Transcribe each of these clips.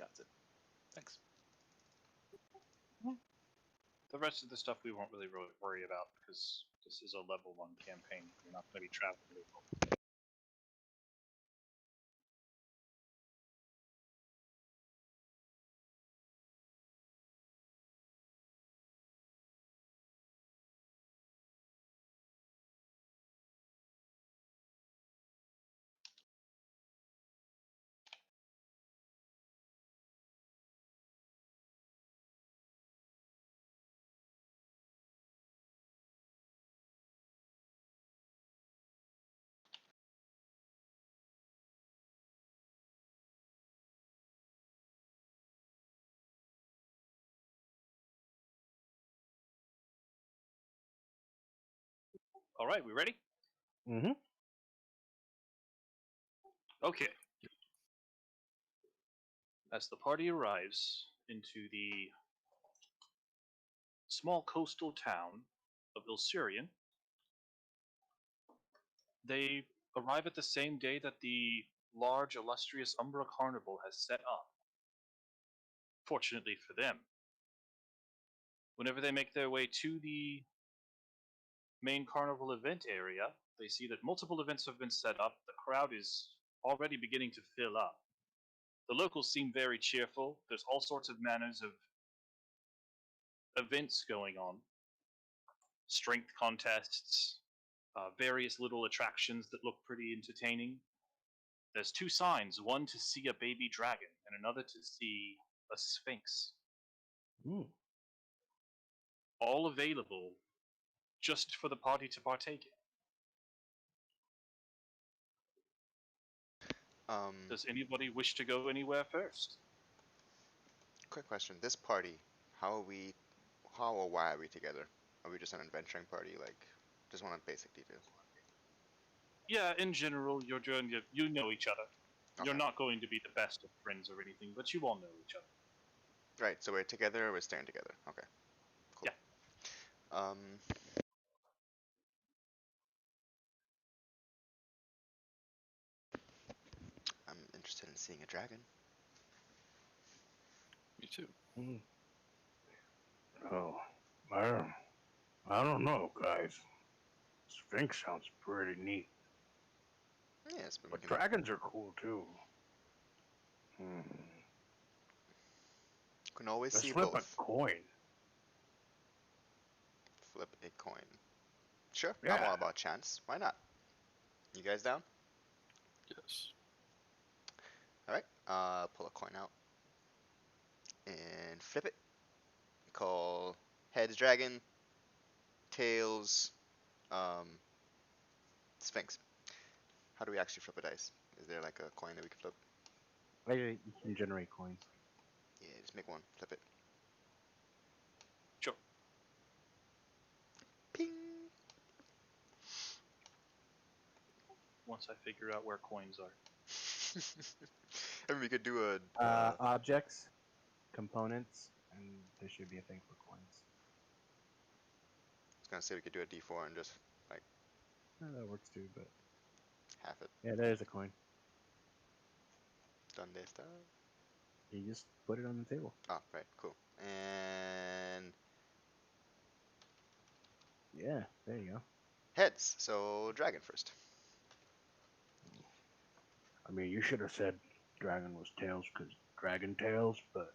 That's it. Thanks. The rest of the stuff we won't really worry about because this is a level 1 campaign. You're not going to be traveling local. All right, we ready? Mm-hmm. Okay. As the party arrives into the small coastal town of Ilsurian, they arrive at the same day that the large, illustrious Umbra Carnival has set up. Fortunately for them. Whenever they make their way to the main carnival event area, they see that multiple events have been set up. The crowd is already beginning to fill up. The locals seem very cheerful. There's all sorts of manners of events going on. Strength contests, various little attractions that look pretty entertaining. There's 2 signs, one to see a baby dragon and another to see a sphinx. All available just for the party to partake in. Does anybody wish to go anywhere first? Quick question. This party, how or why are we together? Are we just an adventuring party? Like, just want basic details. Yeah, in general, you know each other. Okay. You're not going to be the best of friends or anything, but you all know each other. Right, so we're together, we're staying together. Okay. Cool. Yeah. I'm interested in seeing a dragon. Me too. Mm. Oh, I don't know, guys. Sphinx sounds pretty neat. Yes, But dragons are cool too. Can always Let's see flip both. a coin. Flip a coin. Sure, Yeah. I'm all about chance. Why not? You guys down? Yes. Alright, pull a coin out. And flip it. Call heads dragon, tails, Sphinx. How do we actually flip a dice? Is there like a coin that we can flip? You can generate coins. Yeah, just make one. Flip it. Sure. Ping! Once I figure out where coins are. I mean, we could do a... Objects, components, and there should be a thing for coins. I was gonna say we could do a D4 and just, like... That works too, but... half it. Yeah, there's a coin. Done this stuff. You just put it on the table. Oh, right, cool. And... yeah, there you go. heads, so dragon first. I mean, you should have said dragon was tails, because dragon tails, but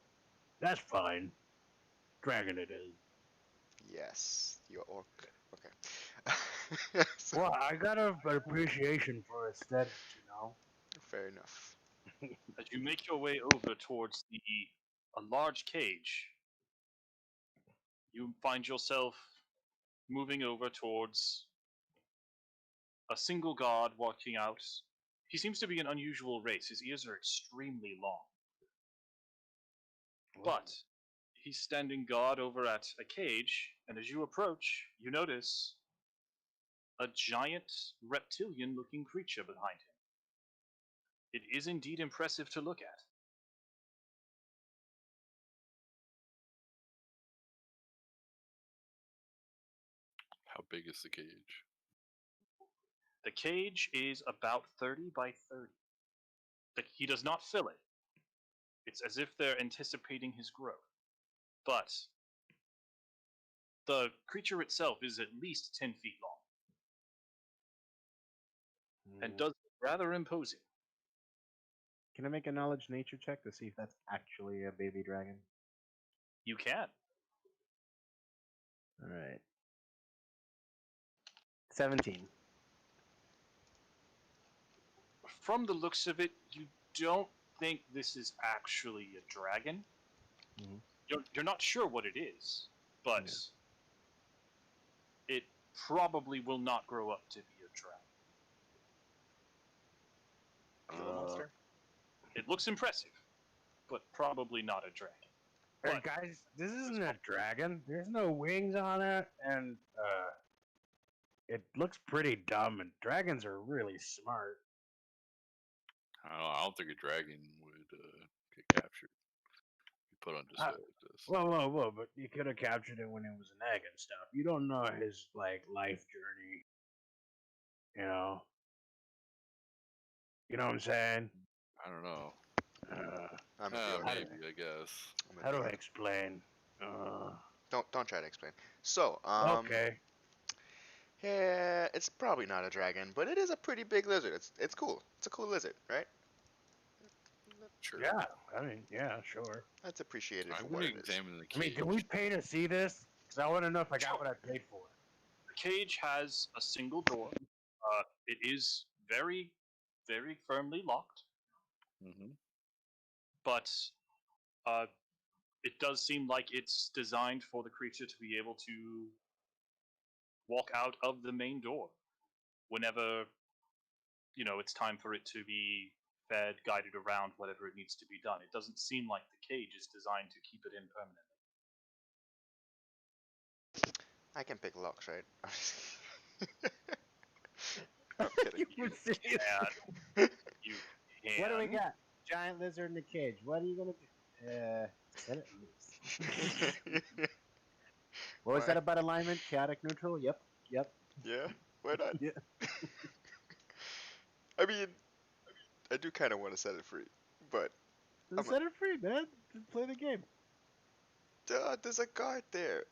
that's fine. Dragon it is. Yes, you're orc. Okay. So, well, I got an appreciation for aesthetics, you know? fair enough. As you make your way over towards a large cage, you find yourself moving over towards a single god walking out. He seems to be an unusual race. His ears are extremely long. But he's standing guard over at a cage, and as you approach, you notice a giant reptilian-looking creature behind him. It is indeed impressive to look at. How big is the cage? The cage is about 30 by 30. He does not fill it. It's as if they're anticipating his growth. But the creature itself is at least 10 feet long and does look rather imposing. Can I make a knowledge nature check to see if that's actually a baby dragon? You can. All right. 17. From the looks of it, you don't think this is actually a dragon. Mhm. You're not sure what it is, but it probably will not grow up to be a dragon. Gila monster. It looks impressive, but probably not a dragon. Hey, But guys, this isn't a dragon. There's no wings on it, and it looks pretty dumb. And dragons are really smart. I don't think a dragon would get captured. Be put on display like this. Whoa! But you could have captured it when it was an egg and stuff. You don't know his life journey. You know. You know what I'm saying? I don't know. I'm with you on that. Maybe, I guess. I'm with How you do on I that. explain? Don't try to explain. So, Okay. yeah, it's probably not a dragon, but it is a pretty big lizard. It's cool. It's a cool lizard, right? Sure. Yeah. I mean, yeah, sure. That's appreciated for I'm what gonna it is. examine the I mean, cage. can we pay to see this? Because I want to know if I got Sure. what I paid for. the cage has a single door. It is very, very firmly locked, Mm-hmm. but uh, it does seem like it's designed for the creature to be able to walk out of the main door whenever it's time for it to be fed, guided around, whatever it needs to be done. It doesn't seem like the cage is designed to keep it in permanently. I can pick locks, right? I'm kidding. You were serious? And you can. What do we got? Giant lizard in a cage. What are you gonna do? Set it loose. What was Why? that about alignment? Chaotic neutral? Yep. Yeah, why not? Yeah. I mean, I do kind of want to set it free, but I'm Set it free, man. Just play the game. there's a guard there.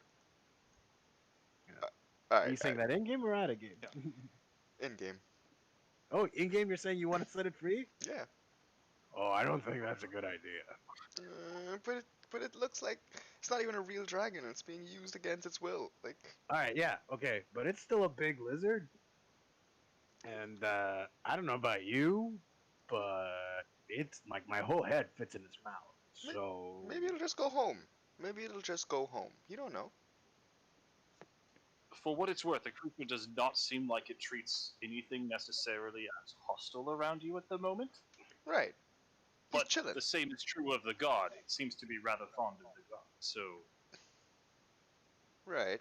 Yeah. All Are right, you saying that in game or out of game? in game. Oh, in game, you're saying you want to set it free? Yeah, Oh, I don't think that's a good idea. but it looks like it's not even a real dragon. It's being used against its will. Like, All right, yeah, okay, but it's still a big lizard, and I don't know about you, but it's like my whole head fits in its mouth. So maybe it'll just go home. Maybe it'll just go home. You don't know. For what it's worth, the creature does not seem like it treats anything necessarily as hostile around you at the moment. Right. He's But chilling. the same is true of the god. It seems to be rather fond of the god. So, Right.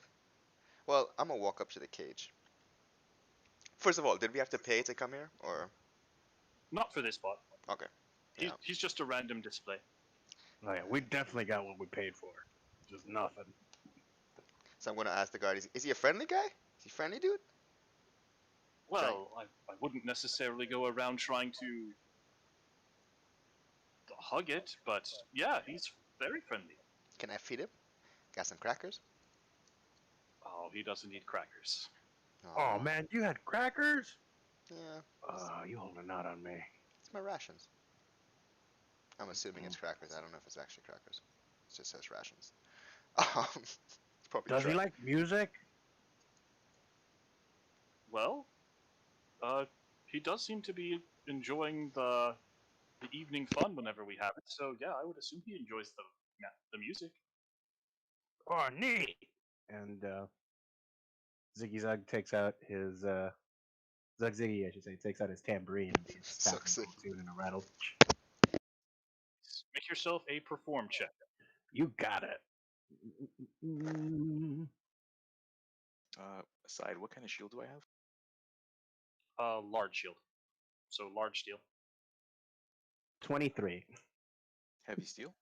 Well, I'm gonna walk up to the cage. First of all, did we have to pay to come here, or not for this bot. okay? Yeah. He's just a random display. oh yeah, we definitely got what we paid for. Just nothing. So I'm gonna ask the guard. Is he a friendly guy? Is he a friendly dude? Well, I wouldn't necessarily go around trying to hug it, but yeah, he's very friendly. Can I feed him? Got some crackers? Oh, he doesn't eat crackers. Oh man, you had crackers? Yeah, Oh, you holding out on me. it's my rations. I'm assuming it's crackers. I don't know if it's actually crackers. It just says rations. It's probably Does he like music? Well, he does seem to be enjoying the evening fun whenever we have it. So yeah, I would assume he enjoys the music. Oh, neat. And Ziggy Zug takes out his Zug Ziggy, I should say, takes out his tambourine and So starts sick. tapping tune in a rattle. Make yourself a perform check. You got it. Aside, what kind of shield do I have? Large shield. So large steel. 23. Heavy steel?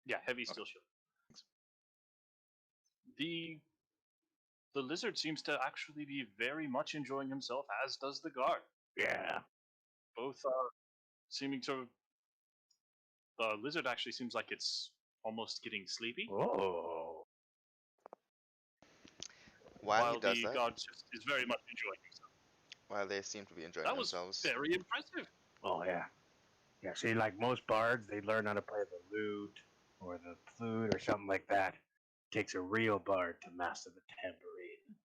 Yeah, heavy steel shield. The lizard seems to actually be very much enjoying himself, as does the guard. Yeah. Both are seeming to The lizard actually seems like it's almost getting sleepy, Oh. While he does the that, god just is very much enjoying himself. while they seem to be enjoying That was themselves, very impressive. Oh yeah. Yeah, see, like most bards, they learn how to play the lute or the flute or something like that. Takes a real bard to master the tambourine.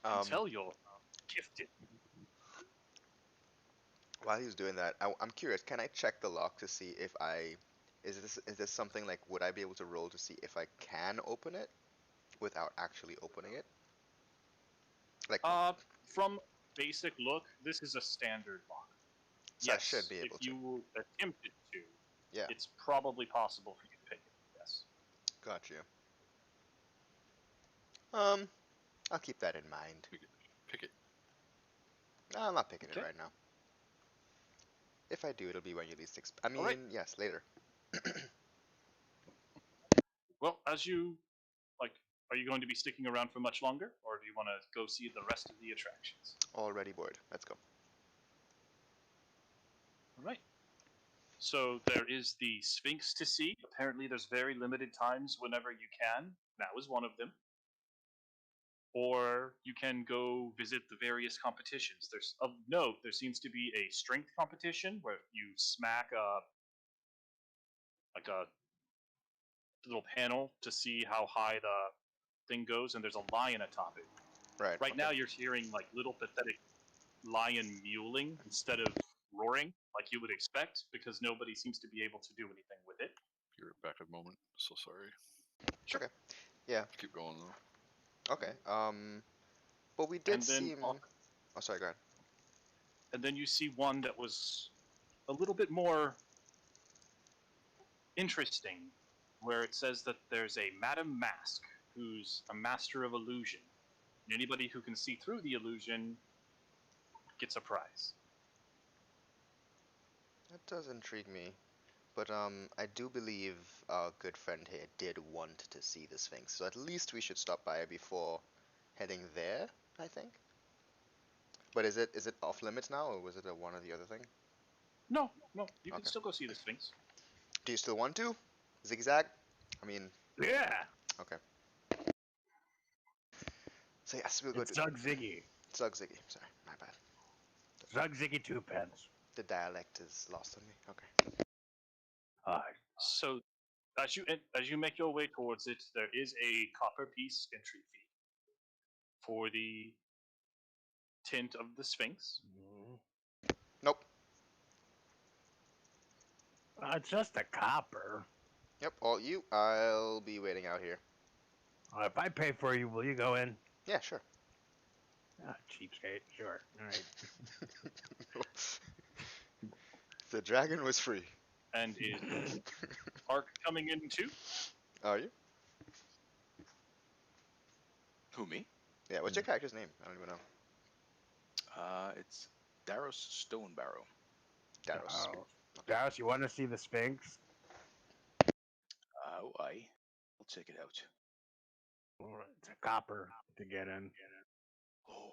I can tell you're gifted. while he's doing that, I'm curious. Can I check the lock to see if I is this something like would I be able to roll to see if I can open it without actually opening it? Like, From basic look, this is a standard lock. so I Yes, should be if able to. you attempted to, Yeah, it's probably possible for you to pick it. Yes. got you. I'll keep that in mind. Pick it. No, I'm not picking it Okay. right now. If I do, it'll be when you least expect. I mean, Alright. yes, later. Well, as you like, are you going to be sticking around for much longer, or do you want to go see the rest of the attractions? Already bored. Let's go. All right. So there is the Sphinx to see. Apparently, there's very limited times whenever you can. Now is one of them. Or you can go visit the various competitions. There's of note. There seems to be a strength competition where you smack a little panel to see how high the thing goes, and there's a lion atop it. Right. Right okay. now, you're hearing like little pathetic lion mewling instead of roaring like you would expect, because nobody seems to be able to do anything with it. Be right back a moment. So sorry. Sure. Okay. Yeah. Keep going though. Okay. But we did And then, seem. Oh, sorry. Go ahead. and then you see one that was a little bit more interesting, where it says that there's a Madame Mask who's a master of illusion. And anybody who can see through the illusion gets a prize. That does intrigue me. But I do believe our good friend here did want to see the Sphinx, so at least we should stop by before heading there, I think. But is it off limits now, or was it a one or the other thing? No, you can Okay. still go see the Sphinx. Do you still want to? Zigzag? I mean, Yeah. okay. So yes, we'll go It's do that. Zug Ziggy. Zug Ziggy. Sorry, my bad. Zug Ziggy 2 pence. The dialect is lost on me. Okay. So, as you make your way towards it, there is a copper piece entry fee for the tint of the Sphinx. Nope. It's just a copper. Yep. All you. I'll be waiting out here. If I pay for you, will you go in? Yeah, sure. Cheapskate. Sure. All right. The dragon was free. And is Ark coming in too? Are you? Who, me? Yeah. What's your character's name? I don't even know. It's Daros Stonebarrow. Daros. Dallas, you want to see the Sphinx? Oh, I'll check it out. All right, it's a copper to get in. Oh,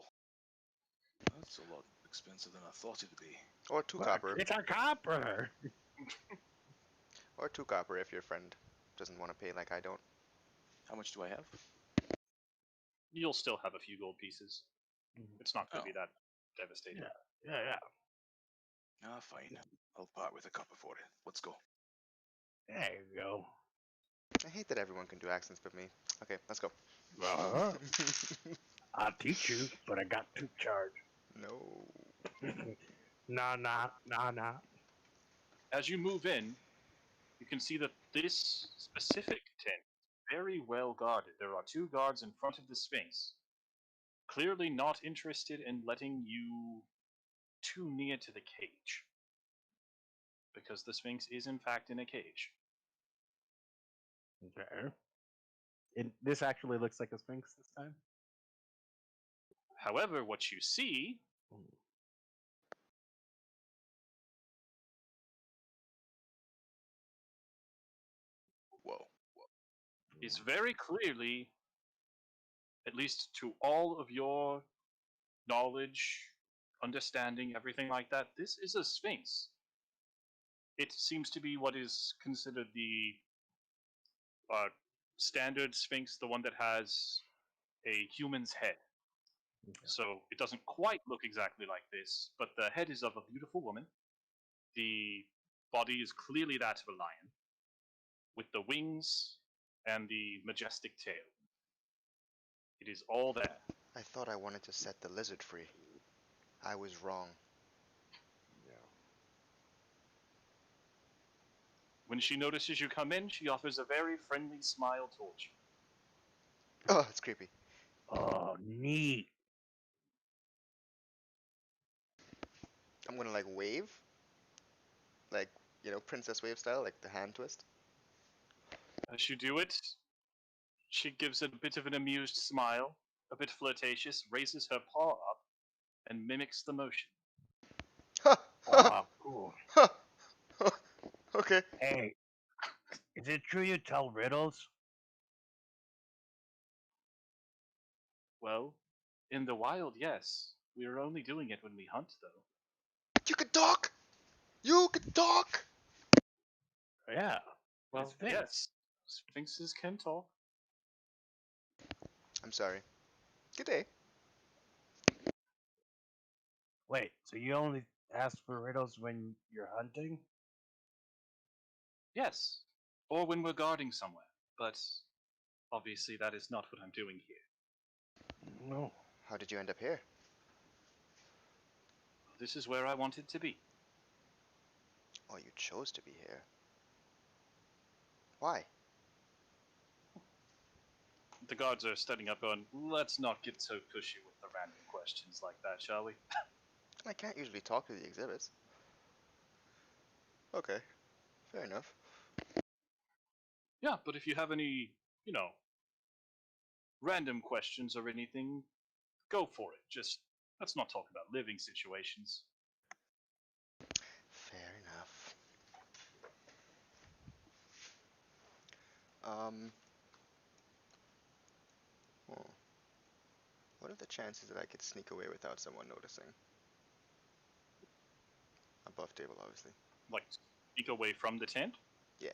that's a lot expensive than I thought it'd be. Or two Look, copper. it's a copper. Or two copper if your friend doesn't want to pay like I don't. How much do I have? You'll still have a few gold pieces. It's not going to be that devastating. Yeah. Ah, fine. I'll part with a copper for it. Let's go. There you go. I hate that everyone can do accents but me. Okay, let's go. Uh-huh. I'll teach you, but I got to charge. No. Nah. As you move in, you can see that this specific tent is very well guarded. There are 2 guards in front of the Sphinx, clearly not interested in letting you too near to the cage, because the Sphinx is in fact in a cage. Okay. This actually looks like a Sphinx this time? However, what you see Whoa. is very clearly, at least to all of your knowledge, understanding, everything like that, this is a Sphinx. It seems to be what is considered the standard Sphinx, the one that has a human's head. So it doesn't quite look exactly like this, but the head is of a beautiful woman. The body is clearly that of a lion, with the wings and the majestic tail. It is all there. I thought I wanted to set the lizard free. I was wrong. Yeah. When she notices you come in, she offers a very friendly smile towards you. Oh, it's creepy. Oh, neat. I'm gonna like wave, like princess wave style, like the hand twist. As you do it, she gives it a bit of an amused smile, a bit flirtatious, raises her paw up, and mimics the motion. Ha! Wow, cool. Ha! Okay. Hey, is it true you tell riddles? Well, in the wild, yes. We are only doing it when we hunt, though. You can talk. You can talk. Yeah. Well, Sphinx. yes. Sphinxes can talk. I'm sorry. Good day. Wait, so you only ask for riddles when you're hunting? Yes. Or when we're guarding somewhere. But obviously, that is not what I'm doing here. No. How did you end up here? This is where I wanted to be. Oh, you chose to be here. Why? The guards are standing up going, let's not get so pushy with the random questions like that, shall we? I can't usually talk to the exhibits. Okay, fair enough. Yeah, but if you have any, random questions or anything, go for it. Just let's not talk about living situations. Fair enough. Hmm. What are the chances that I could sneak away without someone noticing? Above table, obviously. Like, sneak away from the tent? Yeah.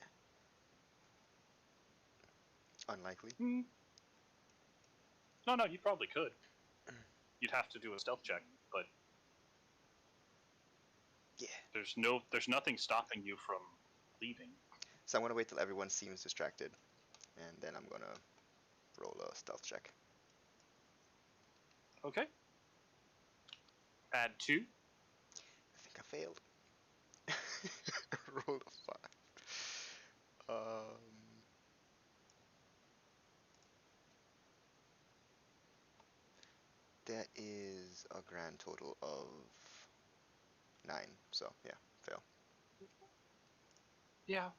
Unlikely. No, you probably could. You'd have to do a stealth check, but Yeah. there's nothing stopping you from leaving. So I'm gonna wait till everyone seems distracted, and then I'm gonna roll a stealth check. Okay. Add 2. I think I failed. Rolled a 5. That is a grand total of 9. So yeah, fail. Yeah.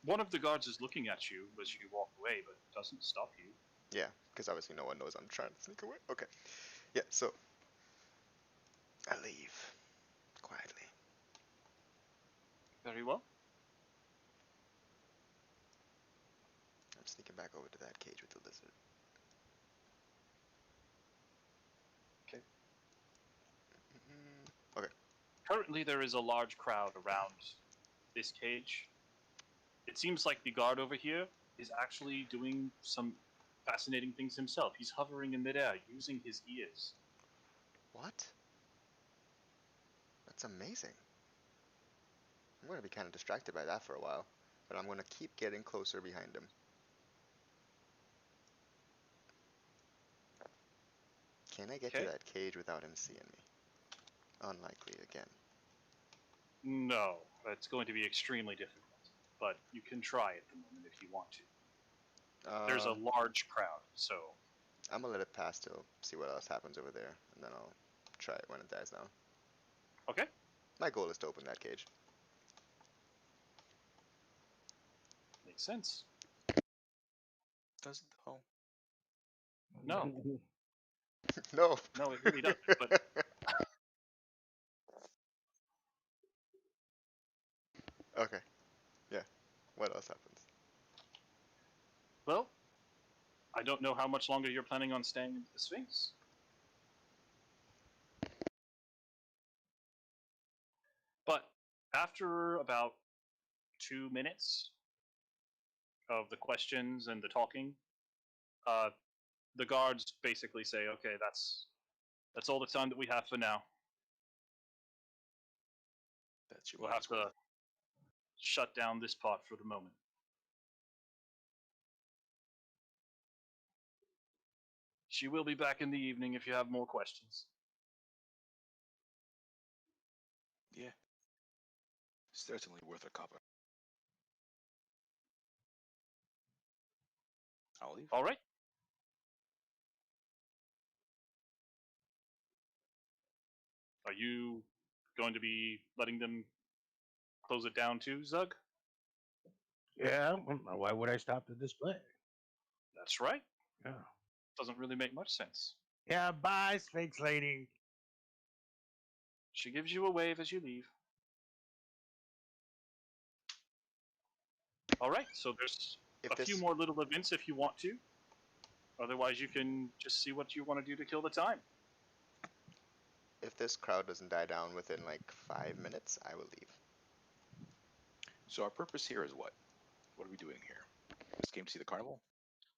One of the guards is looking at you as you walk away, but doesn't stop you. Yeah, because obviously no one knows I'm trying to sneak away. Okay. Yeah, so I leave quietly. Very well. I'm sneaking back over to that cage with the lizard. Okay. Okay. Currently, there is a large crowd around this cage. It seems like the guard over here is actually doing some fascinating things himself. He's hovering in midair, using his ears. What? That's amazing. I'm going to be kind of distracted by that for a while, but I'm going to keep getting closer behind him. Can I get to that cage without him seeing me? Unlikely again. No, it's going to be extremely difficult, but you can try at the moment if you want to. There's a large crowd, so I'm going to let it pass till see what else happens over there, and then I'll try it when it dies down. Okay. My goal is to open that cage. Makes sense. Does it though? No. No. No, it really doesn't, but Okay. Yeah. What else happens? well, I don't know how much longer you're planning on staying in the Sphinx. But after about 2 minutes of the questions and the talking, the guards basically say, "Okay, that's all the time that we have for now. That's your We'll have money's worth. to shut down this part for the moment." She will be back in the evening if you have more questions. Yeah. Certainly worth a copper. I'll leave. All right. Are you going to be letting them close it down too, Zug? Yeah, why would I stop the display? That's right. Yeah. Doesn't really make much sense. Yeah, bye, Sphinx lady. She gives you a wave as you leave. All right, so there's If a few this more little events if you want to. Otherwise, you can just see what you want to do to kill the time. if this crowd doesn't die down within like 5 minutes, I will leave. So our purpose here is what? What are we doing here? Just came to see the carnival?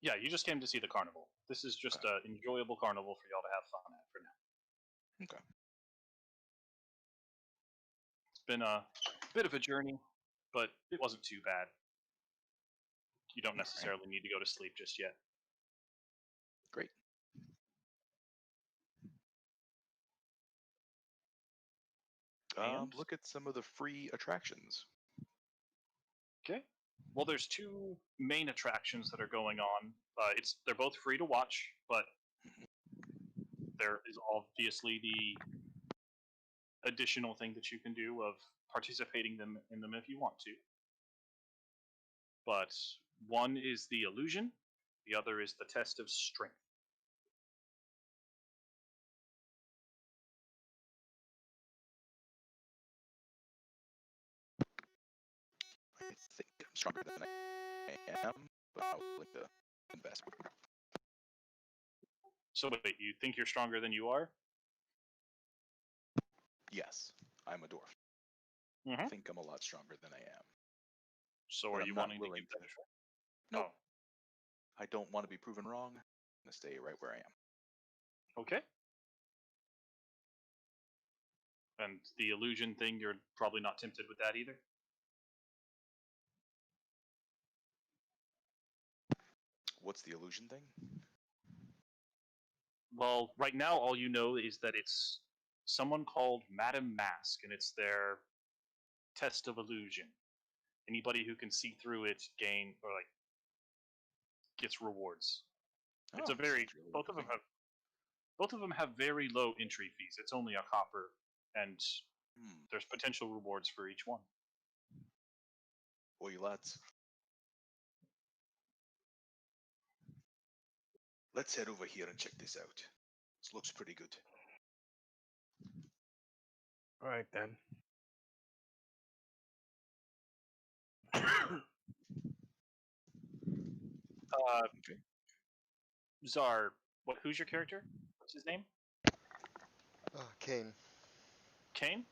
Yeah, you just came to see the carnival. This is just an enjoyable carnival for y'all to have fun at for now. Okay. It's been a bit of a journey, but it wasn't too bad. You don't necessarily need to go to sleep just yet. Great. And? Look at some of the free attractions. Okay. Well, there's two main attractions that are going on. They're both free to watch, but there is obviously the additional thing that you can do of participating in them if you want to. But one is the illusion, the other is the test of strength. I think I'm stronger than I am, but I would like to invest. So wait, you think you're stronger than you are? Yes, I'm a dwarf. Mm-hmm. I think I'm a lot stronger than I am. So But are I'm you not wanting to willing give to- that a try? Nope. I don't want to be proven wrong. I'm going to stay right where I am. Oh, okay. And the illusion thing, you're probably not tempted with that either? What's the illusion thing? Well, right now all you know is that it's someone called Madame Mask, and it's their test of illusion. Anybody who can see through it gets rewards. It's Oh, a very sounds really interesting. both of them have very low entry fees. It's only a copper, and there's potential rewards for each one. Oi, lads. Let's head over here and check this out. This looks pretty good. All right then. Okay. Czar, who's your character? What's his name? Kane. Kane?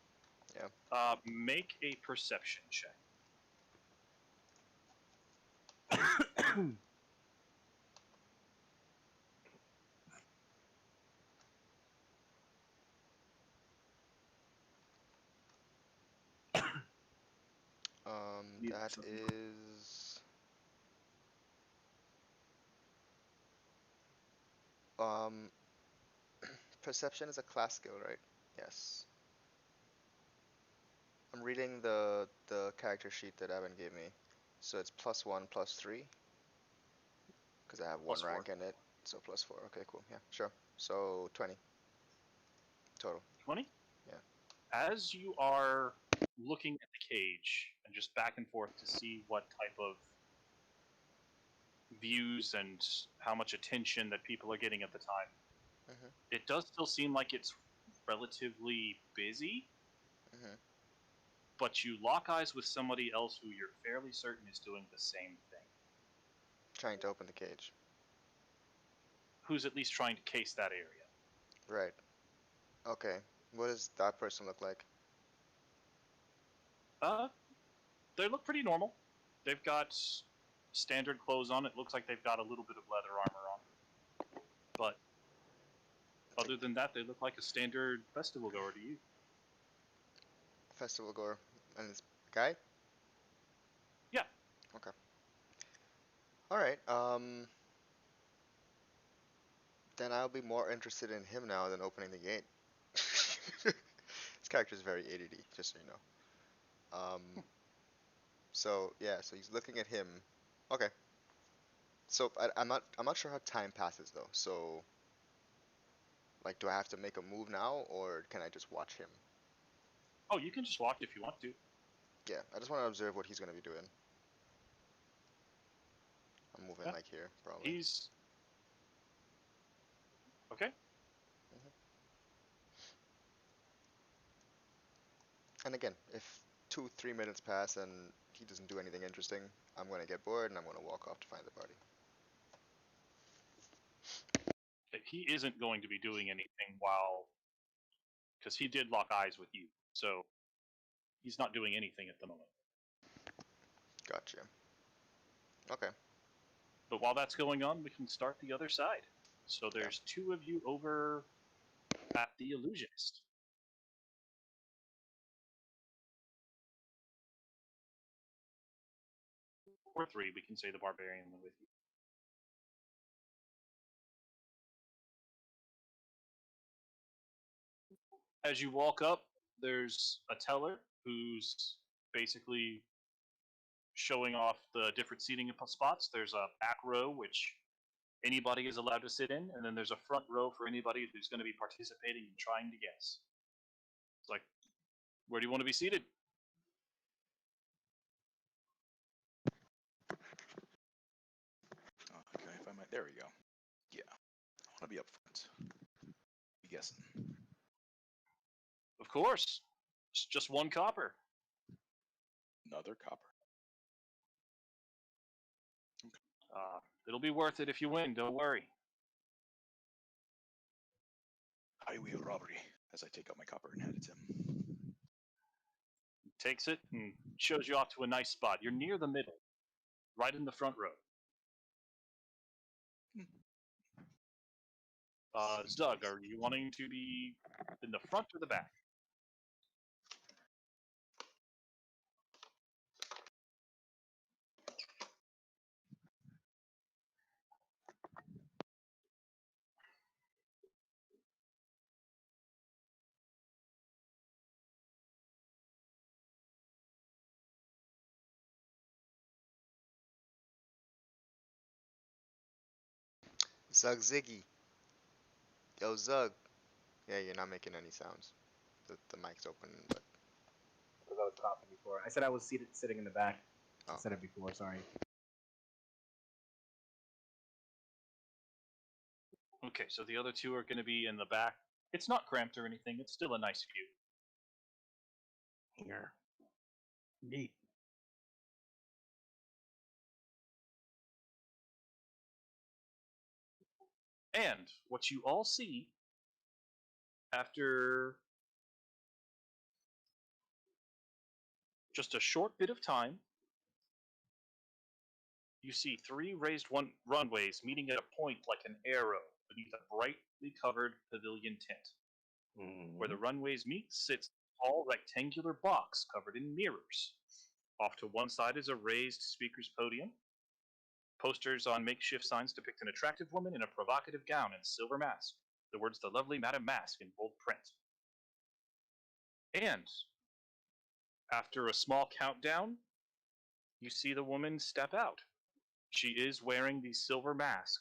Yeah. Make a perception check. That is perception is a class skill, right? Yes. I'm reading the character sheet that Evan gave me. So it's +1, +3. Because I have one +4. rank in it. So +4. Okay, cool. Yeah, sure. So 20 total. 20? Yeah. As you are looking at the cage and just back and forth to see what type of views and how much attention that people are getting at the time, Mhm. it does still seem like it's relatively busy. Mhm. But you lock eyes with somebody else who you're fairly certain is doing the same thing. Trying to open the cage. Who's at least trying to case that area. Right. Okay. What does that person look like? They look pretty normal. They've got standard clothes on. It looks like they've got a little bit of leather armor on. But other than that, they look like a standard festival goer to you. Festival goer. And this guy? Yeah. Okay. Alright, then I'll be more interested in him now than opening the gate. His character is very ADD, just so you know. So yeah, so he's looking at him. Okay. So I'm not sure how time passes though. So like, do I have to make a move now, or can I just watch him? Oh, you can just walk if you want to. Yeah, I just want to observe what he's gonna be doing. I'm moving Yeah. like here, probably. He's okay. And again, if 2-3 minutes pass and he doesn't do anything interesting, I'm gonna get bored and I'm gonna walk off to find the party. He isn't going to be doing anything while, because he did lock eyes with you, so he's not doing anything at the moment. Gotcha. Okay. But while that's going on, we can start the other side. So there's two of you over at the Illusionist. Or three, we can say the Barbarian with you. As you walk up, there's a teller who's basically showing off the different seating spots. There's a back row, which anybody is allowed to sit in, and then there's a front row for anybody who's going to be participating and trying to guess. It's like, where do you want to be seated? Okay, if I might. There we go. Yeah, I want to be up front. Be guessing. Of course. It's just one copper. Another copper. It'll be worth it if you win, don't worry. Highway robbery. As I take out my copper and hand it to him. Takes it and shows you off to a nice spot. You're near the middle, right in the front row. Zug, are you wanting to be in the front or the back? Zug Ziggy. Yo, Zug. Yeah, you're not making any sounds. The mic's open, but... I was coughing before. I said I was sitting in the back. Oh. I said it before, sorry. Okay, so the other two are going to be in the back. It's not cramped or anything. It's still a nice view. Here. Neat. And what you all see after just a short bit of time, you see three raised runways meeting at a point like an arrow beneath a brightly covered pavilion tent. Mm-hmm. Where the runways meet sits a tall rectangular box covered in mirrors. Off to one side is a raised speaker's podium. Posters on makeshift signs depict an attractive woman in a provocative gown and silver mask. The words "The Lovely Madame Mask" in bold print. And after a small countdown, you see the woman step out. She is wearing the silver mask.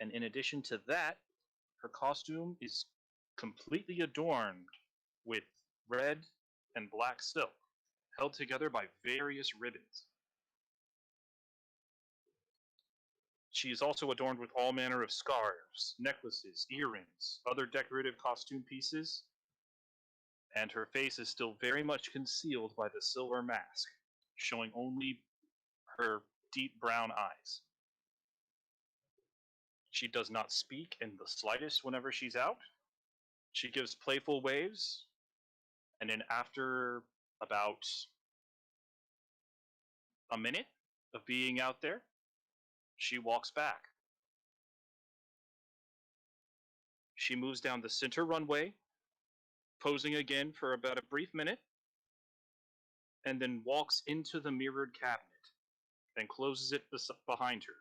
And in addition to that, her costume is completely adorned with red and black silk, held together by various ribbons. She is also adorned with all manner of scarves, necklaces, earrings, other decorative costume pieces, and her face is still very much concealed by the silver mask, showing only her deep brown eyes. She does not speak in the slightest whenever she's out. She gives playful waves, and then after about a minute of being out there, she walks back. She moves down the center runway, posing again for about a brief minute, and then walks into the mirrored cabinet and closes it behind her.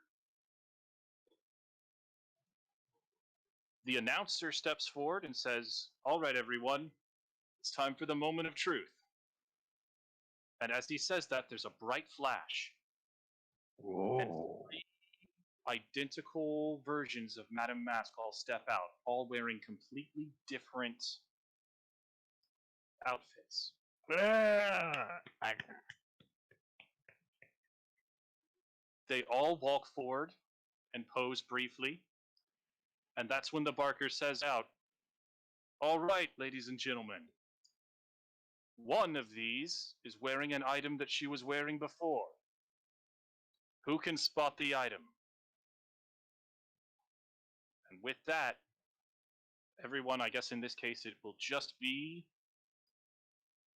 The announcer steps forward and says, "All right, everyone, it's time for the moment of truth." And as he says that, there's a bright flash. Whoa. And 3 identical versions of Madame Mask all step out, all wearing completely different outfits. They all walk forward and pose briefly, and that's when the Barker says out, "All right, ladies and gentlemen, one of these is wearing an item that she was wearing before. Who can spot the item?" And with that, everyone, I guess in this case it will just be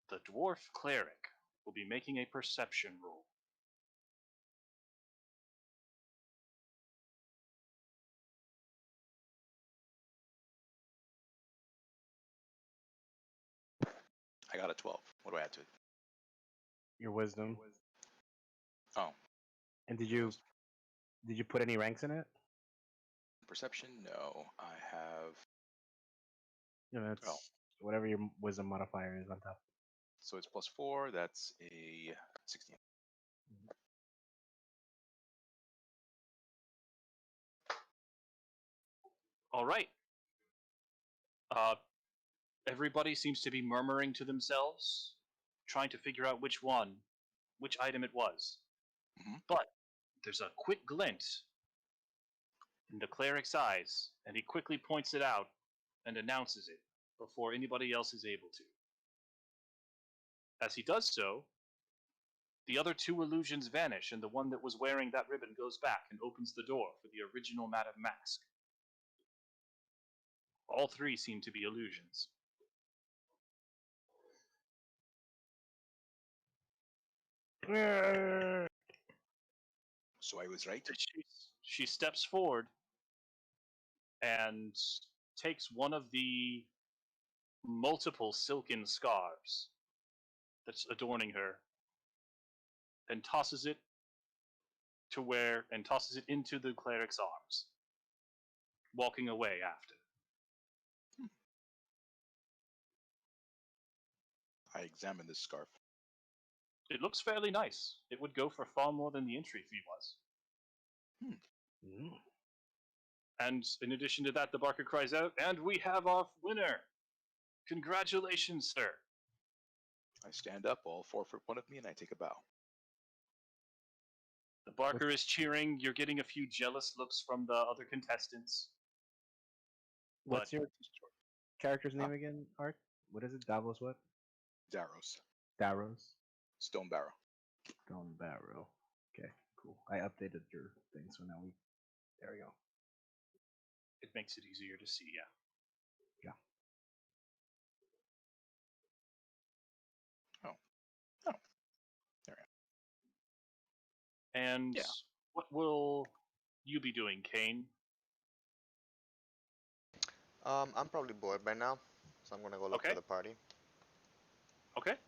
the dwarf cleric, will be making a perception roll. I got a 12. What do I add to it? Your wisdom. Oh, And did you put any ranks in it? perception? No, I have. You know, it's Oh. whatever your wisdom modifier is on top. So it's +4. That's a 16. All right. Everybody seems to be murmuring to themselves, trying to figure out which item it was. Mhm. But there's a quick glint in the cleric's eyes, and he quickly points it out and announces it before anybody else is able to. As he does so, the other 2 illusions vanish, and the one that was wearing that ribbon goes back and opens the door for the original Madame Mask. All 3 seem to be illusions. So I was right. She steps forward and takes one of the multiple silken scarves that's adorning her and tosses it into the cleric's arms, walking away after. I examined this scarf. It looks fairly nice. It would go for far more than the entry fee was. Mm. And in addition to that, the Barker cries out, "And we have our winner! Congratulations, sir!" I stand up, all 4 foot one of me, and I take a bow. The Barker is cheering. You're getting a few jealous looks from the other contestants. What's your character's name Huh? again, Art? What is it? Davos what? Daros. Daros? Stone Barrow. Stone Barrow. Okay, cool. I updated your thing, so now there we go. It makes it easier to see, yeah. Yeah. Oh. There I am. And Yeah. what will you be doing, Kane? I'm probably bored by now, so I'm gonna go look Okay. for the party. Okay.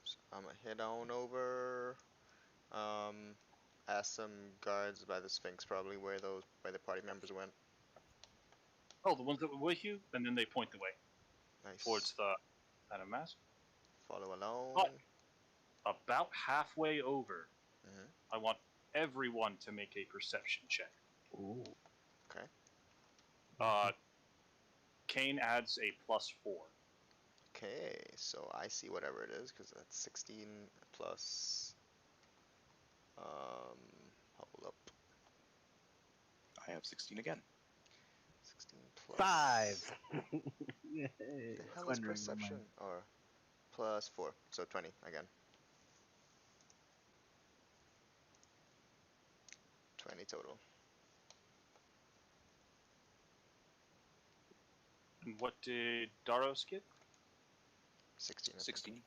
So I'm gonna head on over. Ask some guards by the Sphinx probably where the party members went. Oh, the ones that were with you? And then they point the way Nice. towards the Madame Mask. Follow along. But about halfway over, Mhm. I want everyone to make a perception check. Ooh. Okay. Kane adds a +4. Okay, so I see whatever it is because that's 16 plus. Hold up. I have 16 again. 16 plus 5. Yay. The hell is perception? Or plus 4, so 20 again. 20 total. And what did Daros get? 16. I think. 16.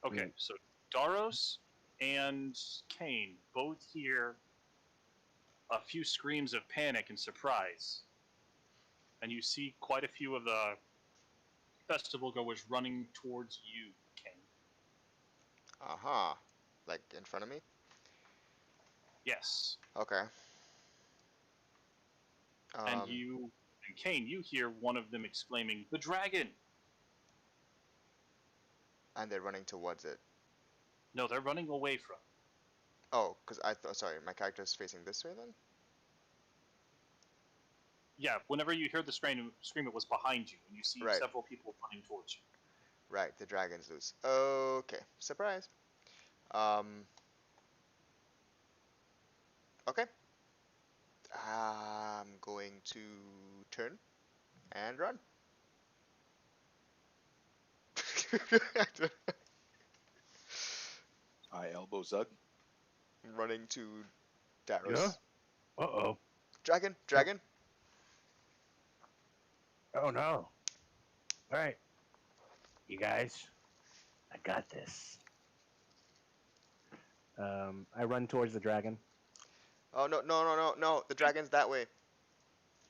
Okay, Wait. so Daros and Kane both hear a few screams of panic and surprise. And you see quite a few of the festival goers running towards you, Kane. Aha. Like in front of me? Yes. Okay. And Kane, you hear one of them exclaiming, "The dragon!" And they're running towards it. No, they're running away from. Oh, because I thought, sorry, my character's facing this way then? Yeah, whenever you hear the scream, it was behind you, and you see Right. several people running towards you. Right, the dragon's loose. Okay, surprise. Okay. I'm going to turn and run. I elbow Zug. Running to Daros. Yeah? Uh-oh. Dragon, dragon. Oh, no. All right. You guys, I got this. I run towards the dragon. Oh, no, no, no, no, no. The dragon's that way.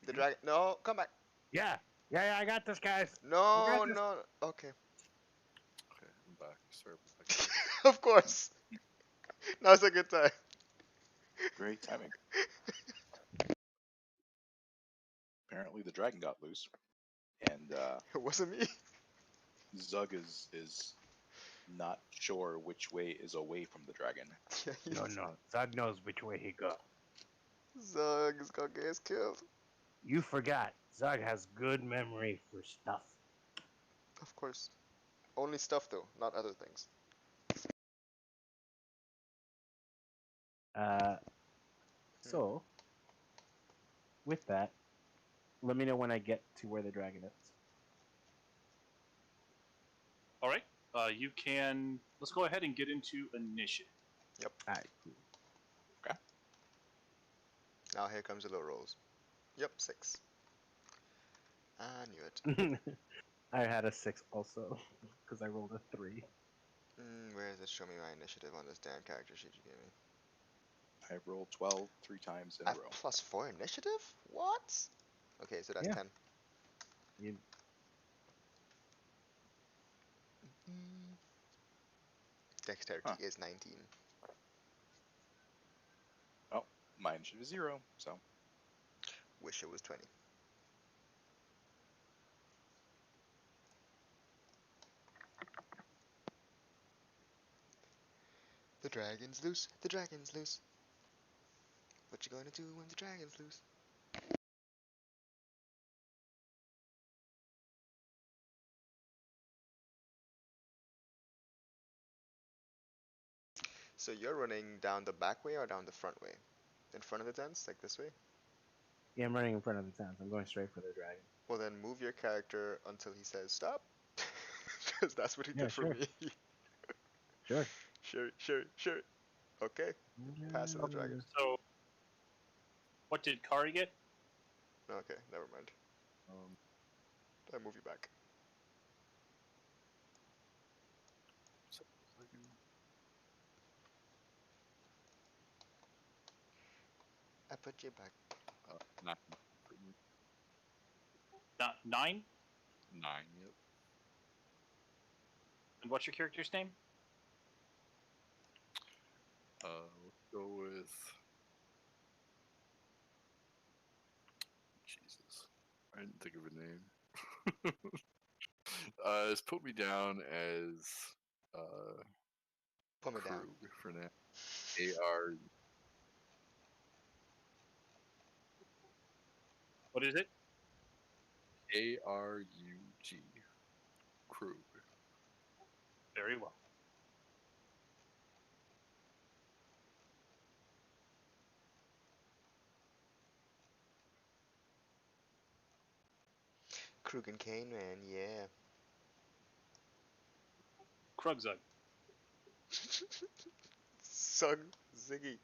The dragon. No, come back. Yeah, I got this, guys. No, got this. no. Okay. Okay, I'm back. Sorry about that. Of course. Now's a good time. Great timing. Apparently the dragon got loose, and It wasn't me. Zug is not sure which way is away from the dragon. No. Zug knows which way he go. Zug is gonna get us killed. You forgot. Zug has good memory for stuff. Of course. Only stuff though, not other things. So, with that, let me know when I get to where the dragon is. All right. You can. Let's go ahead and get into initiative. Yep. All right, cool. Now here comes the low rolls. Yep, 6. I knew it. I had a 6 also, because I rolled a 3. Where does it show me my initiative on this damn character sheet you gave me? I've rolled 12 3 times in I a have row. +4 initiative? What? Okay, so that's Yeah. 10. You, Dexterity is 19. Oh, my initiative is 0, so Wish it was 20. The dragon's loose. The dragon's loose. What you gonna do when the dragon's loose? So you're running down the back way or down the front way? In front of the tents, like this way? yeah, I'm running in front of the tents. I'm going straight for the dragon. Well then move your character until he says stop. Because that's what he Yeah, did for sure. me. Sure. Sure. Okay, pass to the dragon. So, what did Kari get? Okay, never mind. I move you back. I put you back. Nine. 9. 9, yep. And what's your character's name? Let's go with. Jesus. I didn't think of a name. Just put me down as Put me down. Krug for now. A-R. What is it? A-R-U-G. Krug. Very well. Krug and Kane, man, yeah. Krugzug. Sug Ziggy.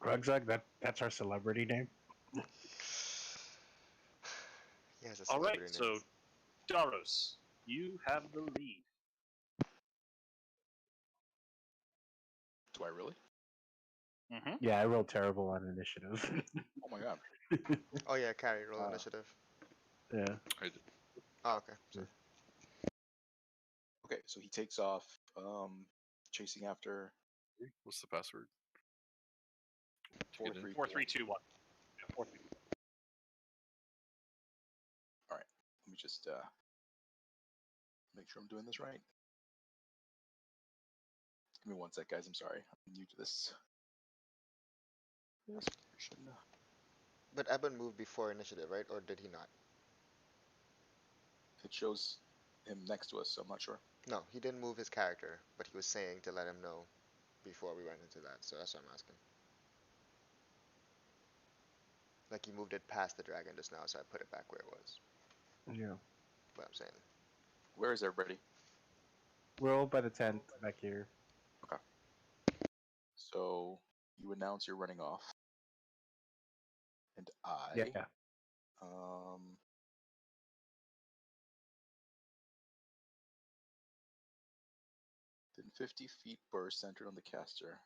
Grugzug, that's our celebrity name. He has a All right. celebrity So, name. Daros, you have the lead. I really? Mm-hmm. Yeah, I rolled terrible on initiative. Oh my god. Oh yeah, carry, roll initiative. Yeah. I did. Oh, okay. Sorry. Okay, so he takes off, chasing after What's the password? To get in? 4, 3, 2, 1. Yeah, 4, 3. All right, let me just make sure I'm doing this right. Give me one sec, guys. I'm sorry. I'm new to this. Yes, version. But Eben moved before initiative, right? Or did he not? It shows him next to us, so I'm not sure. No, he didn't move his character, but he was saying to let him know before we went into that. So that's what I'm asking. Like he moved it past the dragon just now, so I put it back where it was. Yeah. What I'm saying. Where is everybody? We're all by the tent back here. Okay. So you announce you're running off, and I Yeah. then 50 feet burst centered on the caster.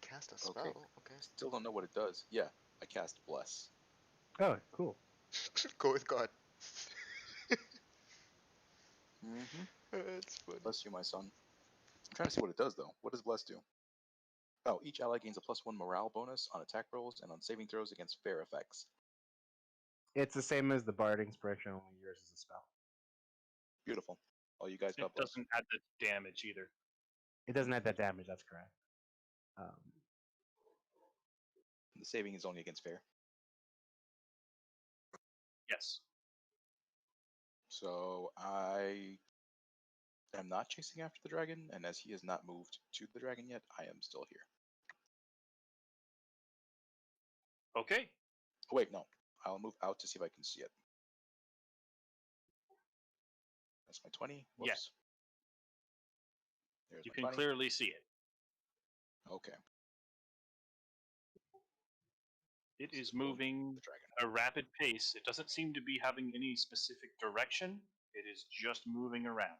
Cast a spell. Okay. Okay. Still don't know what it does. Yeah, I cast Bless. Oh, cool. Go with God. Mm-hmm. That's funny. Bless you, my son. I'm trying to see what it does, though. What does Bless do? Oh, each ally gains a +1 morale bonus on attack rolls and on saving throws against fair effects. It's the same as the Bard Inspiration, only yours is a spell. Beautiful. Oh, you guys It got Bless. doesn't add the damage either. It doesn't add that damage, that's correct. The saving is only against fair. Yes. So I am not chasing after the dragon, and as he has not moved to the dragon yet, I am still here. Okay. Oh, wait, no. I'll move out to see if I can see it. That's my 20. Whoops. Yes. There's You my can 20. clearly see it. Okay. It is So, moving the dragon. at a rapid pace. It doesn't seem to be having any specific direction. It is just moving around.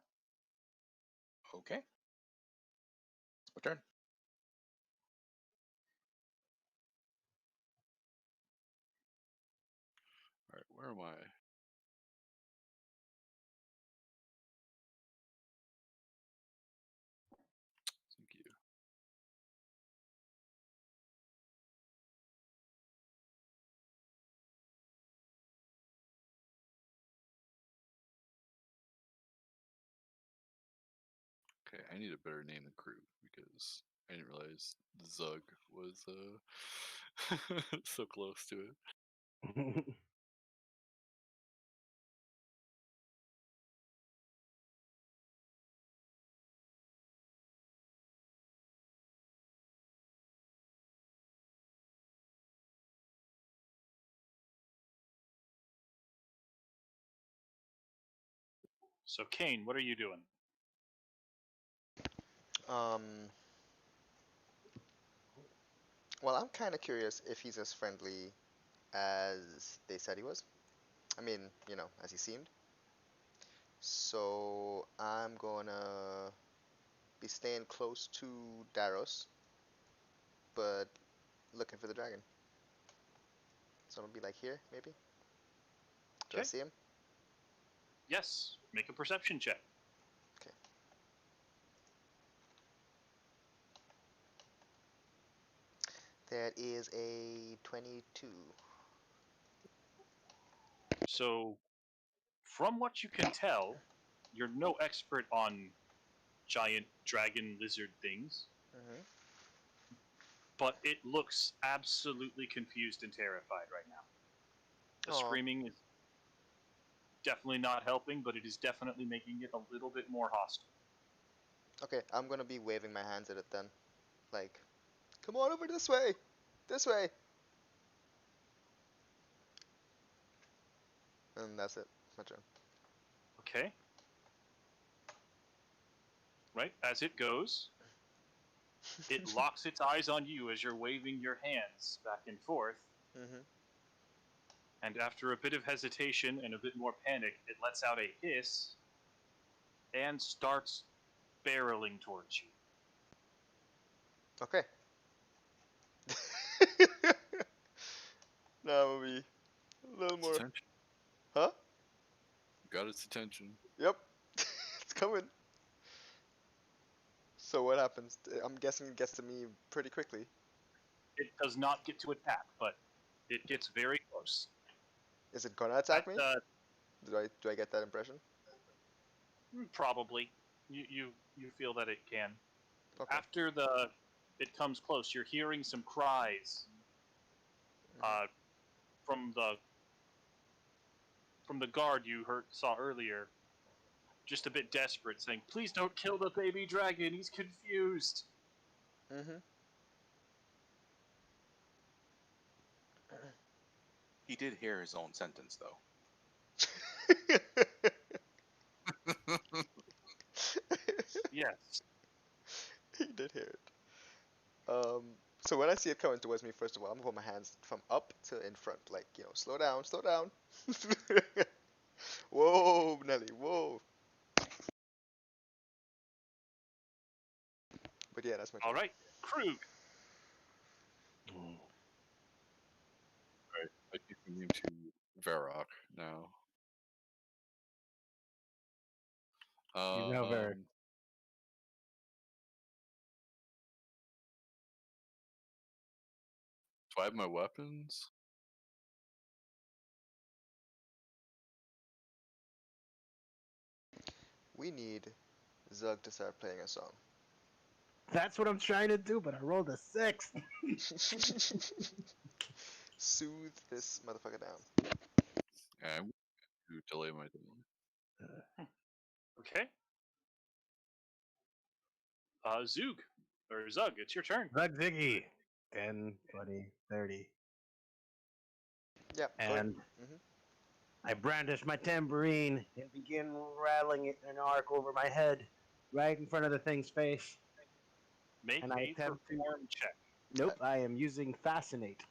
Okay. It's my turn. Alright, where am I? Thank you. Okay, I need a better name than crew because I didn't realize Zug was so close to it. So, Kane, what are you doing? Well, I'm kind of curious if he's as friendly as they said he was. I mean, you know, as he seemed. So I'm gonna be staying close to Daros, but looking for the dragon. So I'm gonna be like here, maybe. Do I Okay. see him? Yes. Make a perception check. Okay. That is a 22. So, from what you can tell, you're no expert on giant dragon lizard things, Mm-hmm. but it looks absolutely confused and terrified right now. The Oh, screaming is definitely not helping, but it is definitely making it a little bit more hostile. okay. I'm gonna be waving my hands at it then, like, come on over this way, this way. And that's it. My turn. Okay? Right? As it goes, it locks its eyes on you as you're waving your hands back and forth, Mm-hmm. and after a bit of hesitation and a bit more panic, it lets out a hiss and starts barreling towards you. Okay. Now maybe a little Its more. attention. Huh? Got its attention. Yep. It's coming. So what happens? I'm guessing it gets to me pretty quickly. It does not get to attack, but it gets very close. Is it gonna attack me? At, Do I get that impression? probably. You feel that it can. Okay. After it comes close, you're hearing some cries Mhm. from the guard you saw earlier, just a bit desperate, saying, "Please don't kill the baby dragon. He's confused." Mhm. He did hear his own sentence, though. Yes. He did hear it. So when I see it coming towards me, first of all, I'm gonna put my hands from up to in front, like, slow down, slow down. Whoa, Nelly, whoa. But yeah, that's my turn. All right, Krug. Right. I keep the name to Varrock now. You know, Varric. Do I have my weapons? We need Zug to start playing a song. That's what I'm trying to do, but I rolled a 6. Soothe this motherfucker down. Yeah, I'm going to delay my turn. Okay. Zug or Zug, it's your turn. Zug Ziggy. 10, 20, 30. Yeah. And Mhm. I brandish my tambourine and begin rattling it in an arc over my head, right in front of the thing's face. Make And I a attempt to. perform check. Nope, I am using Fascinate,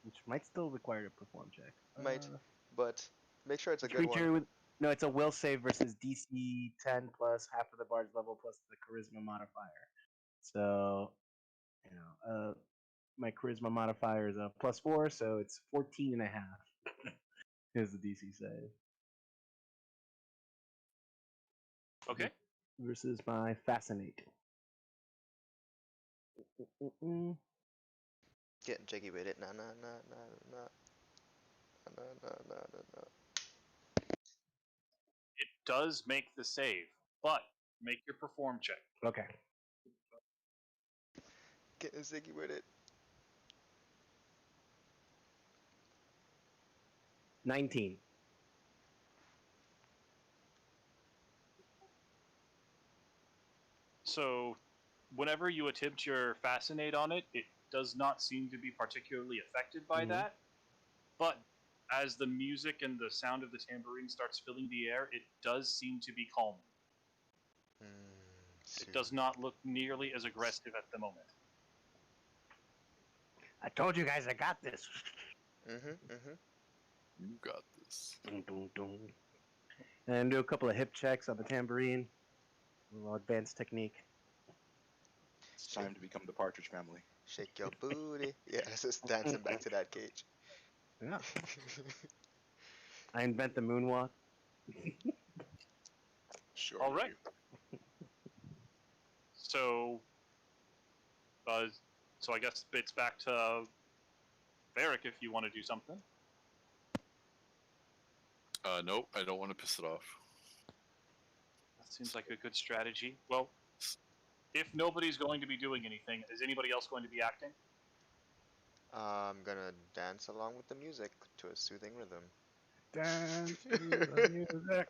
which might still require a perform check. Might, but make sure it's a good Creature one. with. No, it's a will save versus DC 10 plus half of the bard's level plus the charisma modifier. So, my charisma modifier is a +4, so it's 14 and a half is the DC save. Okay. Versus my Fascinate. Getting jiggy with it. Nah, nah, nah, nah, nah. Nah, nah, nah, nah, nah. It does make the save, but make your perform check. Okay. Getting ziggy with it. 19. So, whenever you attempt your fascinate on it, it does not seem to be particularly affected by Mhm. that. But as the music and the sound of the tambourine starts filling the air, it does seem to be calming. It does not look nearly as aggressive at the moment. I told you guys I got this. You got this. And do a couple of hip checks on the tambourine. A little advanced technique. It's time to become the Partridge Family. Shake your booty. Yeah, it's just dancing back to that cage. Yeah. I invent the moonwalk. Sure. All you right. do. So I guess it's back to Varric if you want to do something. Nope, I don't want to piss it off. That seems like a good strategy. Well, if nobody's going to be doing anything, is anybody else going to be acting? I'm gonna dance along with the music to a soothing rhythm. Dance to the music.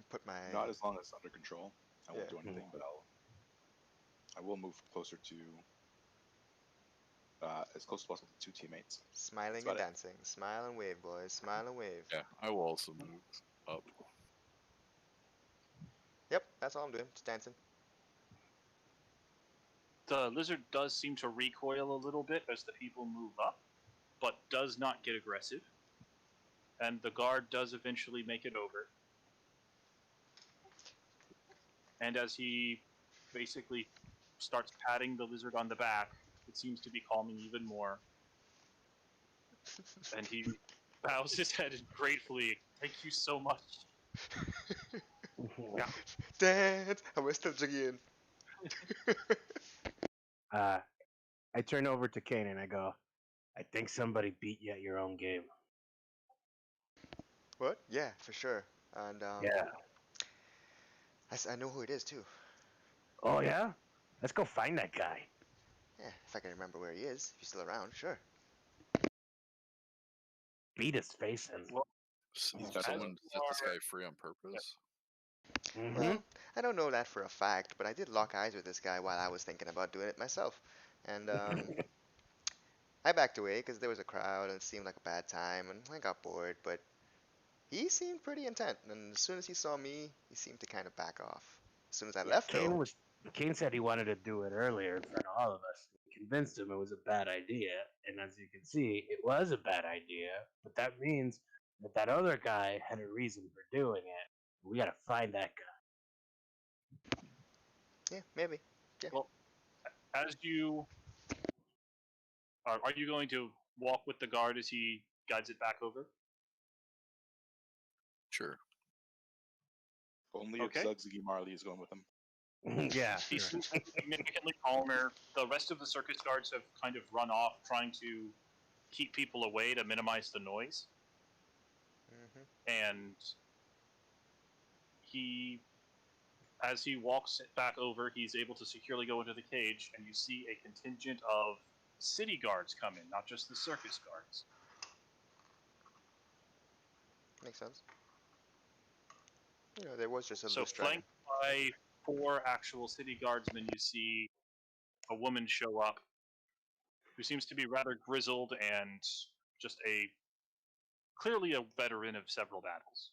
Put my Not as long as it's under control. I won't Yeah. do anything, but I will move closer to as close as possible to two teammates. smiling That's and about it. dancing. Smile and wave, boys. Smile and wave. Yeah, I will also move up. Yep, that's all I'm doing. Just dancing. The lizard does seem to recoil a little bit as the people move up, but does not get aggressive. And the guard does eventually make it over. And as he basically starts patting the lizard on the back, it seems to be calming even more. And he bows his head and gratefully, thank you so much. Yeah. Dad, am I still jigging? I turn over to Kane and I go, I think somebody beat you at your own game. What? Yeah, for sure. And Yeah. I know who it is too. Oh, yeah? Let's go find that guy. Yeah, if I can remember where he is, if he's still around, sure. Beat his face in. Well, He's Did got the someone set this are- guy free on purpose? Mhm. Well, I don't know that for a fact, but I did lock eyes with this guy while I was thinking about doing it myself. And I backed away because there was a crowd and it seemed like a bad time, and I got bored. But he seemed pretty intent, and as soon as he saw me, he seemed to kind of back off. As soon as I left, though, Kane said he wanted to do it earlier in front of all of us. We convinced him it was a bad idea, and as you can see, it was a bad idea. But that means that that other guy had a reason for doing it. We gotta find that guy. yeah, maybe. Yeah. Well, as you are you going to walk with the guard as he guides it back over? Sure. Only Okay. if Zugzigi Marley is going with him. Yeah. He seems significantly calmer. The rest of the circus guards have kind of run off, trying to keep people away to minimize the noise. Hmm. And as he walks back over, he's able to securely go into the cage, and you see a contingent of city guards come in, not just the circus guards. Makes sense. You know, there was just a So loose dragon. flanked by 4 actual city guardsmen, you see a woman show up who seems to be rather grizzled and just clearly a veteran of several battles.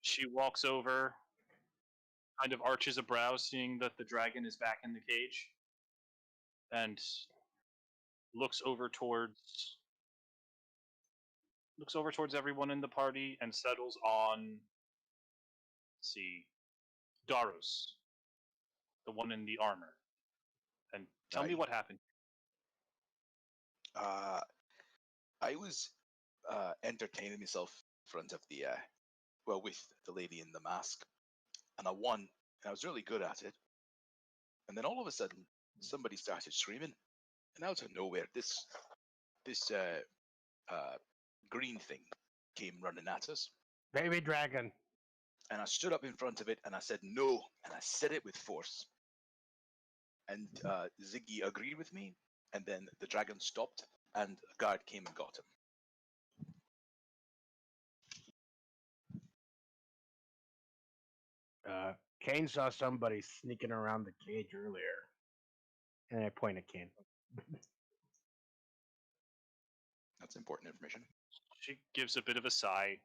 She walks over, kind of arches a brow, seeing that the dragon is back in the cage, and looks over towards everyone in the party and settles on, let's see, Daros, the one in the armor. And tell me Aye. what happened. I was entertaining myself in front of the with the lady in the mask, and I won, and I was really good at it. And then all of a sudden, somebody started screaming, and out of nowhere, this green thing came running at us, Baby dragon. and I stood up in front of it, and I said no, and I said it with force. And Ziggy agreed with me, and then the dragon stopped, and a guard came and got him. Kane saw somebody sneaking around the cage earlier. And I point at Kane. That's important information. She gives a bit of a sigh.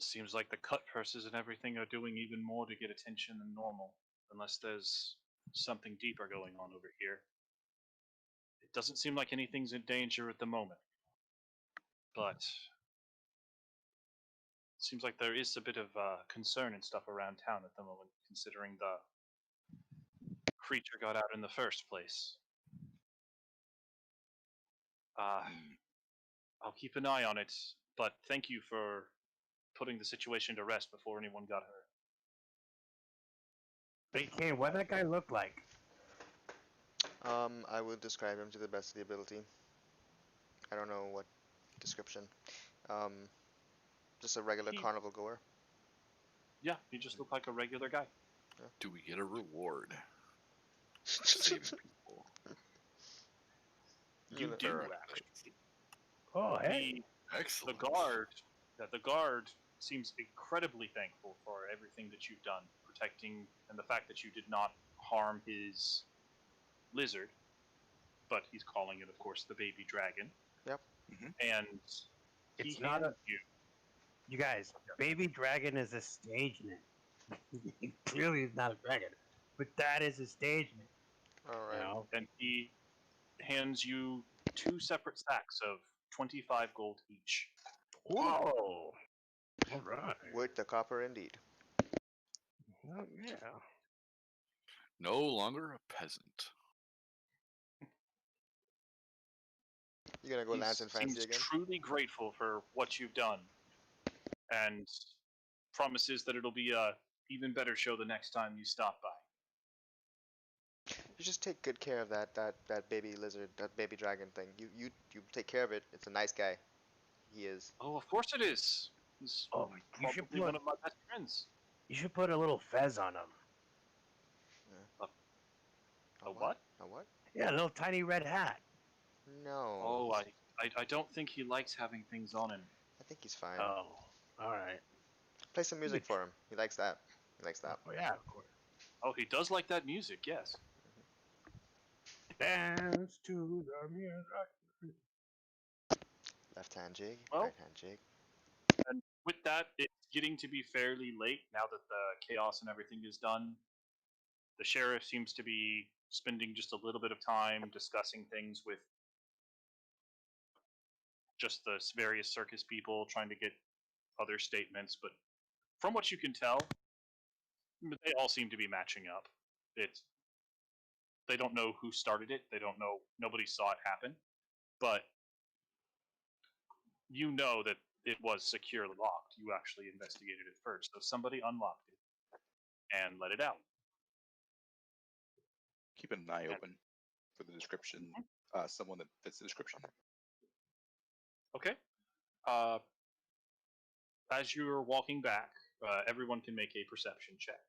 Seems like the cut purses and everything are doing even more to get attention than normal, unless there's something deeper going on over here. It doesn't seem like anything's in danger at the moment, but it seems like there is a bit of concern and stuff around town at the moment, considering the creature got out in the first place. I'll keep an eye on it, but thank you for putting the situation to rest before anyone got hurt. Hey, Kane, what that guy look like? I will describe him to the best of the ability. I don't know what description. Um, just a regular He- carnival goer. Yeah, he just looked like a regular guy. Do we get a reward for saving people? You know, do, Or- actually. Oh, hey. Excellent. The guard seems incredibly thankful for everything that you've done, protecting, and the fact that you did not harm his lizard, but he's calling it, of course, the baby dragon. Yep. And he It's not handed you. You guys, baby dragon is a stage name. Clearly, it's not a dragon, but that is a stage name. All You right. know? And he hands you 2 separate sacks of 25 gold each. Whoa! All right. Worth the copper indeed. Oh, yeah. No longer a peasant. You gonna go He Lance and Fancy seems again? truly grateful for what you've done, and promises that it'll be a even better show the next time you stop by. You just take good care of that baby lizard, that baby dragon thing. You take care of it. It's a nice guy. He is. Oh, of course it is. He's Oh, you should probably one of my best friends. You should put a little fez on him. A what? A what? Yeah, a little tiny red hat. No. Oh, I don't think he likes having things on him. I think he's fine. Oh, all right. Play some music for him. He likes that. He likes that. Oh, yeah, of course. Oh, he does like that music, yes. Dance to the music. Left hand jig, Well- right hand jig. And with that, it's getting to be fairly late now that the chaos and everything is done. The sheriff seems to be spending just a little bit of time discussing things with just the various circus people, trying to get other statements. But from what you can tell, they all seem to be matching up. They don't know who started it. They don't know. Nobody saw it happen. But you know that it was securely locked. You actually investigated it first. So somebody unlocked it and let it out. Keep an eye open for the description. Someone that fits the description. Okay. As you're walking back, everyone can make a perception check.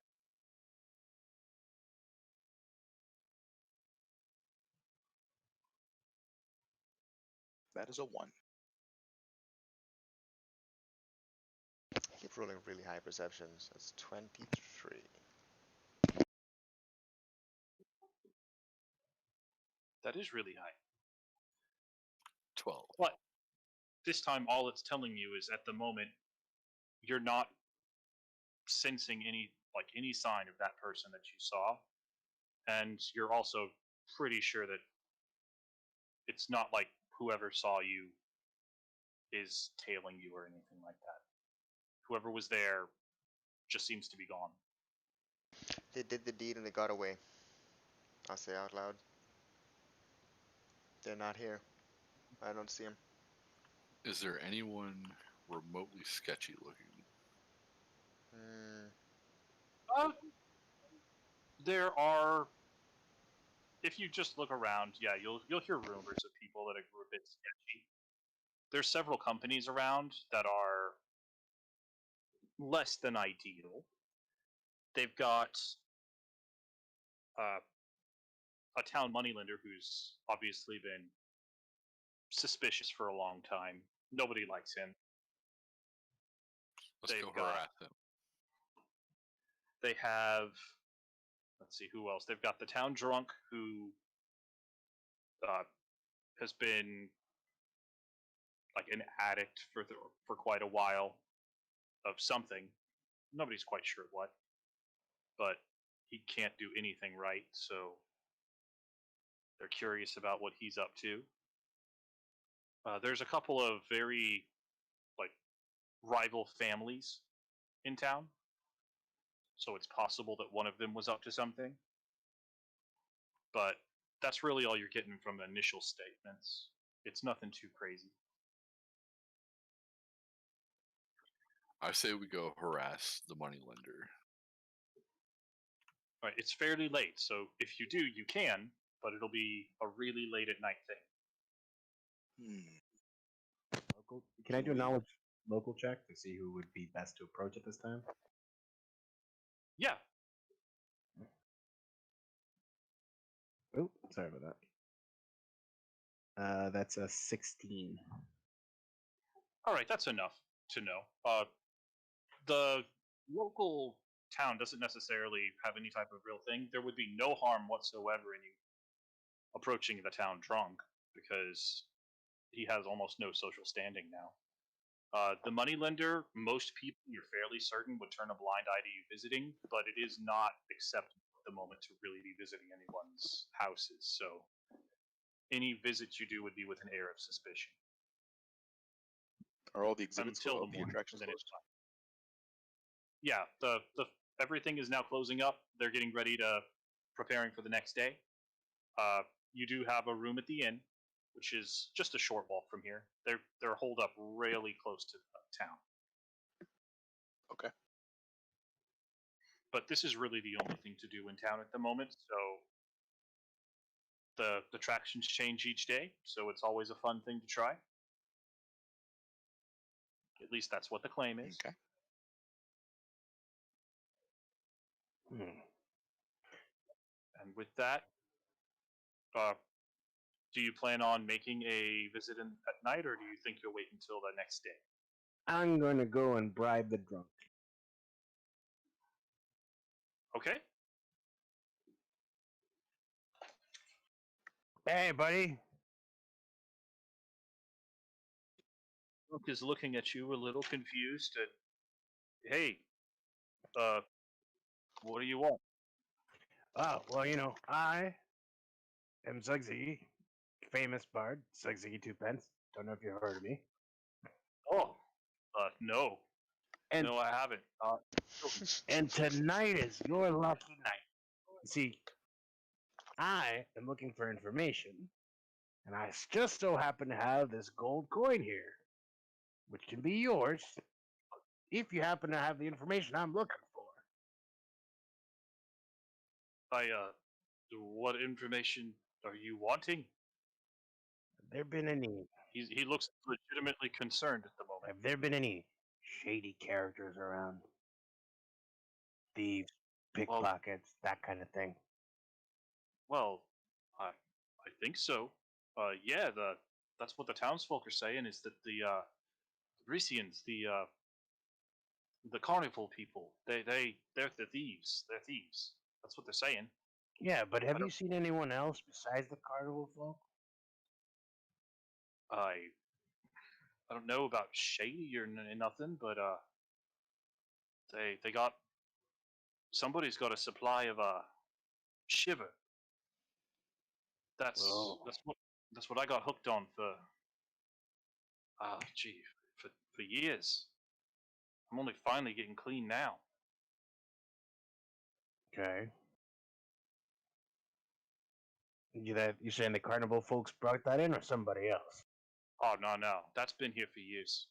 That is a 1. Keep rolling really high perceptions. That's 23. That is really high. 12. But this time, all it's telling you is at the moment, you're not sensing any sign of that person that you saw, and you're also pretty sure that it's not like whoever saw you is tailing you or anything like that. Whoever was there just seems to be gone. They did the deed and they got away. I'll say out loud. They're not here. I don't see them. Is there anyone remotely sketchy looking? Hmm. There are, if you just look around, yeah, you'll hear rumors of people that are a bit sketchy. There's several companies around that are less than ideal. They've got a town moneylender who's obviously been suspicious for a long time. Nobody likes him. Let's They've go got- harass him. They have, let's see who else. They've got the town drunk who has been like an addict for quite a while of something. Nobody's quite sure what, but he can't do anything right, so they're curious about what he's up to. There's a couple of very like rival families in town, so it's possible that one of them was up to something. But that's really all you're getting from initial statements. It's nothing too crazy. I say we go harass the moneylender. All right, it's fairly late, so if you do, you can, but it'll be a really late at night thing. Can I do a knowledge local check to see who would be best to approach at this time? Yeah, Oh, sorry about that. That's a 16. all right, that's enough to know. The local town doesn't necessarily have any type of real thing. There would be no harm whatsoever in you approaching the town drunk because he has almost no social standing now. The moneylender, most people you're fairly certain would turn a blind eye to you visiting, but it is not acceptable at the moment to really be visiting anyone's houses. So any visit you do would be with an air of suspicion Are all the exhibits until the all the morning, attractions and then it's closed? fine. Yeah, the everything is now closing up. They're getting ready to preparing for the next day. Uh, you do have a room at the inn, which is just a short walk from here. They're holed up really close to town. Okay. But this is really the only thing to do in town at the moment. So the attractions change each day, so it's always a fun thing to try. At least that's what the claim is. Okay. Hmm. And with that, uh, do you plan on making a visit at night, or do you think you'll wait until the next day? I'm going to go and bribe the drunk. Okay. Hey, buddy. Brooke is looking at you a little confused. And hey, uh, what do you want? Oh, well, I am Zugzee, famous bard, Zugzee Twopence. Don't know if you heard of me. Oh, no, And no, I haven't. and tonight is your lucky night. See, I am looking for information, and I just so happen to have this gold coin here, which can be yours if you happen to have the information I'm looking for. What information are you wanting? Have there been any? He looks legitimately concerned at the moment. Have there been any shady characters around? Thieves, pickpockets, that kind of thing. Well, I think so. Yeah, that's what the townsfolk are saying is that the Ricians, the carnival people, they're the thieves. They're thieves. That's what they're saying. Yeah, but have I you don't. seen anyone else besides the carnival folk? I don't know about shady or nothing, but they got somebody's got a supply of shiver. Oh, That's what I got hooked on for. Gee, for years. I'm only finally getting clean now. okay. You saying the carnival folks brought that in, or somebody else? Oh no, that's been here for years.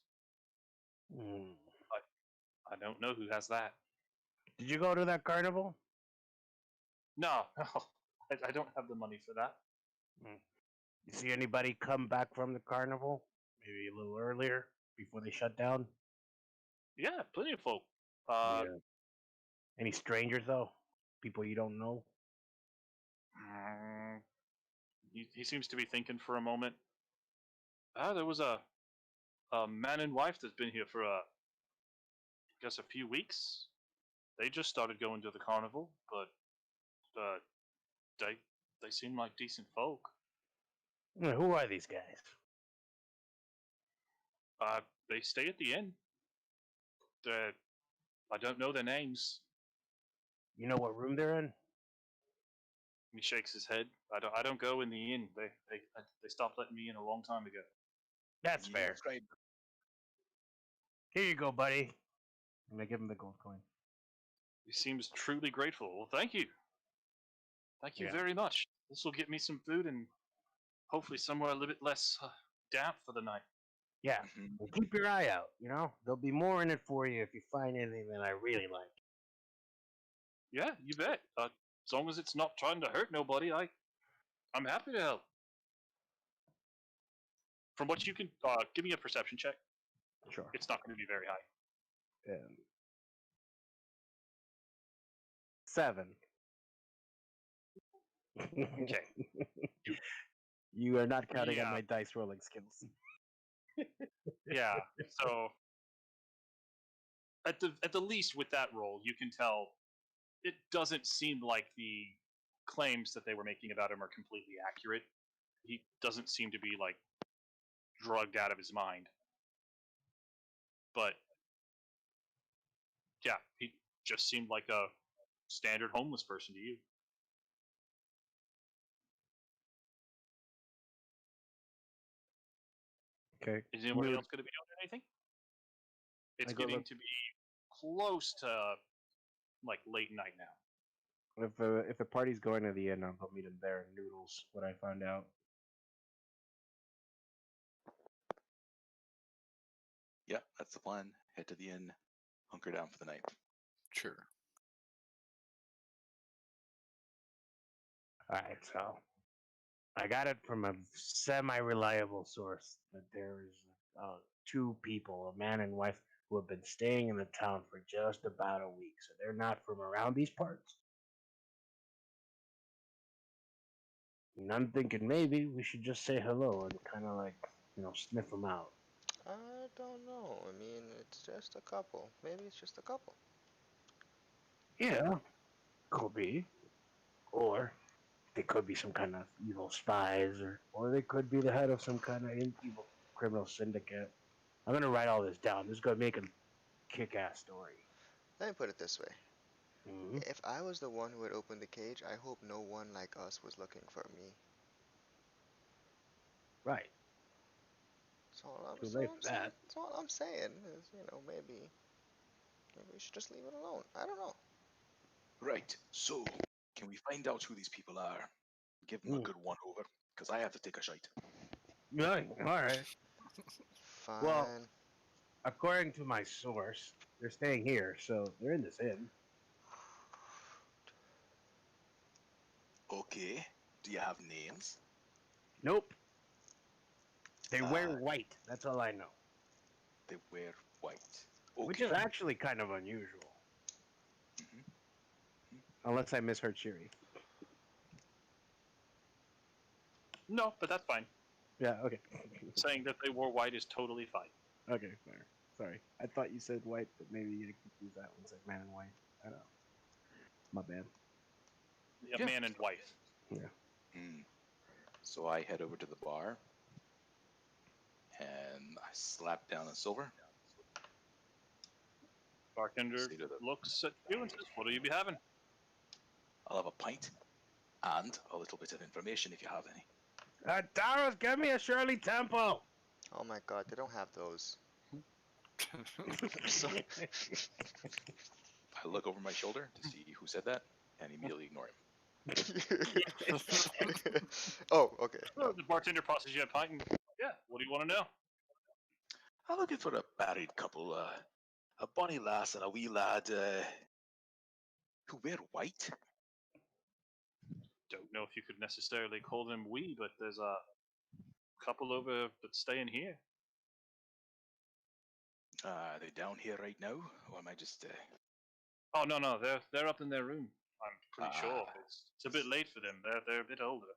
Hmm. I don't know who has that. Did you go to that carnival? No, no, I don't have the money for that. Hmm. You see anybody come back from the carnival? Maybe a little earlier before they shut down? Yeah, plenty of folk. Yeah. Any strangers though? People you don't know? Mm, he seems to be thinking for a moment. There was a man and wife that's been here for I guess a few weeks. They just started going to the carnival, but uh, they they seem like decent folk. Who are these guys? They stay at the inn. They I don't know their names. You know what room they're in? He shakes his head. I don't go in the inn. They stopped letting me in a long time ago. That's Yeah, fair. that's right. Here you go, buddy. I'm gonna give him the gold coin. He seems truly grateful. Well, thank you. Thank you Yeah. very much. This will get me some food and hopefully somewhere a little bit less damp for the night. Yeah. Mhm. Well, keep your eye out. There'll be more in it for you if you find anything that I really like. Yeah, you bet. As long as it's not trying to hurt nobody, I'm happy to help. From what you can, give me a perception check. Sure. It's not going to be very high. 7. Okay. You are not counting on Yeah. my dice rolling skills. Yeah. So at the least with that roll, you can tell it doesn't seem like the claims that they were making about him are completely accurate. He doesn't seem to be like drugged out of his mind. But yeah, he just seemed like a standard homeless person to you. Okay. Is anybody Mood. else going to be doing anything? It's I go getting look. to be close to like late night now. If the party's going to the inn, I'll go meet him there in Noodles. What I found out. Yeah, that's the plan. Head to the inn, hunker down for the night. Sure. All right, so I got it from a semi-reliable source that there's two people, a man and wife, who have been staying in the town for just about a week. So they're not from around these parts. And I'm thinking maybe we should just say hello and kind of like, sniff them out. I don't know. I mean, it's just a couple. Maybe it's just a couple. Yeah, could be. Or they could be some kind of evil spies, or they could be the head of some kind of evil criminal syndicate. I'm gonna write all this down. This is gonna make a kick-ass story. Let me put it this way. Mm-hmm. If I was the one who had opened the cage, I hope no one like us was looking for me. Right. Too late for that. That's all I'm saying is, maybe we should just leave it alone. I don't know. Right. So, can we find out who these people are? Give them a good one over, because I have to take a shite. Right. All right. Fine. Well, according to my source, they're staying here, so they're in this inn. Okay. Do you have names? Nope. They wear Uh, white. That's all I know. They wear white. Which Okay. is actually kind of unusual. Mhm. Unless I misheard Shiri. No, but that's fine. Yeah, okay. Saying that they wore white is totally fine. Okay, fair. Sorry. I thought you said white, but maybe you confused that one. Said man and white. I don't know. My bad. Yeah, Yeah. man and wife. Yeah. So I head over to the bar, and I slap down a silver. Bartender Say to the, looks at you and says, "What will you be having?" I'll have a pint and a little bit of information if you have any. Darius, get me a Shirley Temple. Oh my god, they don't have those. So, I look over my shoulder to see who said that, and immediately ignore him. oh, okay. Oh, the bartender passes you a pint and, yeah, what do you want to know? I'm looking for a married couple, a bonny lass and a wee lad who wear white. Don't know if you could necessarily call them we, but there's a couple over that's staying here. Are they down here right now, or am I just? Oh no, they're up in their room. I'm pretty sure Ah. it's a bit late for them. They're a bit older.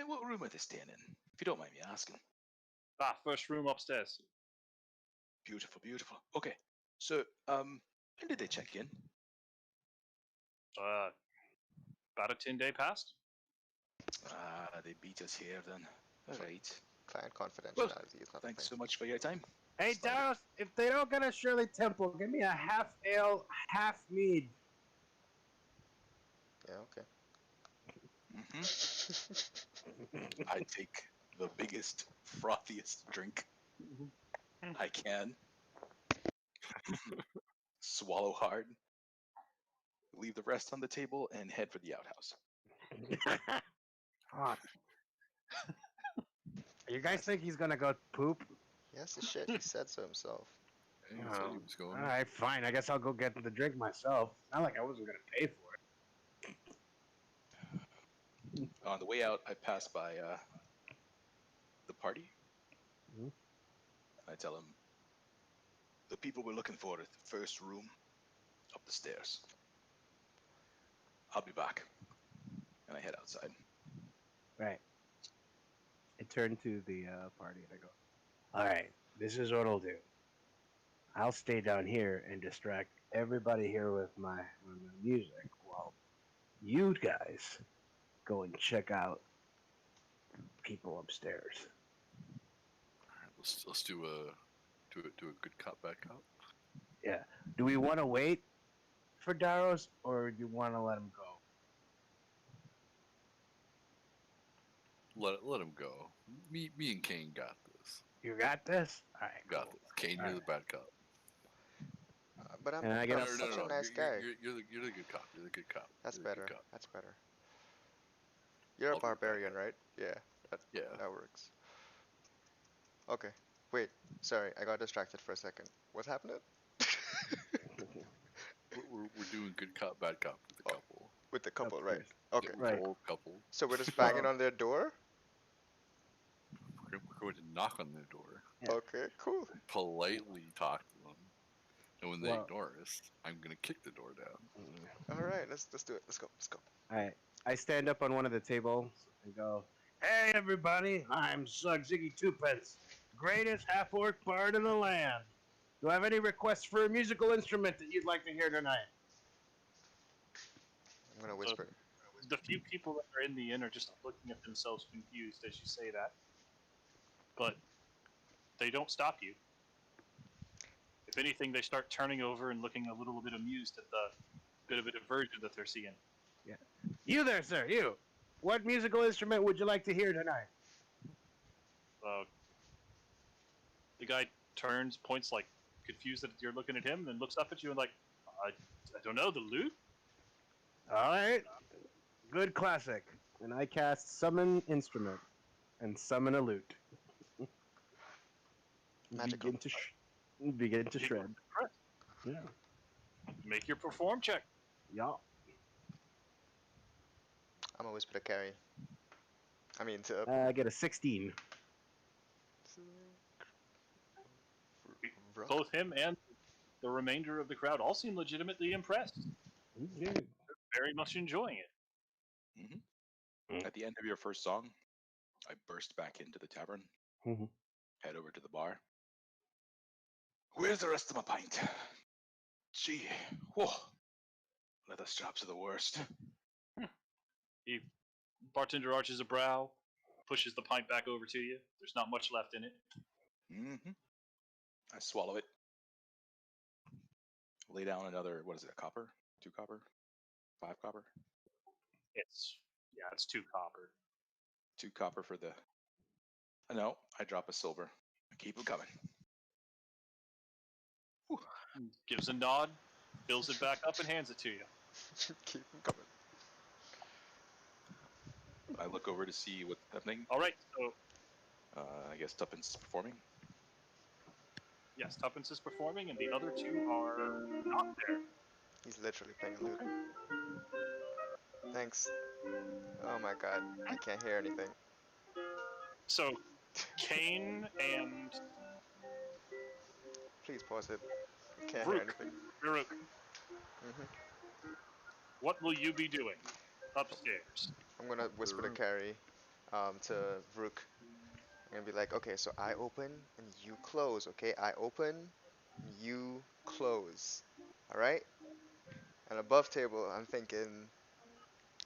What room are they staying in? If you don't mind me asking. First room upstairs. Beautiful, beautiful. Okay, so when did they check in? About a 10-day past. They beat us here then. All right. Client Well, confidentiality is not a thanks thing. so much for your time. Hey, Slider. Darius, if they don't get a Shirley Temple, give me a half ale, half mead. Yeah, okay. I take the biggest, frothiest drink I can. Swallow hard. Leave the rest on the table and head for the outhouse. Fuck. You guys think he's gonna go poop? Yes, the shit. He said so himself. He said he was going. Alright, fine. I guess I'll go get the drink myself. Not like I wasn't gonna pay for it. On the way out, I pass by the party. Mhm. I tell him, the people we're looking for at the first room up the stairs. I'll be back. And I head outside. Right. I turn to the party and I go, alright, this is what I'll do. I'll stay down here and distract everybody here with my music while you guys go and check out people upstairs. Alright, let's do a good cop bad cop. Yeah. Do we want to wait for Daros or do you want to let him go? Let him go. Me and Kane got this. You got this. All right, Got cool. this. Kane, you're Alright. the bad cop. But I'm, And I but get I'm a- such No, a nice guy. you're the good cop. You're the good cop. That's You're the good better. cop. That's better. You're a I'll be the bad barbarian, guy. right? Yeah, that Yeah. that works. Okay. Wait. Sorry, I got distracted for a second. What's happening? We're doing good cop, bad cop with the Oh. couple. With the couple, Of right? course. Okay. Yeah, with Right. the old couple. So we're just banging on their door? We're going to knock on their door, Yeah. Okay, cool. politely talk to them, and when they Well- ignore us, I'm gonna kick the door down. All right, let's do it. Let's go. Let's go. All right. I stand up on one of the tables and go, "Hey, everybody! I'm Sug Ziggy Twopence, greatest half-orc bard in the land. Do I have any requests for a musical instrument that you'd like to hear tonight?" I'm gonna whisper. The few people that are in the inn are just looking at themselves confused as you say that. But they don't stop you. If anything, they start turning over and looking a little bit amused at the bit of a diversion that they're seeing. You there, sir? You. What musical instrument would you like to hear tonight? The guy turns, points like confused that you're looking at him, and then looks up at you and like, I don't know, the lute? All right. Good classic. And I cast Summon Instrument and summon a lute. Magical. Begin to shred. Yeah. Make your perform check. Yeah. I'm a whisper to carry. I mean to. I get a 16. Rook. Both him and the remainder of the crowd all seem legitimately impressed. Okay. Very much enjoying it. At the end of your first song, I burst back into the tavern, Mhm. head over to the bar. Where's the rest of my pint? Gee, whoa. Leather straps are the worst. The bartender arches a brow, pushes the pint back over to you. There's not much left in it. Mm-hmm. I swallow it. Lay down another, what is it, a copper? 2 copper? 5 copper? It's 2 copper. 2 copper for the... No, I drop a silver. Keep it coming. Gives a nod, fills it back up, and hands it to you. Keep 'em coming. I look over to see what's happening. All right, so I guess Tuppence is performing. yes, Tuppence is performing, and the other 2 are not there. He's literally playing a lute. Thanks. Oh my god, I can't hear anything. So Kane and Please pause it. I can't hear anything. Rook, hmm what will you be doing upstairs? I'm gonna whisper to Carrie, to Vrook. I'm gonna be like, okay, so I open and you close, okay? I open, you close. Alright? And above table, I'm thinking,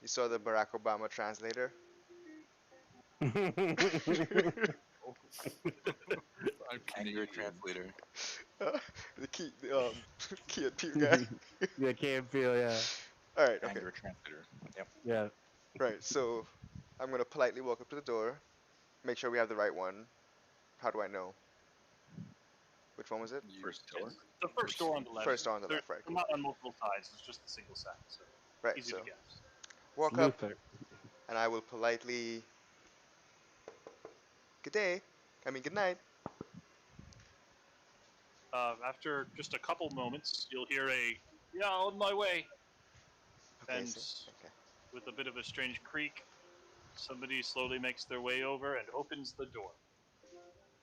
you saw the Barack Obama translator? I'm Anger Canadian. translator. the key, Key and Peele guy. Yeah, can't feel, yeah. Alright, okay. Anger translator. Yep. Yeah. Right, so I'm gonna politely walk up to the door, make sure we have the right one. How do I know? Which one was it? First door. It's the first door on the left. First door on the They're left, right, they're not on multiple sides. It's just a single set, so Right, easy so to guess. walk up Luther. and I will politely, good day, good night. After just a couple moments, you'll hear a "Yeah, on my way," Okay, and see? Okay. with a bit of a strange creak, somebody slowly makes their way over and opens the door.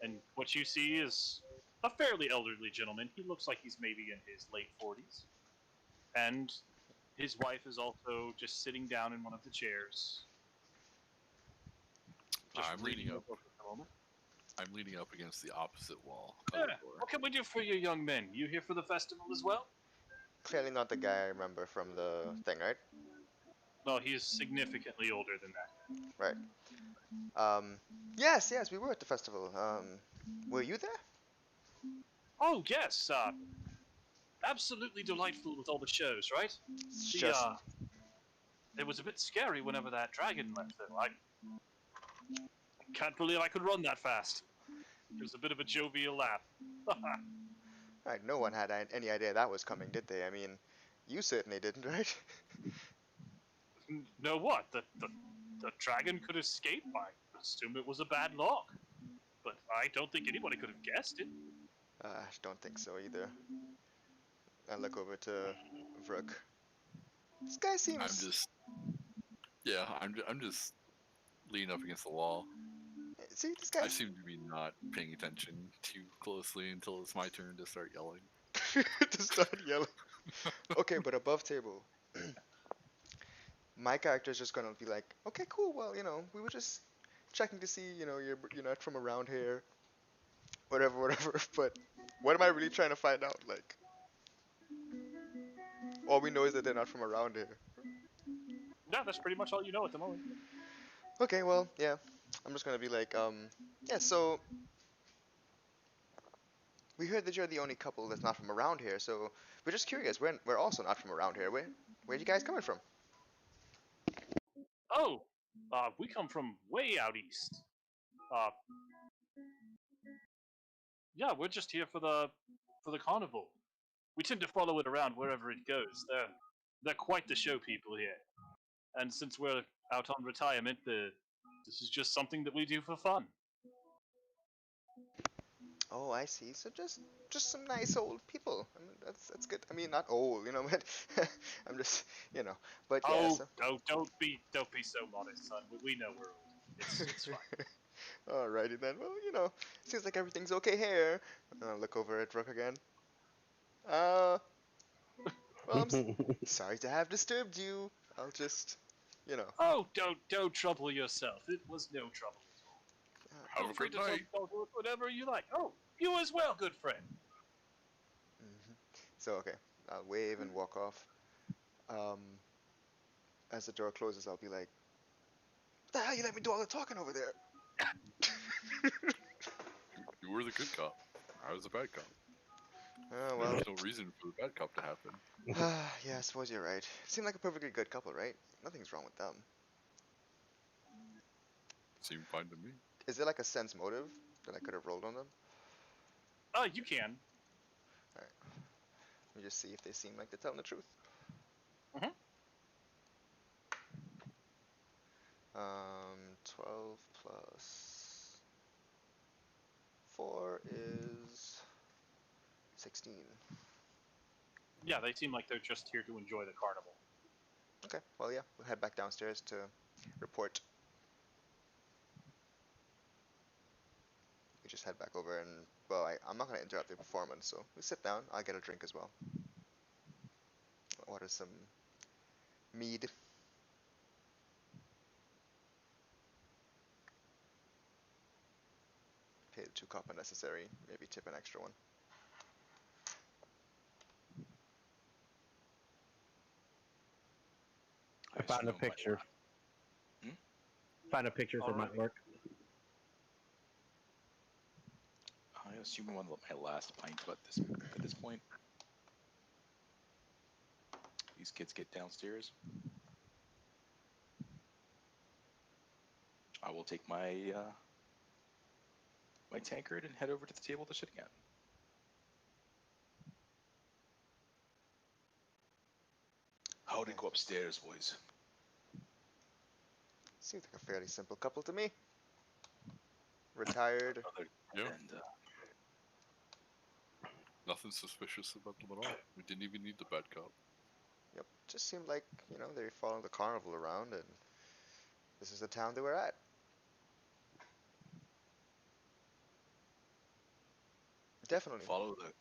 And what you see is a fairly elderly gentleman. He looks like he's maybe in his late 40s. And his wife is also just sitting down in one of the chairs. Just I'm reading leaning a up. book at the moment. I'm leaning up against the opposite wall of Yeah, the door. what can we do for you young men? You here for the festival as well? Clearly not the guy I remember from the thing, right? No, he is significantly older than that. Right. Yes, we were at the festival. Were you there? Oh, yes. Absolutely delightful with all the shows, right? It's The, just, it was a bit scary whenever that dragon left, though. I can't believe I could run that fast. There's a bit of a jovial laugh. Right, no one had any idea that was coming, did they? I mean, you certainly didn't, right? No, what? The dragon could escape? I assume it was a bad luck. But I don't think anybody could have guessed it. I don't think so either. I look over to Vrook. This guy I'm seems. just, yeah, I'm just leaning up against the wall. See, this I guy. seem to be not paying attention too closely until it's my turn to start yelling. to start yelling. Okay, but above table. My character's just gonna be like, okay, cool. Well, we were just checking to see, you're not from around here, whatever, whatever. But what am I really trying to find out? Like, all we know is that they're not from around here. Yeah, that's pretty much all you know at the moment. Okay, well, yeah. I'm just gonna be like, yeah. So we heard that you're the only couple that's not from around here. So we're just curious. We're also not from around here. Where you guys coming from? Oh, we come from way out east. Uh, yeah, we're just here for the carnival. We tend to follow it around wherever it goes. They're quite the show people here. And since we're out on retirement, this is just something that we do for fun. Oh, I see. So just some nice old people. I mean, that's good. I mean, not old, but I'm just, But yeah. Oh, So. don't be so modest, son. We know we're old. It's fine. Alrighty then. Well, seems like everything's okay here. I'll look over at Rook again. Well, sorry to have disturbed you. I'll just, you know. Oh, don't trouble yourself. It was no trouble at all. Have Feel a free good to night. talk whatever you like. Oh, you as well, good friend. Mhm. So okay, I'll wave and walk off. Um, as the door closes, I'll be like, "What the hell? You let me do all the talking over there." You were the good cop. I was the bad cop. Oh There well. was no reason for the bad cop to happen. Yeah, I suppose you're right. Seem like a perfectly good couple, right? Nothing's wrong with them. Seemed fine to me. Is there like a sense motive that I could have rolled on them? You can. Alright. Let me just see if they seem like they're telling the truth. Mhm. 12 plus 4 is 16. Yeah, they seem like they're just here to enjoy the carnival. Okay, well, yeah, we'll head back downstairs to report. We just head back over and, well, I'm not going to interrupt the performance, so we sit down. I'll get a drink as well. Order some mead. Pay the 2 cop unnecessary, maybe tip an extra one. I found a assume picture. Hmm? Found a picture for my Alright. work. I assume I'm on my last pint, but at this point, these kids get downstairs. I will take my my tankard and head over to the table they're sitting at. How'd it go upstairs, boys? Seems like a fairly simple couple to me. Retired. Yeah. And Nothing suspicious about them at all. We didn't even need the bad cop. Yep, just seemed like, they were following the carnival around, and this is the town they were at. Definitely. follow the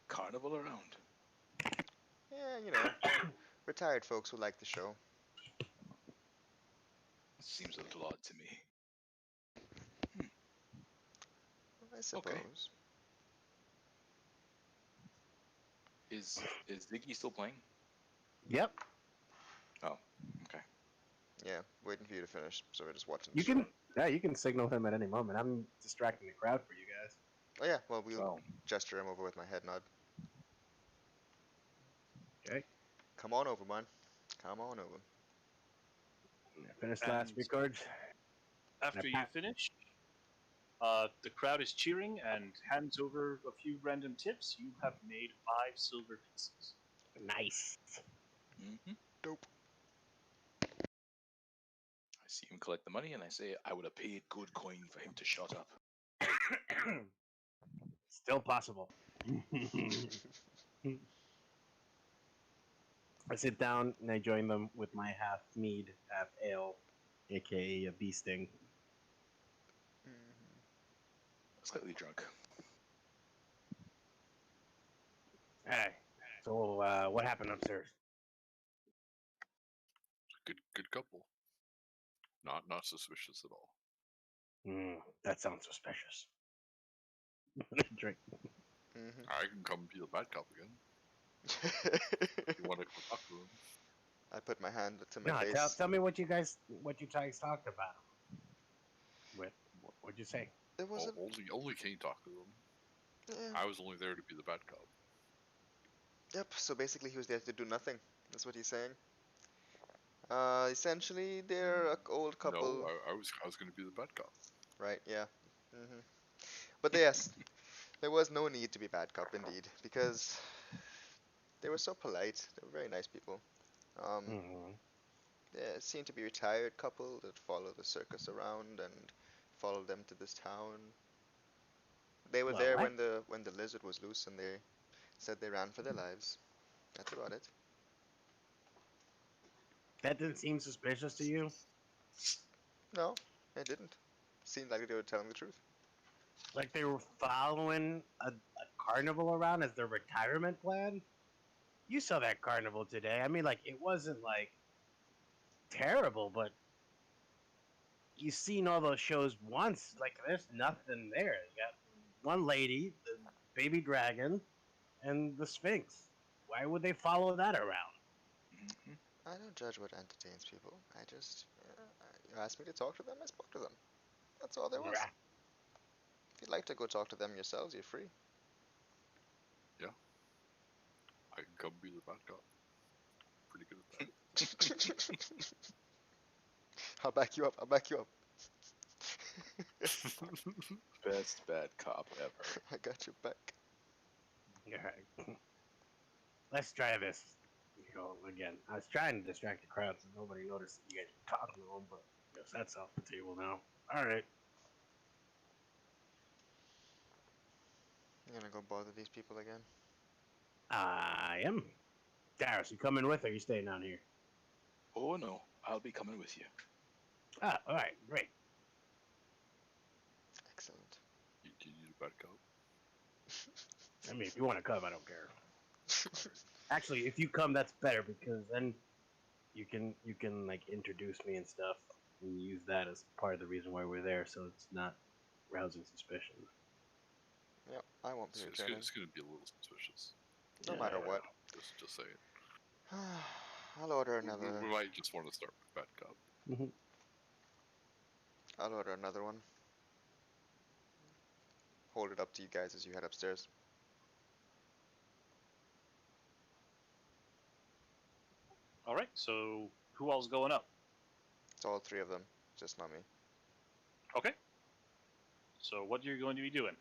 carnival around. Yeah, retired folks who like the show. Seems a little odd to me. I suppose. Is Ziggy still playing? Yep. Oh, okay. Yeah, waiting for you to finish, so we're just watching the You show. can, yeah, you can signal him at any moment. I'm distracting the crowd for you guys. Oh yeah, well, we'll Oh, gesture him over with my head nod. Okay. Come on over, man. Come on over. I finished last And record. after you finish, The crowd is cheering and hands over a few random tips. You have made 5 silver pieces. Nice. Mm-hmm. Dope. I see him collect the money, and I say, I would have paid good coin for him to shut up. Still possible. I sit down and I join them with my half mead, half ale, aka a bee sting. Mhm. Slightly drunk. Hey, so what happened upstairs? Good couple. Not suspicious at all. That sounds suspicious. Drink. Mhm. I can come be the bad cop again. You want to go talk to him? I put my hand to my No, face. tell me what you guys talked about. What'd you say? There was a Only Kane talked to him. yeah. I was only there to be the bad cop. Yep. So basically, he was there to do nothing. That's what he's saying. Essentially, they're a old couple, No, I was going to be the bad cop. right? Yeah. Mhm. But yes, there was no need to be bad cop indeed, because they were so polite. They were very nice people. Um, Mhm. they seemed to be a retired couple that follow the circus around and follow them to this town. They were Well, there what? when the lizard was loose, and they said they ran for their lives. That's about it. That didn't seem suspicious to you? No, it didn't. Seemed like they were telling the truth. Like they were following a carnival around as their retirement plan? You saw that carnival today. I mean, like, it wasn't like terrible, but you've seen all those shows once. Like, there's nothing there. You got one lady, the baby dragon, and the Sphinx. Why would they follow that around? Mm-hmm. I don't judge what entertains people. I just, you asked me to talk to them, I spoke to them. That's all there was. Rah. If you'd like to go talk to them yourselves, you're free. Yeah, I can come be the bad cop. Pretty good at that. I'll back you up. I'll back you up. Best bad cop ever. I got your back. All right. Let's try this. Again, I was trying to distract the crowd so nobody noticed that you guys were talking to them, but I guess that's off the table now. All right. You gonna go bother these people again? I am. Darius, you coming with or you staying down here? Oh no, I'll be coming with you. Ah, all right, great. Excellent. Do you need a bad cop? I mean, if you want to come, I don't care. Actually, if you come, that's better because then you can like introduce me and stuff and use that as part of the reason why we're there, so it's not rousing suspicion. Yep, I won't be returning. It's gonna be a little suspicious. No Yeah, matter what. Just saying. I'll order We another. might just want to start with bad cop. Mhm. I'll order another one. Hold it up to you guys as you head upstairs. All right. So who all's going up? It's all three of them, just not me. Okay. So what you're going to be doing?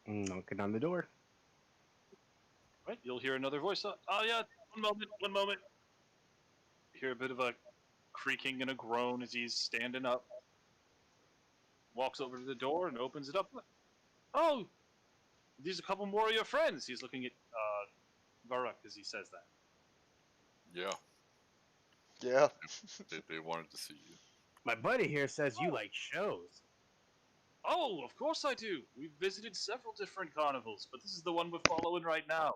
Knocking on the door. Right. You'll hear another voice. Oh yeah. 1 moment. 1 moment. You hear a bit of a creaking and a groan as he's standing up. Walks over to the door and opens it up. Oh, these are a couple more of your friends. He's looking at Varuk as he says that. Yeah, Yeah. they wanted to see you. My buddy here says you like shows. Oh, of course I do. We've visited several different carnivals, but this is the one we're following right now.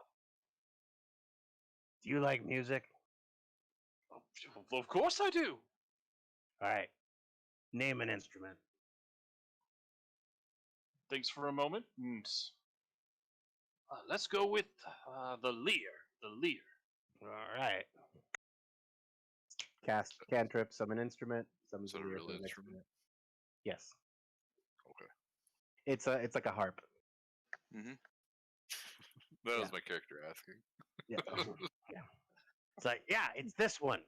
Do you like music? Of course I do. All right. Name an instrument. Thanks for a moment. Let's go with the lyre. The lyre. All right. Cast cantrip, summon instrument, summon Is that the a lyre real for the next instrument? minute. Yes. Okay. It's like a harp. Mm-hmm. That Yeah. was my character asking. Yeah. Yeah. It's like, yeah, it's this one.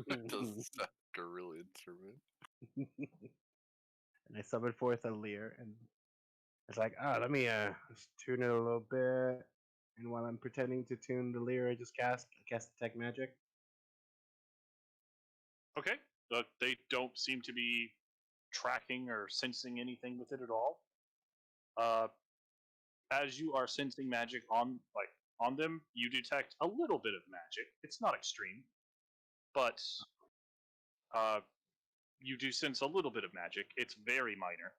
It doesn't sound like a real instrument. And I summon forth a lyre, and it's like, let me just tune it a little bit. And while I'm pretending to tune the lyre, I just cast detect magic. Okay. They don't seem to be tracking or sensing anything with it at all. As you are sensing magic on them, you detect a little bit of magic. It's not extreme, but you do sense a little bit of magic. It's very minor.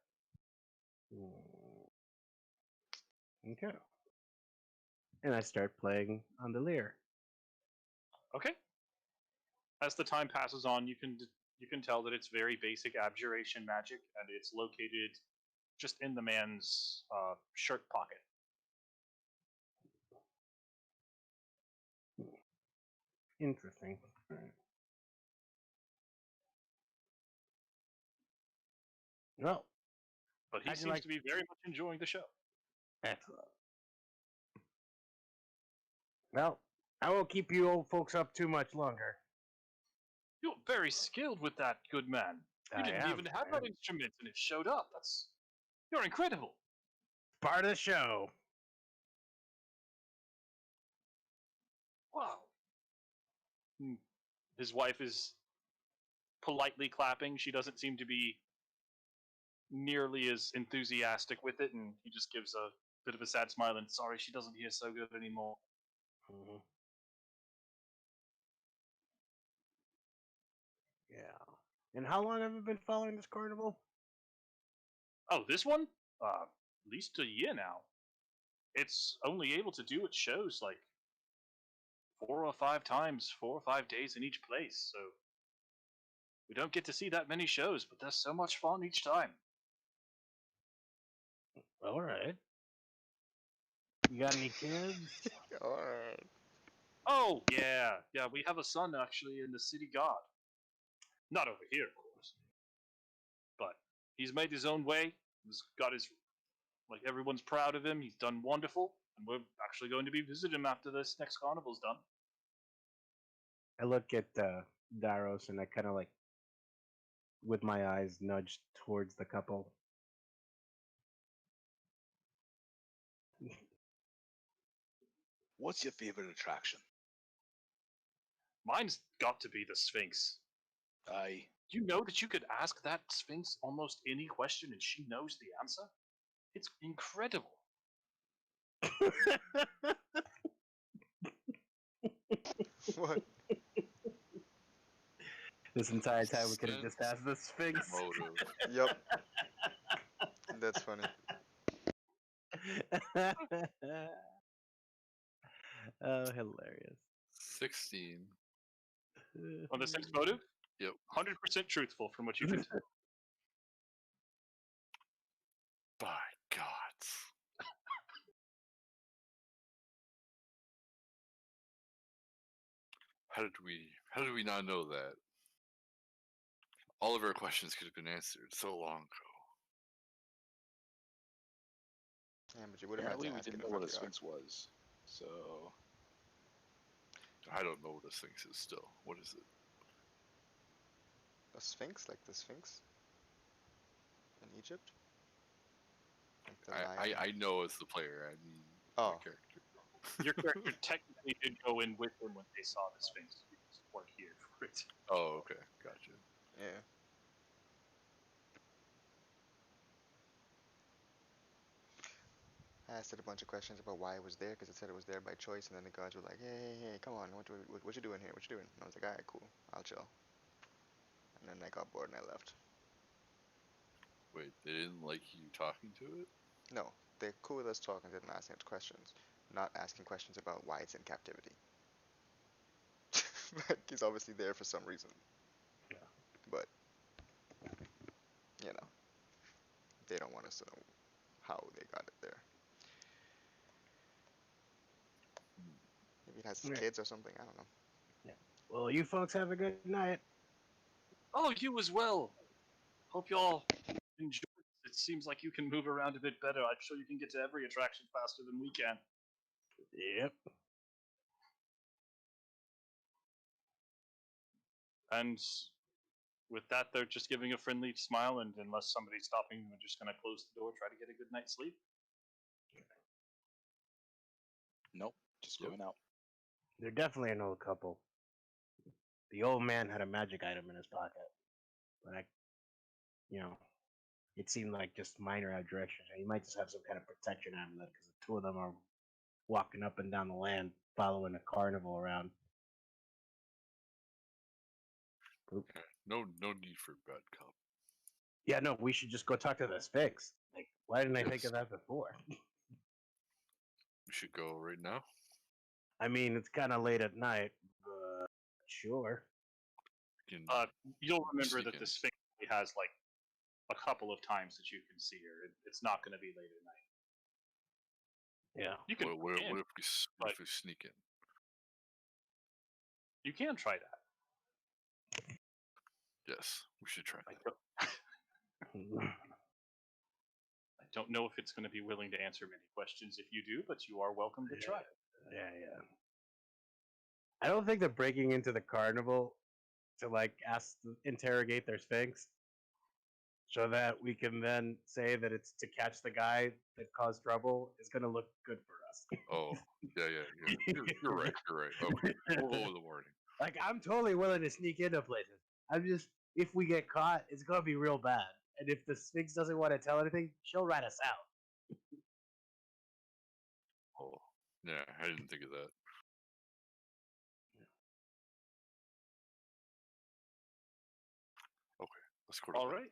Okay. And I start playing on the lyre. Okay. As the time passes on, you can tell that it's very basic abjuration magic, and it's located just in the man's shirt pocket. Interesting. Alright. Well, But he how'd you seems like- to be very much enjoying the show. excellent. Well, I won't keep you old folks up too much longer. You're very skilled with that, good man. You I didn't am, even have I that am. instrument, and it showed up. You're incredible. Part of the show. Wow. His wife is politely clapping. She doesn't seem to be nearly as enthusiastic with it, and he just gives a bit of a sad smile and sorry she doesn't hear so good anymore. Mm-hmm. Yeah. And how long have you been following this carnival? Oh, this one? At least a year now. It's only able to do its shows like 4 or 5 days in each place, so we don't get to see that many shows, but they're so much fun each time. All right. You got any kids? Alright. Oh, yeah. Yeah, we have a son actually in the city guard. Not over here, of course. But he's made his own way. He's got his. Like, everyone's proud of him. He's done wonderful. And we're actually going to be visiting him after this next carnival's done. I look at Daros and I kind of like, with my eyes, nudge towards the couple. What's your favorite attraction? Mine's got to be the Sphinx. I Do you know that you could ask that Sphinx almost any question and she knows the answer? It's incredible. What? This entire time we could have just asked the Sphinx. Motive. Yup. That's funny. Oh, hilarious. 16. On the Sphinx motive? Yep. 100% truthful from what you can tell. By gods. How did we not know that? All of our questions could have been answered so long ago. Yeah, but you would have had apparently to we ask in didn't the know what a front yard. sphinx was. So I don't know what a sphinx is still. What is it? A sphinx? Like the sphinx? In Egypt? Like the lion? I know as the player, I mean Oh. my character. Your character technically did go in with them when they saw the Sphinx. You just weren't here for it. Oh, okay, gotcha. Yeah. I asked it a bunch of questions about why it was there, because it said it was there by choice, and then the guards were like, hey, come on, what you doing here? What you doing? And I was like, alright, cool, I'll chill. And then I got bored and I left. Wait, they didn't like you talking to it? No, they're cool with us talking to it and asking us questions, not asking questions about why it's in captivity. Like, he's obviously there for some reason. Yeah. But, you know, they don't want us to know how they got it there. Maybe it has Right. kids or something, I don't know. Well, you folks have a good night. Oh, you as well. Hope y'all enjoy it. It seems like you can move around a bit better. I'm sure you can get to every attraction faster than we can. Yep. And with that, they're just giving a friendly smile, and unless somebody's stopping them, they're just going to close the door, try to get a good night's sleep. Nope, just Yep. going out. They're definitely an old couple. The old man had a magic item in his pocket, but it seemed like just minor aberration. He might just have some kind of protection amulet because the two of them are walking up and down the land, following a carnival around. Oop. No need for bad cop. Yeah, no, we should just go talk to the Sphinx. Like, why didn't I think Yes. of that before? We should go right now. I mean, it's kind of late at night, but sure. We can You'll remember sneak that in. the Sphinx has like a couple of times that you can see her. It's not going to be late at night. Yeah. You can What try in, if but we sneak in? you can try that. Yes, we should try I that. don't know if it's going to be willing to answer many questions if you do, but you are welcome to try. Yeah. I don't think they're breaking into the carnival to interrogate their Sphinx, so that we can then say that it's to catch the guy that caused trouble is going to look good for us. Oh, yeah. You're right. Okay, we'll go with the warning. Like, I'm totally willing to sneak into places. I'm just, if we get caught, it's going to be real bad. And if the Sphinx doesn't want to tell anything, she'll rat us out. Oh, yeah. I didn't think of that. Okay, let's go to All bed. right.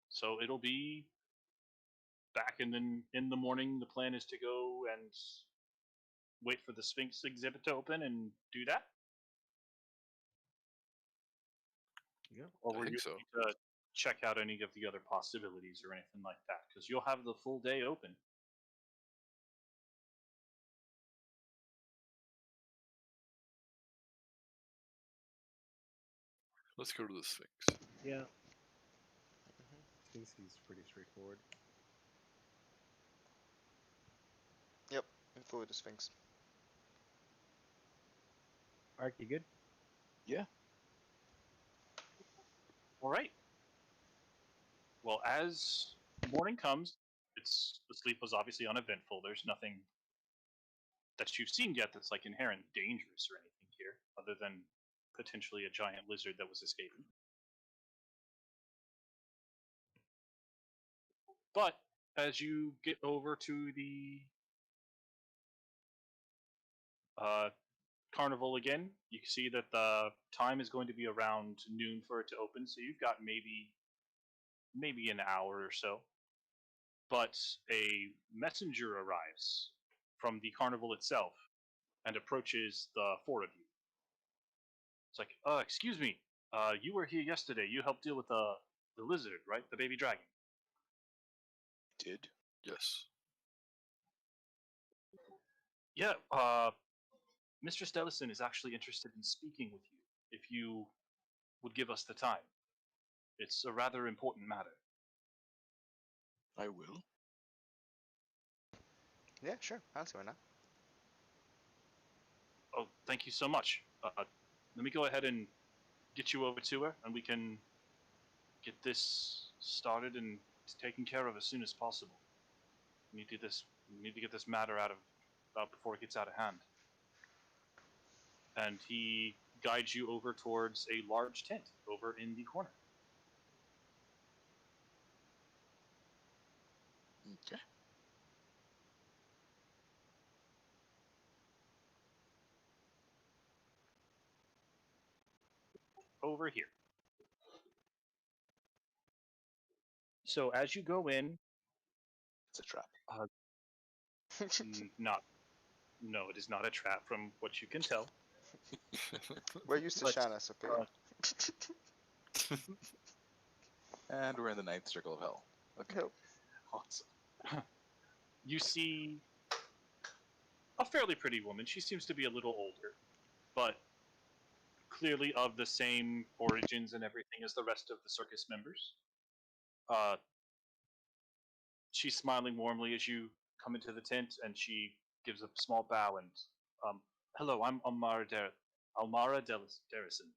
So it'll be back in the morning. The plan is to go and wait for the Sphinx exhibit to open and do that. Yeah. Or I were you think so. looking to check out any of the other possibilities or anything like that? Because you'll have the full day open. Let's go to the Sphinx. Yeah. Sphinx is pretty straightforward. Yep, I'm cool with the Sphinx. Ark, you good? Yeah. All right. Well, as morning comes, the sleep was obviously uneventful. There's nothing that you've seen yet that's like inherent dangerous or anything here, other than potentially a giant lizard that was escaping. But as you get over to the carnival again, you can see that the time is going to be around noon for it to open. So you've got maybe an hour or so. But a messenger arrives from the carnival itself and approaches the four of you. It's like, excuse me, you were here yesterday. You helped deal with the lizard, right? The baby dragon. Did. Yes. Yeah, Mr. Stellison is actually interested in speaking with you, if you would give us the time. It's a rather important matter. I will. Yeah, sure. I'll see why not. Oh, thank you so much. Let me go ahead and get you over to her, and we can get this started and taken care of as soon as possible. We need to get this matter out before it gets out of hand. And he guides you over towards a large tent over in the corner. Okay. Over here. So as you go in, It's a trap. no, it is not a trap from what you can tell. We're used to But, Shannas, okay? And we're in the ninth circle of hell. Okay. Yep. Awesome. You see a fairly pretty woman. She seems to be a little older, but clearly of the same origins and everything as the rest of the circus members. She's smiling warmly as you come into the tent, and she gives a small bow and, hello, I'm Omar Dareth. Almara Derrison.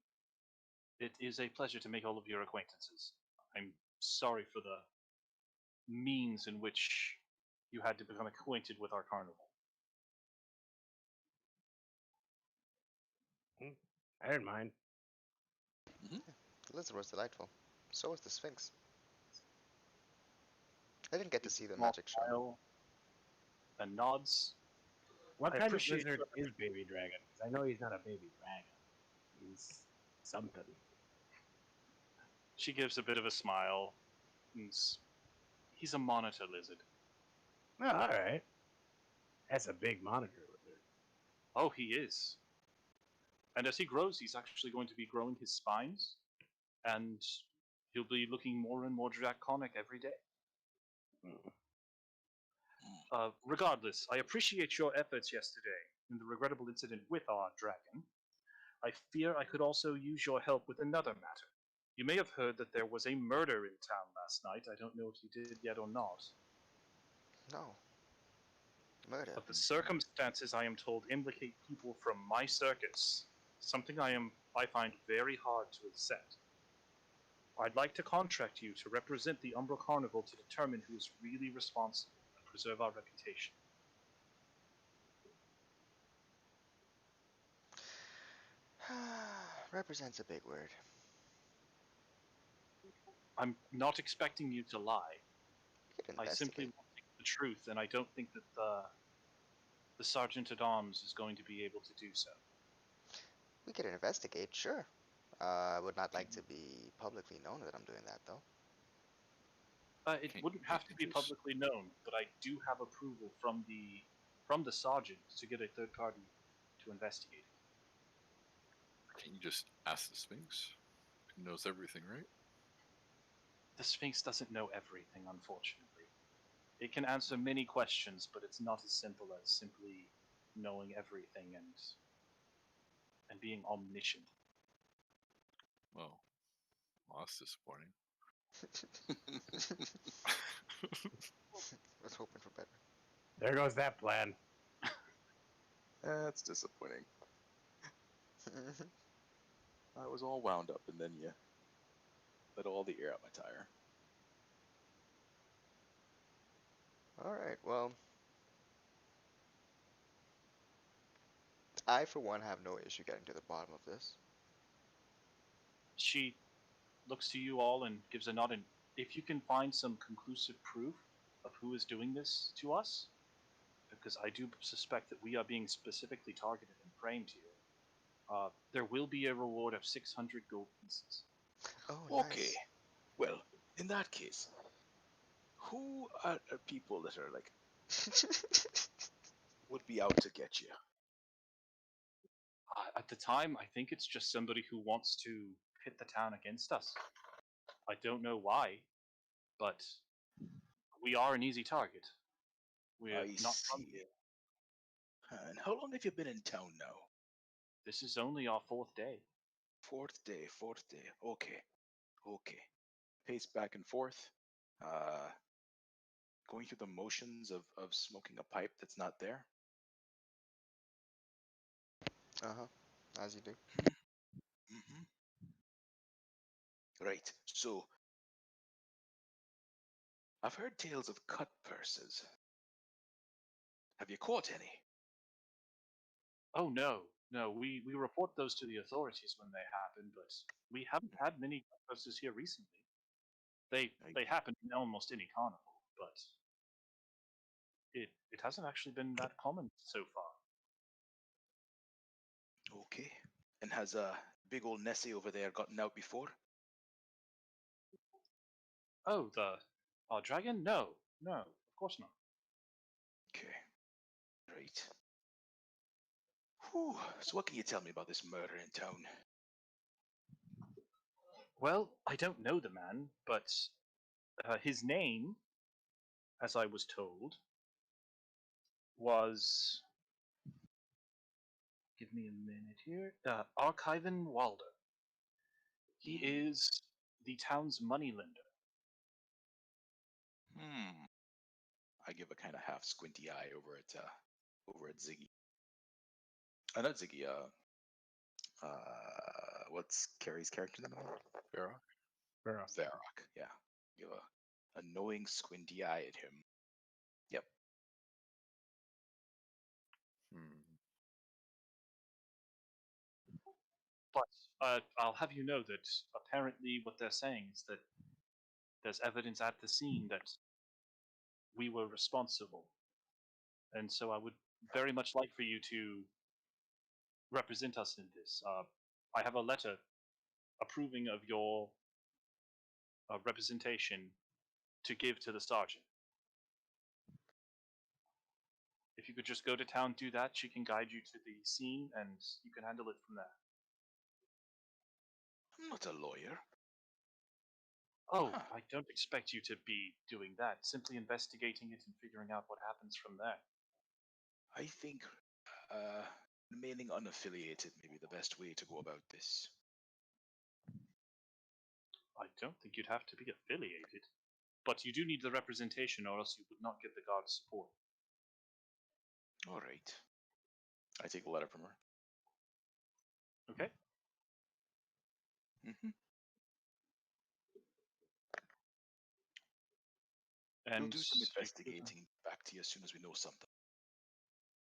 It is a pleasure to make all of your acquaintances. I'm sorry for the means in which you had to become acquainted with our carnival. I didn't mind. The lizard was delightful. So was the Sphinx. I didn't get to see the Small magic show. smile and nods. What I kind of appreciate lizard your- is Baby Dragon? Because I know he's not a baby dragon. He's something. She gives a bit of a smile. He's a monitor lizard. Oh, all right. That's a big monitor lizard. Oh, he is. And as he grows, he's actually going to be growing his spines, and he'll be looking more and more draconic every day. Regardless, I appreciate your efforts yesterday in the regrettable incident with our dragon. I fear I could also use your help with another matter. You may have heard that there was a murder in town last night. I don't know if you did yet or not. No. Murder. But the circumstances, I am told, implicate people from my circus, something I find very hard to accept. I'd like to contract you to represent the Umbral Carnival to determine who is really responsible and preserve our reputation. Represents a big word. I'm not expecting you to lie. We could I simply investigate. want the truth, and I don't think that the Sergeant at Arms is going to be able to do so. We could investigate, sure. I would not like to be publicly known that I'm doing that, though. It Can't- wouldn't have to can't be you just- publicly known, but I do have approval from the sergeant to get a third party to investigate. Can't you just ask the Sphinx? It knows everything, right? The Sphinx doesn't know everything, unfortunately. It can answer many questions, but it's not as simple as simply knowing everything and being omniscient. Well, that's disappointing. Was hoping for better. There goes that plan. That's disappointing. I was all wound up, and then you let all the air out my tire. Alright, well. I, for one, have no issue getting to the bottom of this. She looks to you all and gives a nod, and if you can find some conclusive proof of who is doing this to us, because I do suspect that we are being specifically targeted and framed here, there will be a reward of 600 gold pieces. Oh, Okay. nice. Well, in that case, who are people that are like would be out to get you? At the time, I think it's just somebody who wants to pit the town against us. I don't know why, but we are an easy target. We're I not from see. here. And how long have you been in town now? This is only our 4th day. Fourth day. Okay. Pace back and forth. Going through the motions of smoking a pipe that's not there. Uh-huh. As you do. Mm-hmm. Right. So, I've heard tales of cut purses. Have you caught any? Oh no, we report those to the authorities when they happen, but we haven't had many cases here recently. They happen in almost any carnival, but it hasn't actually been that common so far. Okay. And has big old Nessie over there gotten out before? Oh, our dragon? No, of course not. Okay. Right. Whew. So what can you tell me about this murder in town? Well, I don't know the man, but his name, as I was told, was. Give me a minute here. Archivan Walder. He is the town's moneylender. I give a kind of half squinty eye over at Ziggy. Not Ziggy. What's Carrie's character name? Farah? Varrock. Yeah. Give a knowing, squinty eye at him. Yep. Hmm. But I'll have you know that apparently what they're saying is that there's evidence at the scene that we were responsible. And so I would very much like for you to represent us in this. I have a letter approving of your representation to give to the sergeant. If you could just go to town, do that, she can guide you to the scene, and you can handle it from there. I'm not a lawyer. Oh, Huh. I don't expect you to be doing that. Simply investigating it and figuring out what happens from there. I think remaining unaffiliated may be the best way to go about this. I don't think you'd have to be affiliated. But you do need the representation, or else you would not get the guard's support. All right. I take a letter from her. Okay? Mm-hmm. And We'll do some you could, investigating. Back to you as soon as we know something.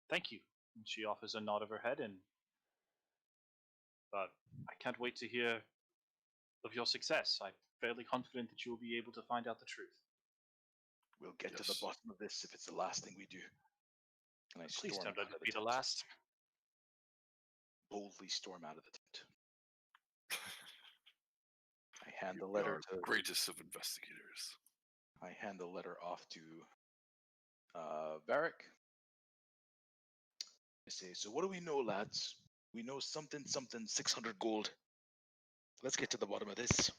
thank you. And she offers a nod of her head, and I can't wait to hear of your success. I'm fairly confident that you will be able to find out the truth. We'll get to the Yes. bottom of this if it's the last thing we do. And I Please storm don't let out it of the be the tent. last. Boldly storm out of the tent. I hand the We letter are to. greatest of investigators. I hand the letter off to Varric. I say, so what do we know, lads? We know something, 600 gold. Let's get to the bottom of this.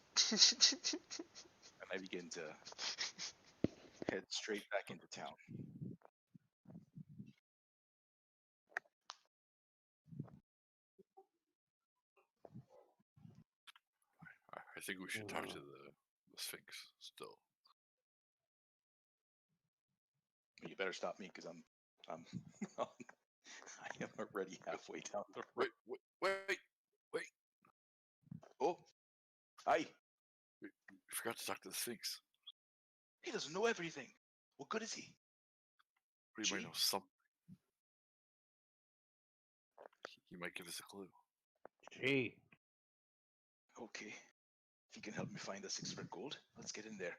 And I begin to head straight back into town. I think we should talk to the Sphinx still. You better stop me because I'm I am already halfway down the road. Wait. Oh, hi. We forgot to talk to the Sphinx. He doesn't know everything. What good is he? But he might Gee. know something. He might give us a clue. Gee. Okay. If you can help me find the 600 gold, let's get in there.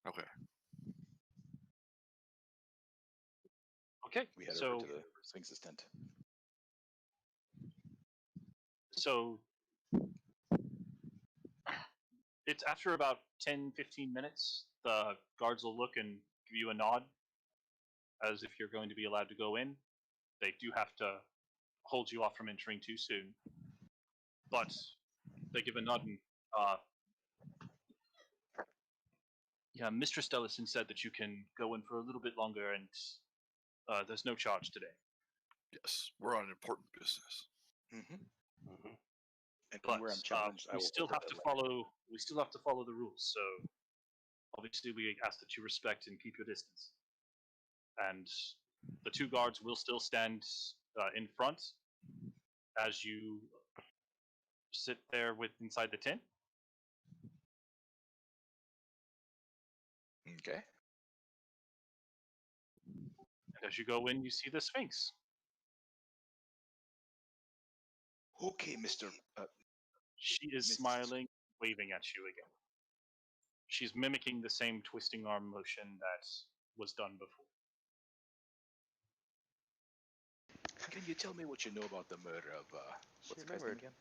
Okay. Okay, We head so over to the Sphinx's tent. so it's after about 10-15 minutes, the guards will look and give you a nod as if you're going to be allowed to go in. They do have to hold you off from entering too soon, but they give a nod and yeah, Mistress Dellison said that you can go in for a little bit longer, and there's no charge today. Yes, we're on important business. Mm-hmm. Mhm. And But where I'm challenged, I we will still open have the to letter. follow. We still have to follow the rules. So obviously, we ask that you respect and keep your distance. And the two guards will still stand in front as you sit there with inside the tent. Okay. And as you go in, you see the Sphinx. Okay, Mr. She is Miss- smiling, waving at you again. She's mimicking the same twisting arm motion that was done before. Can you tell me what you know about the murder of what's the guy's name remembered. again?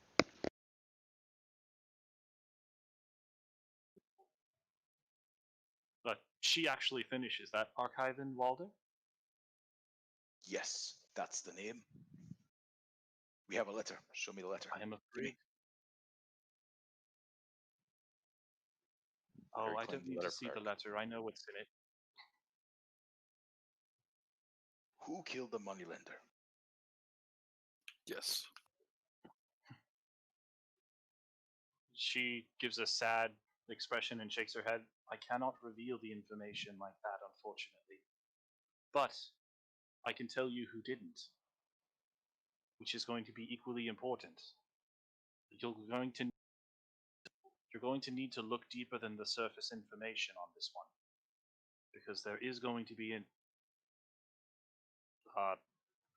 But she actually finishes that archive in Walden. Yes, that's the name. We have a letter. Show me the letter. I am Give afraid. me. Oh, Very I clean don't need letter, to see the Clark. letter. I know what's in it. Who killed the moneylender? Yes. She gives a sad expression and shakes her head. I cannot reveal the information like that, unfortunately. But I can tell you who didn't. which is going to be equally important. You're going to you're going to need to look deeper than the surface information on this one, because there is going to be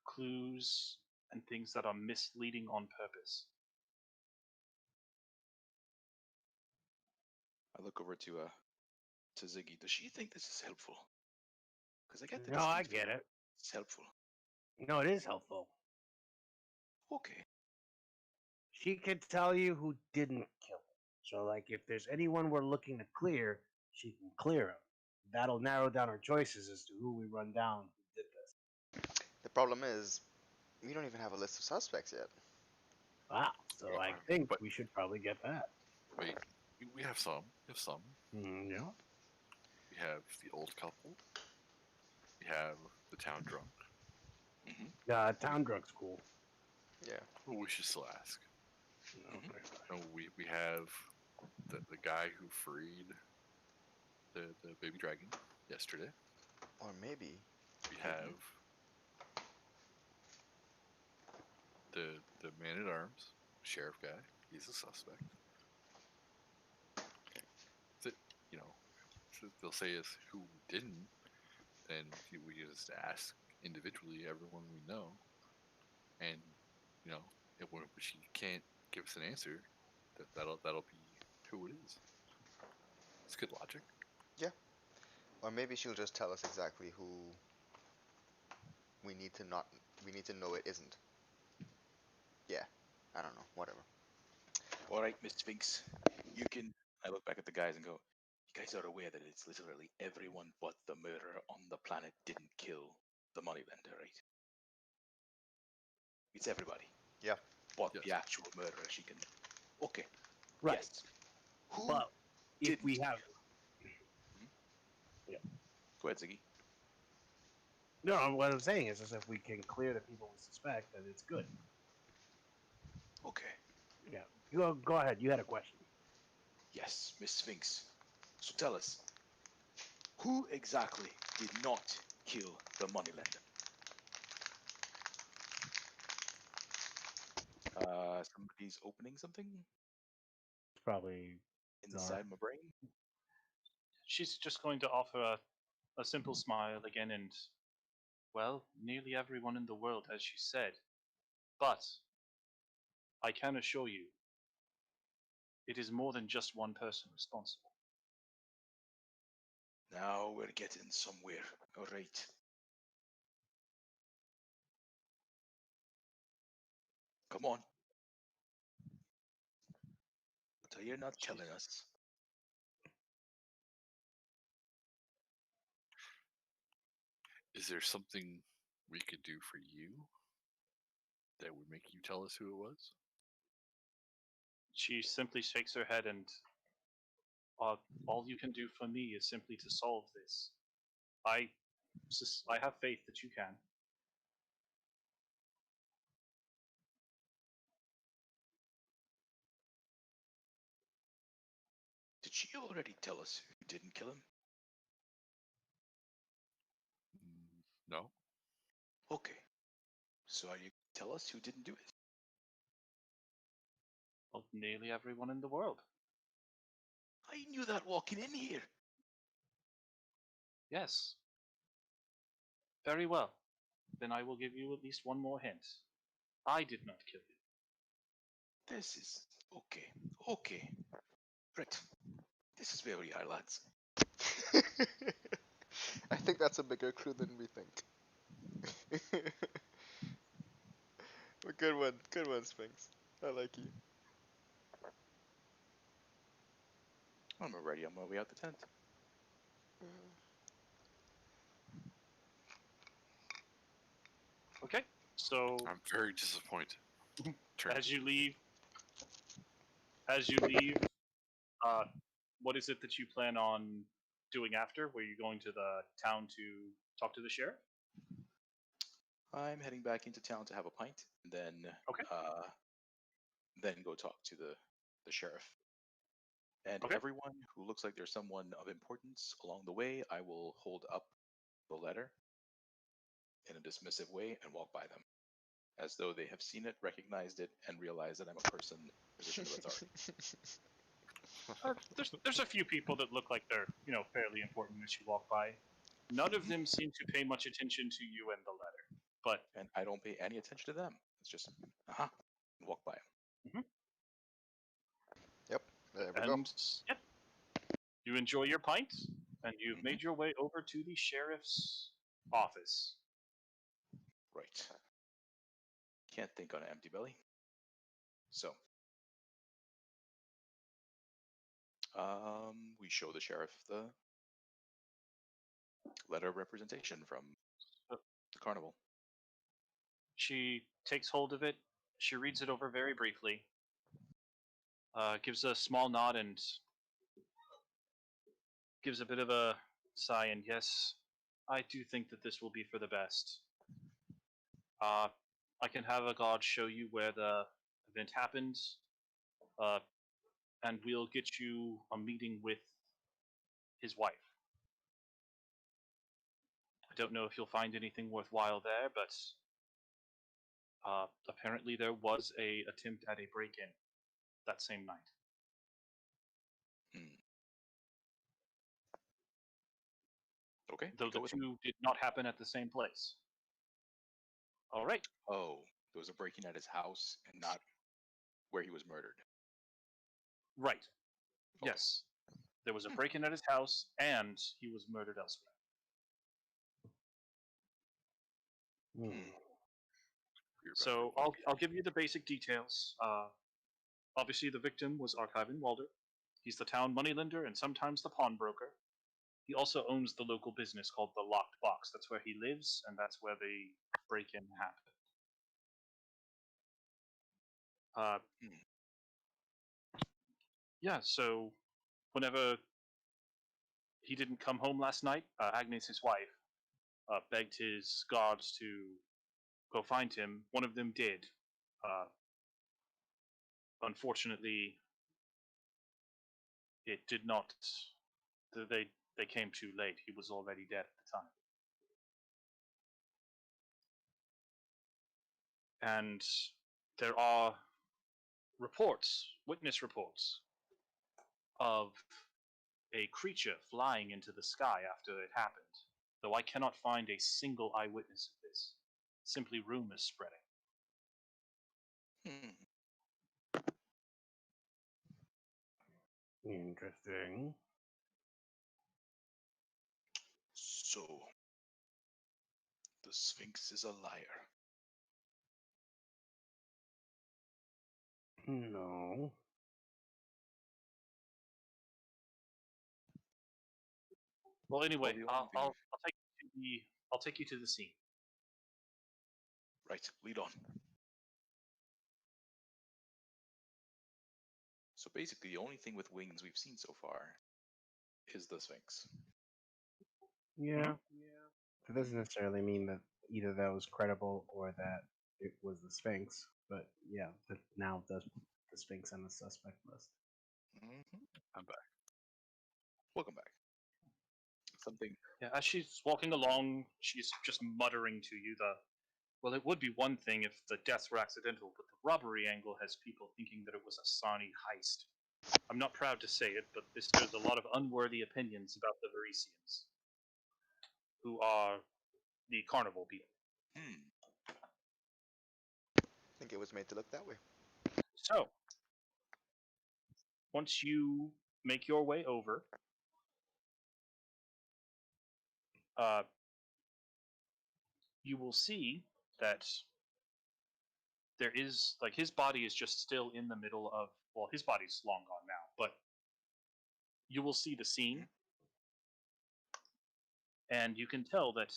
clues and things that are misleading on purpose. I look over to Ziggy. Does she think this is helpful? Because I get the No, I distinct get feeling it. it's helpful. No, it is helpful. Okay. She could tell you who didn't kill him. So, like, if there's anyone we're looking to clear, she can clear him. That'll narrow down our choices as to who we run down who did this. The problem is, we don't even have a list of suspects yet. Wow. So I think But- we should probably get that. Wait, we have some. We have some. Yeah. We have the old couple. We have the town drunk. Town drug's cool. Yeah. Well, we should still ask. No, And we have the guy who freed the baby dragon yesterday. Or maybe. We have the man at arms, sheriff guy. He's a suspect. That, you know, they'll say is who didn't. Then we just ask individually everyone we know, and you know, if she can't give us an answer, that'll be who it is. It's good logic. Or maybe she'll just tell us exactly who we need to know it isn't. Yeah. I don't know. Whatever. All right, Miss Sphinx. You can. I look back at the guys and go, you guys are aware that it's literally everyone but the murderer on the planet didn't kill the moneylender, right? It's everybody. Yeah. But Yes. the actual murderer, she can. Okay. Right. Yes. Who? But if didn't we have. Go ahead, Ziggy. No, what I'm saying is if we can clear the people we suspect, then it's good. Okay. Yeah. Go ahead. You had a question. Yes, Miss Sphinx. So tell us, who exactly did not kill the moneylender? Somebody's opening something It's probably inside my brain. She's just going to offer a simple smile again and, well, nearly everyone in the world, as she said. But I can assure you, it is more than just one person responsible. Now we're getting somewhere. All right. Come on. So you're not telling us. Is there something we could do for you that would make you tell us who it was? She simply shakes her head and, all you can do for me is simply to solve this. I have faith that you can. Did she already tell us who didn't kill him? No. Okay. So are you tell us who didn't do it? Well, nearly everyone in the world. I knew that walking in here. Yes. Very well. Then I will give you at least one more hint. I did not kill him. This is okay. Okay. Right. This is where we are, lads. I think that's a bigger clue than we think. But good one, Sphinx. I like you. I'm already on my way out the tent. Okay. So I'm very disappointed. as you leave, uh, what is it that you plan on doing after? Were you going to the town to talk to the sheriff? I'm heading back into town to have a pint, and Okay. then go talk to the sheriff. And Okay. everyone who looks like there's someone of importance along the way, I will hold up the letter in a dismissive way and walk by them. as though they have seen it, recognized it, and realized that I'm a person in a position of authority. There's a few people that look like they're fairly important as you walk by. None of them seem to pay much attention to you and the letter, but And I don't pay any attention to them. It's just, walk by them. Yep, there we go. and yep, you enjoy your pint, and you've Mhm. made your way over to the sheriff's office. Right. Can't think on an empty belly. So, we show the sheriff the letter of representation from Uh, the carnival. She takes hold of it. She reads it over very briefly, gives a small nod, and gives a bit of a sigh. And yes, I do think that this will be for the best. I can have a god show you where the event happened, uh, and we'll get you a meeting with his wife. I don't know if you'll find anything worthwhile there, but apparently there was a attempt at a break-in that same night. Hmm. Okay. Though we go the with them. two did not happen at the same place. All right. Oh, there was a break-in at his house and not where he was murdered. Right. Okay. Yes. There was a break-in at his house, and he was murdered elsewhere. Hmm. So I'll give you the basic details. Obviously, the victim was Archivin Walder. He's the town moneylender and sometimes the pawnbroker. He also owns the local business called the Locked Box. That's where he lives, and that's where the break-in happened. Yeah, so whenever he didn't come home last night, Agnes, his wife, begged his guards to go find him. One of them did. Unfortunately, it did not. They came too late. He was already dead at the time. And there are witness reports, of a creature flying into the sky after it happened, though I cannot find a single eyewitness of this. Simply rumors spreading. Hmm. Interesting. So, the Sphinx is a liar. No. Well, anyway, the only I'll, thing I'll take you to the I'll take you to the scene. Right, lead on. So basically, the only thing with wings we've seen so far is the Sphinx. Yeah. It doesn't necessarily mean that either that was credible or that it was the Sphinx, but yeah, now the Sphinx on the suspect list. I'm back. Welcome back. Something. Yeah, as she's walking along, she's just muttering to you well, it would be one thing if the deaths were accidental, but the robbery angle has people thinking that it was a Sani heist. I'm not proud to say it, but this stirs a lot of unworthy opinions about the Varisians, who are the carnival people. I think it was made to look that way. So, once you make your way over, you will see that there is, like, his body is just still in the middle of, well, his body's long gone now, but you will see the scene, and you can tell that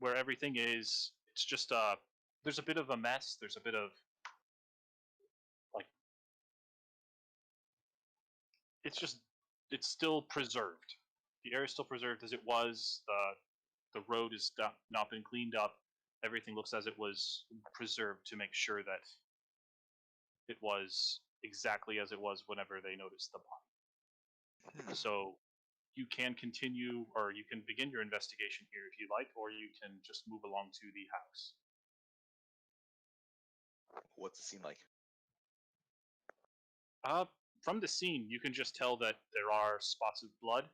where everything is, it's just there's a bit of a mess. There's a bit of, like, it's still preserved. The air is still preserved as it was. The road is not been cleaned up. Everything looks as it was preserved to make sure that it was exactly as it was whenever they noticed the body. So you can continue, or you can begin your investigation here if you like, or you can just move along to the house. What's it seem like? From the scene, you can just tell that there are spots of blood.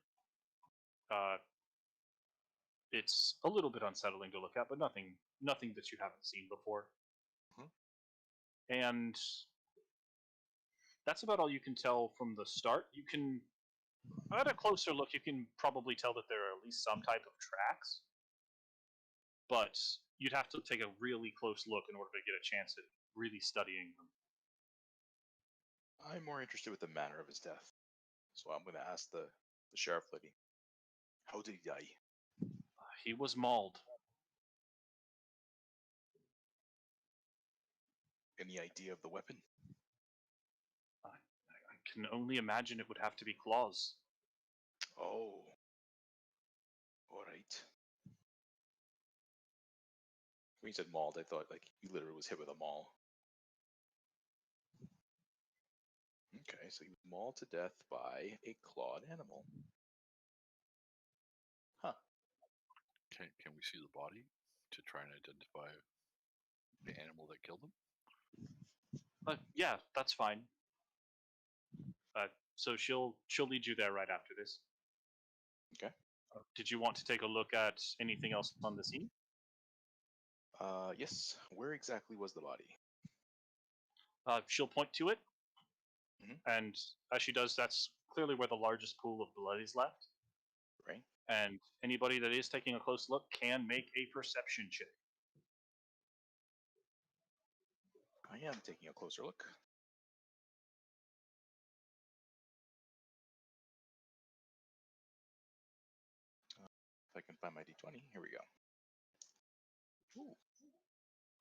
It's a little bit unsettling to look at, but nothing that you haven't seen before. And that's about all you can tell from the start. You can, at a closer look, you can probably tell that there are at least some type of tracks, but you'd have to take a really close look in order to get a chance at really studying them. I'm more interested with the manner of his death, so I'm going to ask the sheriff lady. How did he die? He was mauled. Any idea of the weapon? I can only imagine it would have to be claws. Oh. All right. When you said mauled, I thought like he literally was hit with a maul. Okay, so he was mauled to death by a clawed animal. Huh. Can we see the body to try and identify the animal that killed him? Yeah, that's fine. So she'll lead you there right after this. Okay. Did you want to take a look at anything else on the scene? Yes. Where exactly was the body? She'll point to it, Mhm. and as she does, that's clearly where the largest pool of blood is left. Right. And anybody that is taking a close look can make a perception check. I am taking a closer look. If I can find my d20, here we go. Ooh,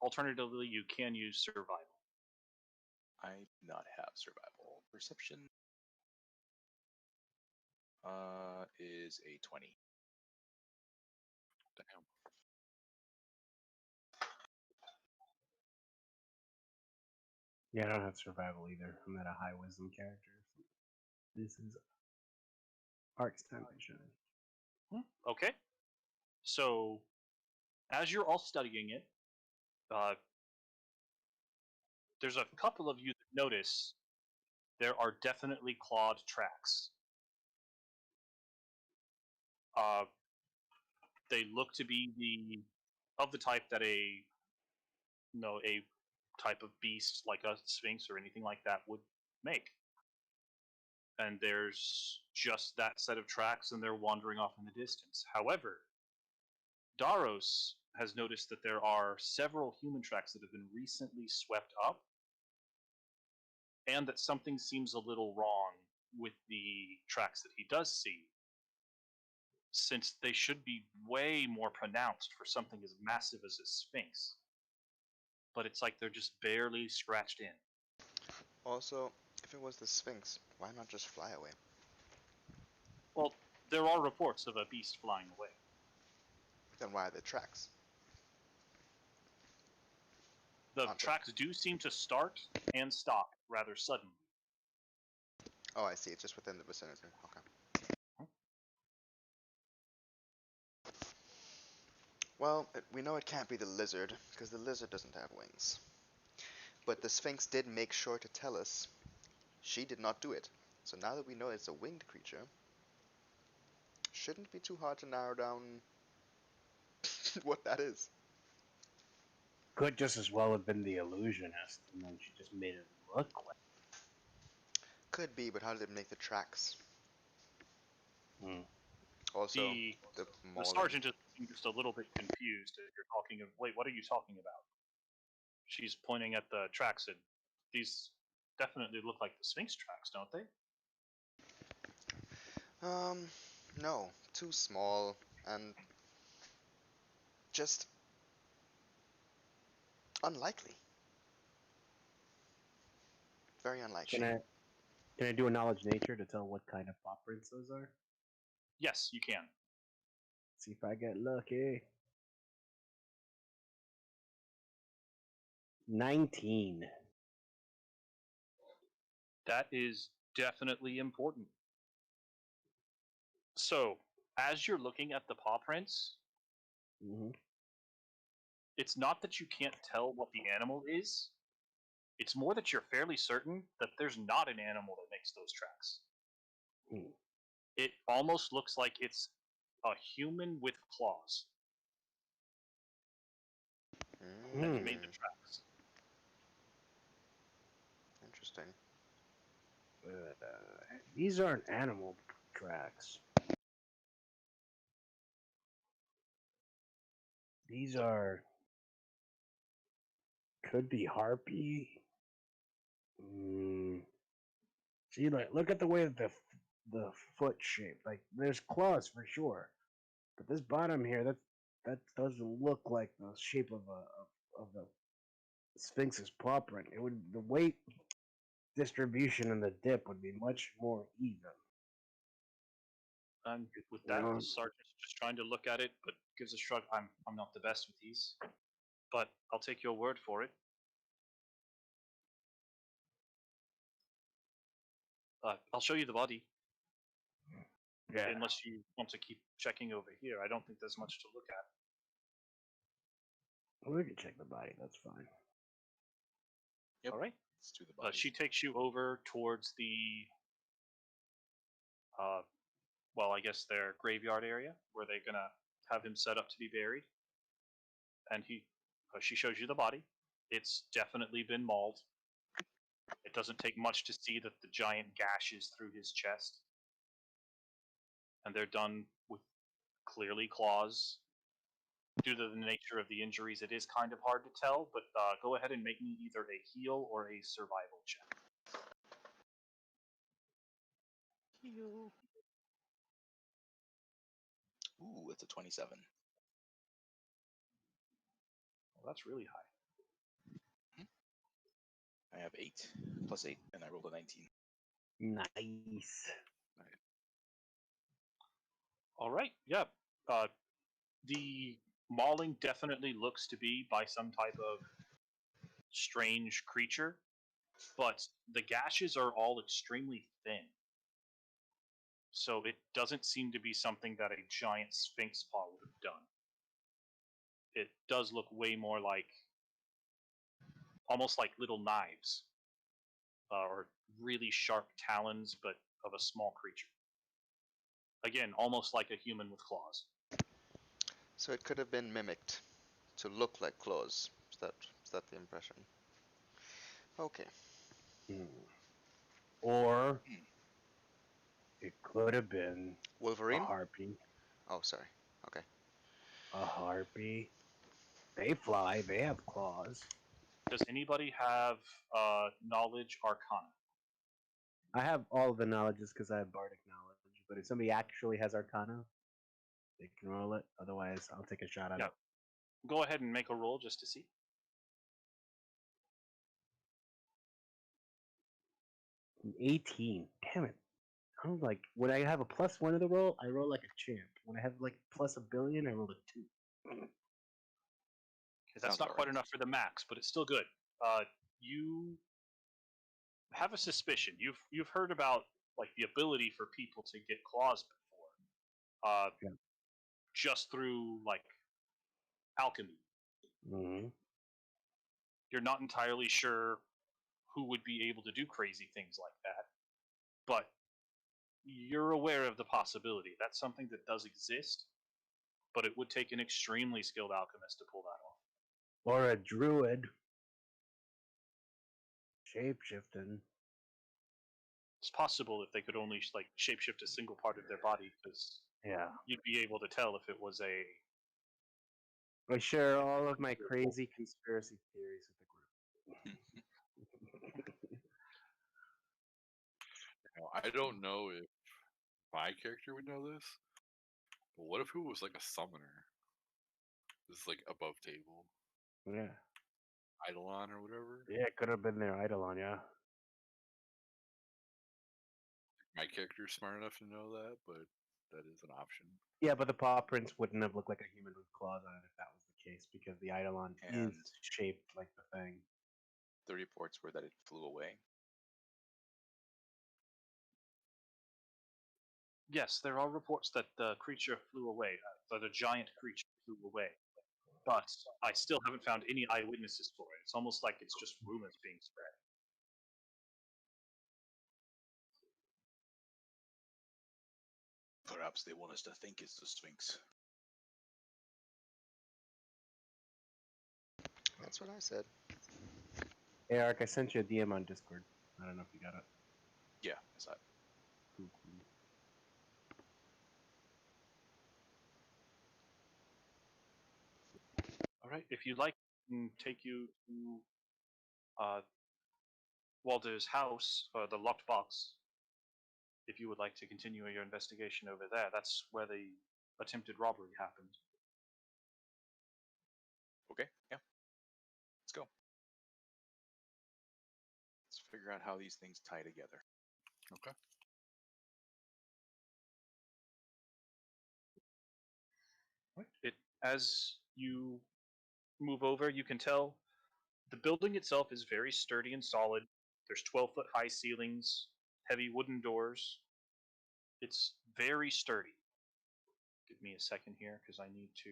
Alternatively, you can use survival. I do not have survival. Perception is a 20. Damn. Yeah, I don't have survival either. I'm not a high wisdom character. This is Art's time to shine. Okay. So, as you're all studying it, there's a couple of you that notice there are definitely clawed tracks. They look to be of the type that a type of beast like a sphinx or anything like that would make. And there's just that set of tracks, and they're wandering off in the distance. However, Daros has noticed that there are several human tracks that have been recently swept up, and that something seems a little wrong with the tracks that he does see, since they should be way more pronounced for something as massive as a sphinx. But it's like they're just barely scratched in. Also, if it was the Sphinx, why not just fly away? Well, there are reports of a beast flying away. Then why are there tracks? The Aren't they? tracks do seem to start and stop rather suddenly. Oh, I see. It's just within the vicinity. Okay. Well, we know it can't be the lizard, because the lizard doesn't have wings. But the Sphinx did make sure to tell us she did not do it. So now that we know it's a winged creature, shouldn't it be too hard to narrow down what that is? Could just as well have been the illusionist, and then she just made it look like. Could be, but how did it make the tracks? Hmm. Also, The mauling. sergeant is just a little bit confused if you're talking of, wait, what are you talking about? She's pointing at the tracks, and these definitely look like the Sphinx tracks, don't they? No, too small and just unlikely. Very unlikely. Can I do a knowledge nature to tell what kind of footprints those are? Yes, you can. See if I get lucky. 19. That is definitely important. So, as you're looking at the paw prints, Mm-hmm. it's not that you can't tell what the animal is. It's more that you're fairly certain that there's not an animal that makes those tracks. Hmm. It almost looks like it's a human with claws that Hmm. made the tracks. Interesting. These aren't animal tracks. These are could be harpy. Mm. See, like, look at the way that the foot shape. Like, there's claws for sure, but this bottom here, that doesn't look like the shape of the Sphinx's paw print. It would the weight distribution in the dip would be much more even. And with You that, know? the sergeant's just trying to look at it, but gives a shrug. I'm not the best with these, but I'll take your word for it. I'll show you the body, Yeah, unless you want to keep checking over here. I don't think there's much to look at. we can check the body. That's fine. Yep. All right. Let's do the body. She takes you over towards the, well, I guess their graveyard area where they're gonna have him set up to be buried. And she shows you the body. It's definitely been mauled. It doesn't take much to see that the giant gashes through his chest, and they're done with clearly claws. Due to the nature of the injuries, it is kind of hard to tell. But go ahead and make me either a heal or a survival check. Heal. Ooh, it's a 27. Well, that's really high. I have 8 plus 8, and I rolled a 19. Nice. All right. Yeah. The mauling definitely looks to be by some type of strange creature, but the gashes are all extremely thin. So it doesn't seem to be something that a giant sphinx paw would have done. It does look way more like almost like little knives or really sharp talons, but of a small creature. Again, almost like a human with claws. So it could have been mimicked to look like claws. Is that the impression? Okay. Or Hmm. it could have been a Wolverine? harpy. Oh, sorry. Okay. A harpy. They fly. They have claws. Does anybody have knowledge arcana? I have all of the knowledges because I have bardic knowledge. But if somebody actually has arcana, they can roll it. Otherwise, I'll take a shot at Yeah. it. Go ahead and make a roll just to see. 18. Damn it. I'm like, when I have a +1 of the roll, I roll like a champ. When I have like plus a billion, I roll a 2. That's Sounds not about quite right. enough for the max, but it's still good. You have a suspicion. You've heard about like the ability for people to get claws before, Yeah. just through like alchemy. Mm-hmm. You're not entirely sure who would be able to do crazy things like that, but you're aware of the possibility. That's something that does exist, but it would take an extremely skilled alchemist to pull that off. Or a druid. Shapeshifting. It's possible if they could only like shapeshift a single part of their body, because Yeah. you'd be able to tell if it was a. I share all of my crazy conspiracy theories with the group. Now, I don't know if my character would know this, but what if it was like a summoner? This is like above table, Yeah. Eidolon or whatever. Yeah, it could have been their Eidolon, yeah. My character's smart enough to know that, but that is an option. Yeah, but the paw prints wouldn't have looked like a human with claws on it if that was the case, because the Eidolon is And shaped like the thing. the reports were that it flew away. Yes, there are reports that the creature flew away, that a giant creature flew away. But I still haven't found any eyewitnesses for it. It's almost like it's just rumors being spread. Perhaps they want us to think it's the Sphinx. That's what I said. Hey, Ark, I sent you a DM on Discord. I don't know if you got it. Yeah, is that Cool. All right, if you'd like, I can take you to Walter's house, the locked box. If you would like to continue your investigation over there, that's where the attempted robbery happened. okay? Yeah, let's go. Let's figure out how these things tie together. Okay. It as you move over, you can tell the building itself is very sturdy and solid. There's 12-foot high ceilings, heavy wooden doors. It's very sturdy. Give me a second here because I need to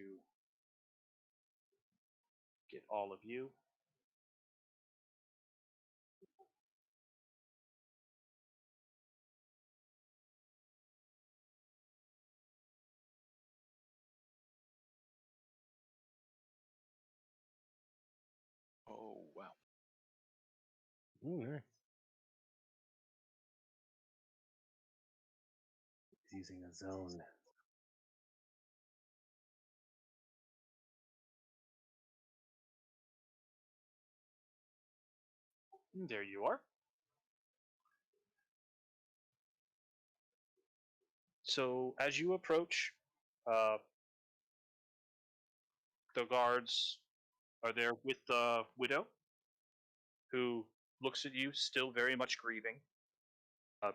get all of you. Oh wow. Ooh, nice. He's using a zone. There you are. So as you approach, uh, the guards are there with the widow, who looks at you, still very much grieving. Uh,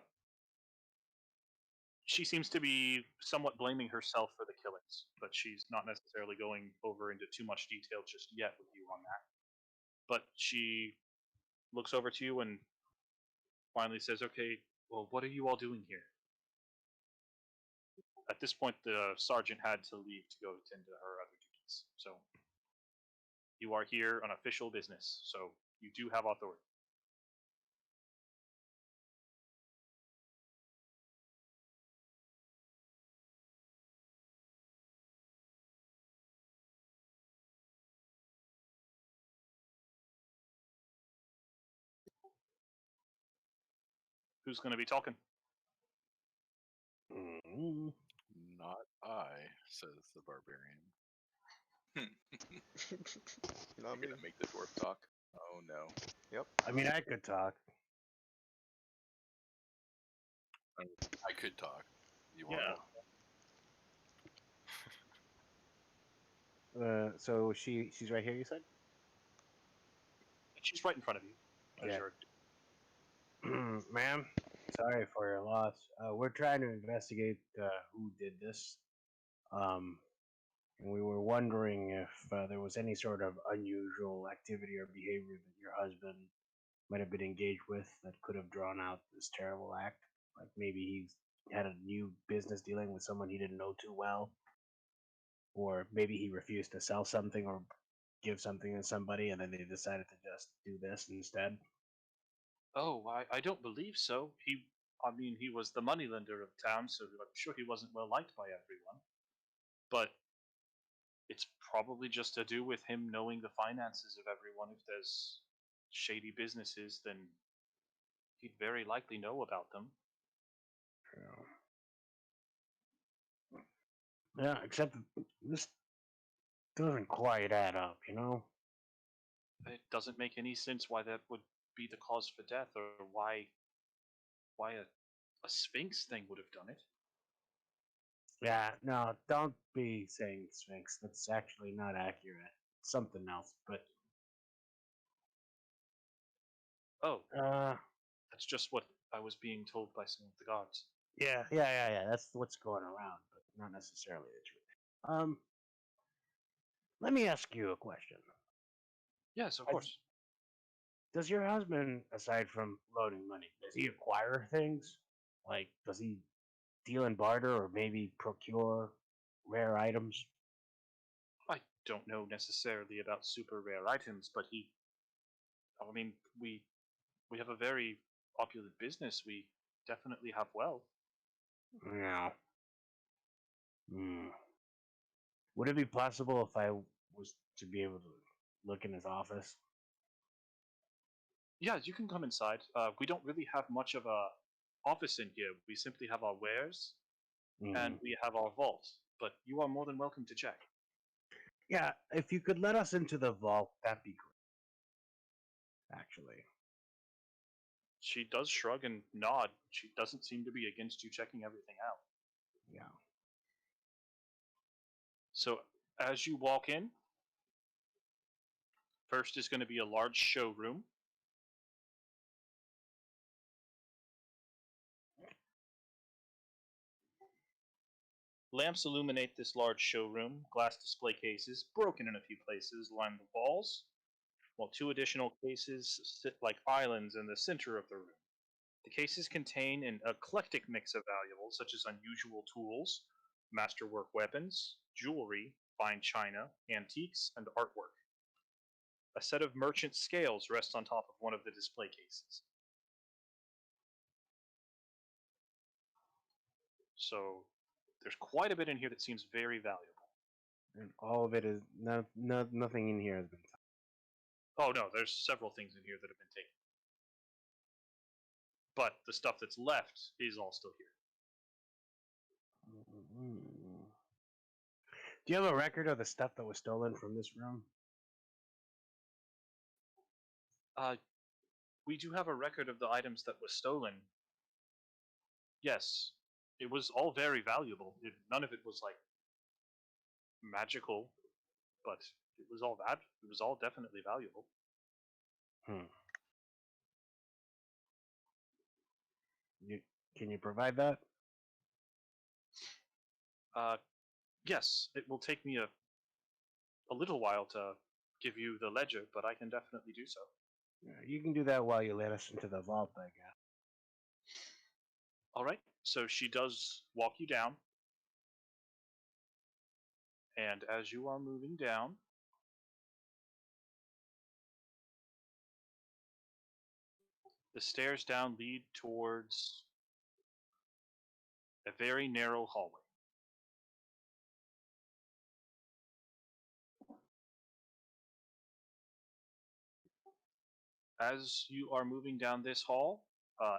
she seems to be somewhat blaming herself for the killings, but she's not necessarily going over into too much detail just yet with you on that. But she looks over to you and finally says, "Okay, well, what are you all doing here?" At this point, the sergeant had to leave to go attend to her other duties. So you are here on official business, so you do have authority. Who's going to be talking? Mm-hmm. Not I, says the barbarian. Not You're me. gonna make the dwarf talk. Oh no. Yep. I mean, I could talk. I could talk. You want So she's right here. You said? She's right in front of you. As Yeah. you're Ma'am, sorry for your loss. We're trying to investigate who did this. And we were wondering if there was any sort of unusual activity or behavior that your husband might have been engaged with that could have drawn out this terrible act. Like maybe he's had a new business dealing with someone he didn't know too well, or maybe he refused to sell something or give something to somebody, and then they decided to just do this instead. Oh, I don't believe so. I mean, he was the moneylender of town, so I'm sure he wasn't well liked by everyone. But it's probably just to do with him knowing the finances of everyone. If there's shady businesses, then he'd very likely know about them. Yeah, except this doesn't quite add up, you know? It doesn't make any sense why that would be the cause for death, or why a Sphinx thing would have done it. Yeah, no, don't be saying Sphinx. That's actually not accurate. It's something else, but Oh, uh, that's just what I was being told by some of the guards. yeah. That's what's going around, but not necessarily the truth. Let me ask you a question. Yes, of Has- course. Does your husband, aside from loaning money, does he acquire things? Like, does he deal and barter or maybe procure rare items? I don't know necessarily about super rare items, but I mean, we have a very opulent business. We definitely have wealth. Yeah. Hmm. Would it be possible if I was to be able to look in his office? Yeah, you can come inside. We don't really have much of a office in here. We simply have our wares and Mhm. we have our vault. But you are more than welcome to check. Yeah, if you could let us into the vault, that'd be great. Actually. She does shrug and nod. She doesn't seem to be against you checking everything out. Yeah. So as you walk in, first is going to be a large showroom. Lamps illuminate this large showroom. Glass display cases, broken in a few places, line the walls, while two additional cases sit like islands in the center of the room. The cases contain an eclectic mix of valuables such as unusual tools, masterwork weapons, jewelry, fine china, antiques, and artwork. A set of merchant scales rests on top of one of the display cases. So there's quite a bit in here that seems very valuable. And all of it is nothing in here has been touched. Oh no, there's several things in here that have been taken. But the stuff that's left is all still here. Mm. Do you have a record of the stuff that was stolen from this room? We do have a record of the items that was stolen. Yes, it was all very valuable. None of it was like magical, but it was all that. It was all definitely valuable. Hmm. You, can you provide that? Uh, yes, it will take me a little while to give you the ledger, but I can definitely do so. Yeah, you can do that while you let us into the vault, I guess. All right. So she does walk you down, and as you are moving down, the stairs down lead towards a very narrow hallway. As you are moving down this hall,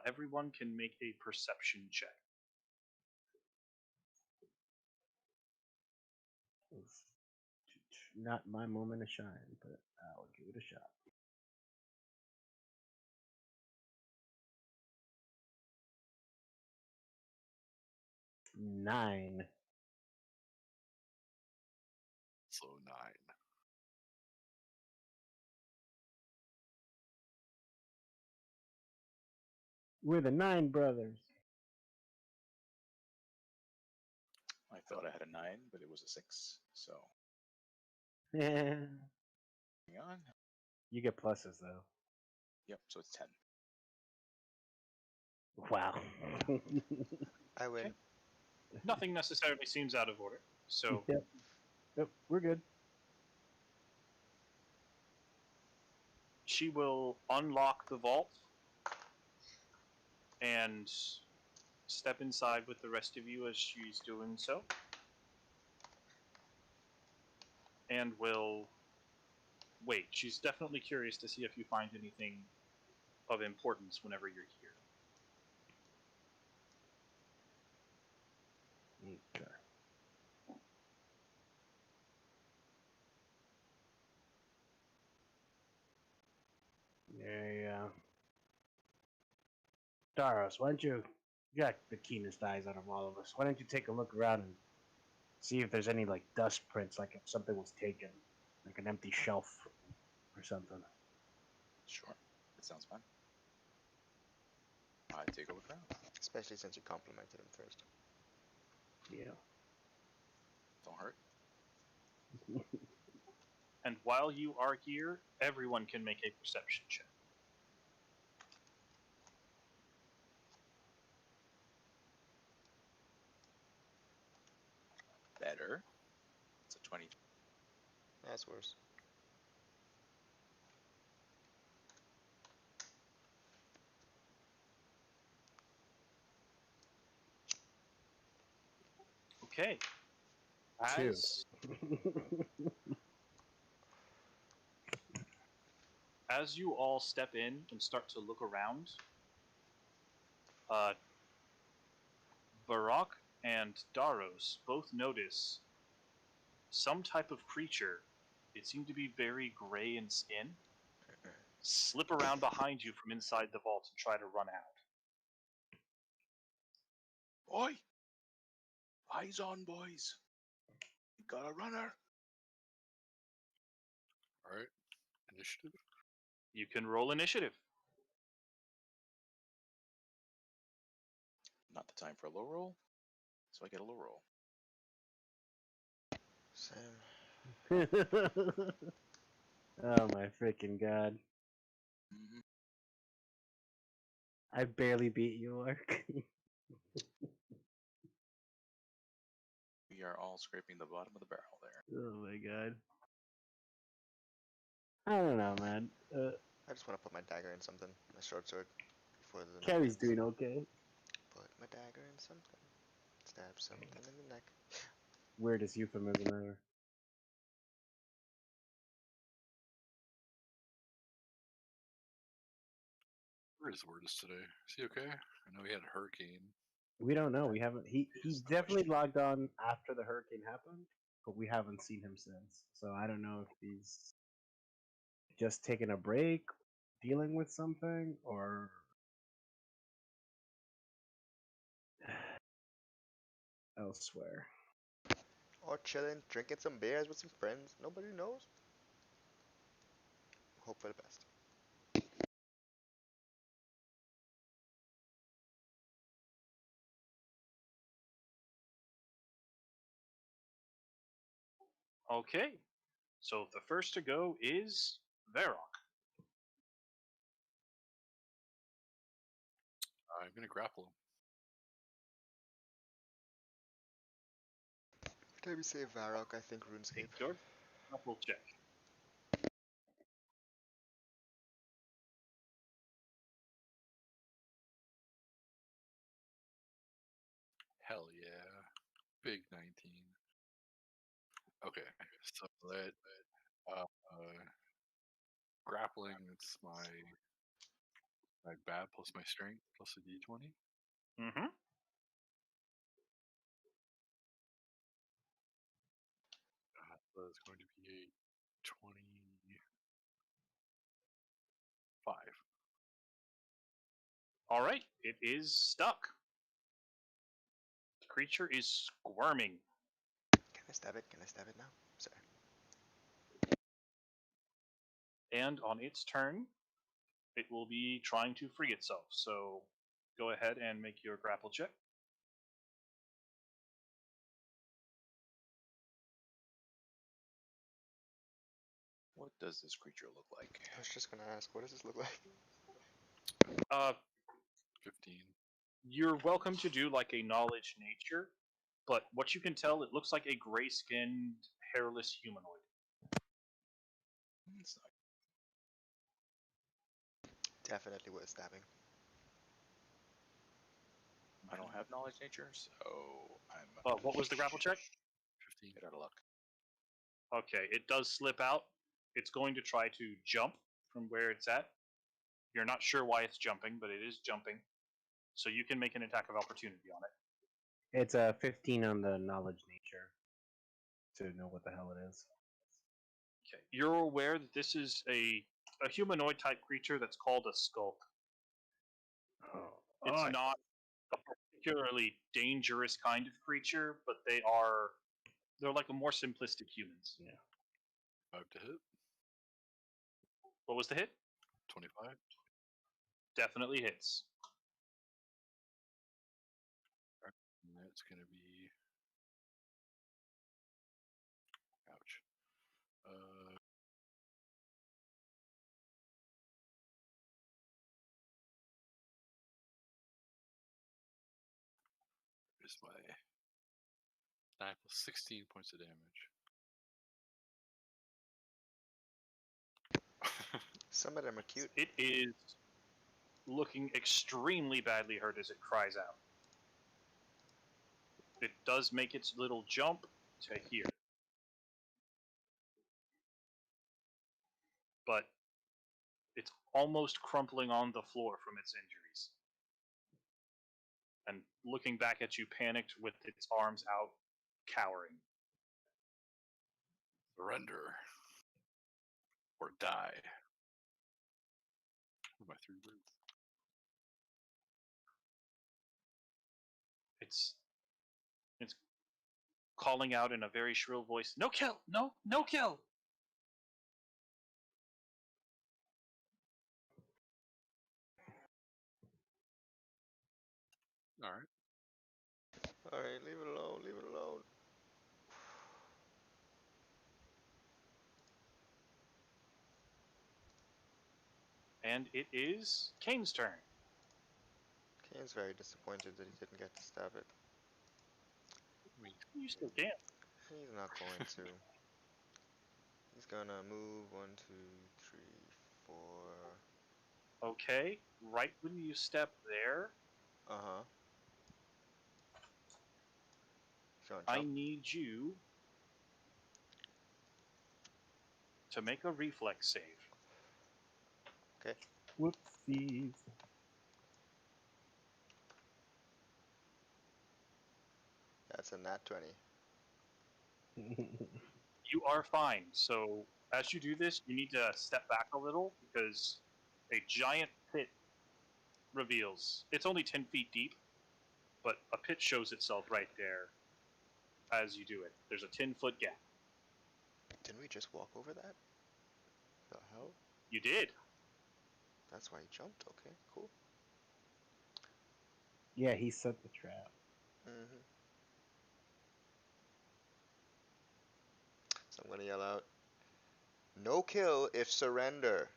everyone can make a perception check. It's not my moment to shine, but I'll give it a shot. 9. So 9. We're the 9 brothers. I thought I had a 9, but it was a 6. So, You hang on. get pluses though. Yep, so it's 10. Wow. I win. Nothing necessarily seems out of order. So Yep, we're good. she will unlock the vault and step inside with the rest of you as she's doing so. And will wait. She's definitely curious to see if you find anything of importance whenever you're here. Okay. Yeah. Daros, why don't you got the keenest eyes out of all of us. Why don't you take a look around and see if there's any like dust prints, like if something was taken, like an empty shelf or something. Sure. That sounds fun. I take a look around. Especially since you complimented him first. Yeah. Don't hurt. And while you are here, everyone can make a perception check. better. It's a 20. That's worse. Okay. Two. As you all step in and start to look around, Barak and Daros both notice some type of creature. It seemed to be very gray in skin. Slip around behind you from inside the vault and try to run out. Boy! Eyes on, boys. We got a runner. All right. Initiative. You can roll initiative. Not the time for a low roll, so I get a low roll. Same. Oh my freaking god. Mm-hmm. I barely beat you, Orc. We are all scraping the bottom of the barrel there. Oh my god. I don't know, man. I just want to put my dagger in something, my short sword, before the Carrie's neck ends. doing okay. Put my dagger in something. Stab something in the neck. Weirdest euphemism ever. Where is Wordus today? Is he okay? I know he had a hurricane. We don't know. We haven't. He Is the definitely question. logged on after the hurricane happened, but we haven't seen him since. So I don't know if he's just taking a break, dealing with something, or elsewhere. Or chilling, drinking some beers with some friends. Nobody knows. Hope for the best. Okay. So the first to go is Varrock. I'm gonna grapple him. Every time you say Varrock, I think RuneScape. Make your grapple check. Hell yeah. Big 19. Okay, so that grappling, it's my bat plus my strength plus a d20. Mm-hmm. So it's going to be a 25. All right. It is stuck. The creature is squirming. Can I stab it? Can I stab it now? Sorry. And on its turn, it will be trying to free itself. So go ahead and make your grapple check. What does this creature look like? I was just gonna ask, what does this look like? Uh, 15. you're welcome to do like a knowledge nature, but what you can tell, it looks like a gray-skinned, hairless humanoid. It's not. Definitely worth stabbing. I don't have knowledge nature, so I'm What was the grapple check? 15. get out of luck. Okay, it does slip out. It's going to try to jump from where it's at. You're not sure why it's jumping, but it is jumping. So you can make an attack of opportunity on it. It's a 15 on the knowledge nature to know what the hell it is. Okay. You're aware that this is a humanoid type creature that's called a skulk. It's Oh, not a particularly dangerous kind of creature, but they're like a more simplistic humans. yeah. 5 to hit. What was the hit? 25. Definitely hits. And that's going to be. Ouch. Here's my 9 plus 16 points of damage. Some of them are cute. It is looking extremely badly hurt as it cries out. It does make its little jump to here. But it's almost crumpling on the floor from its injuries. And looking back at you, panicked, with its arms out, cowering. Surrender. Or die. What are my 3 words? It's calling out in a very shrill voice, "No kill! No kill!" Alright. Alright, leave it alone, leave it alone. And it is Kane's turn. Kane's very disappointed that he didn't get to stab it. You still can. He's not going to. He's gonna move 1, 2, 3, 4. Okay, right when you step there, Uh-huh. I need you to make a reflex save. Okay. Whoopsies. That's a nat 20. You are fine. So as you do this, you need to step back a little because a giant pit reveals. It's only 10 feet deep, but a pit shows itself right there as you do it. There's a 10-foot gap. Didn't we just walk over that? The hell? You did. That's why he jumped. Okay, cool. Yeah, he set the trap. Mm-hmm. So I'm gonna yell out, "No kill if surrender."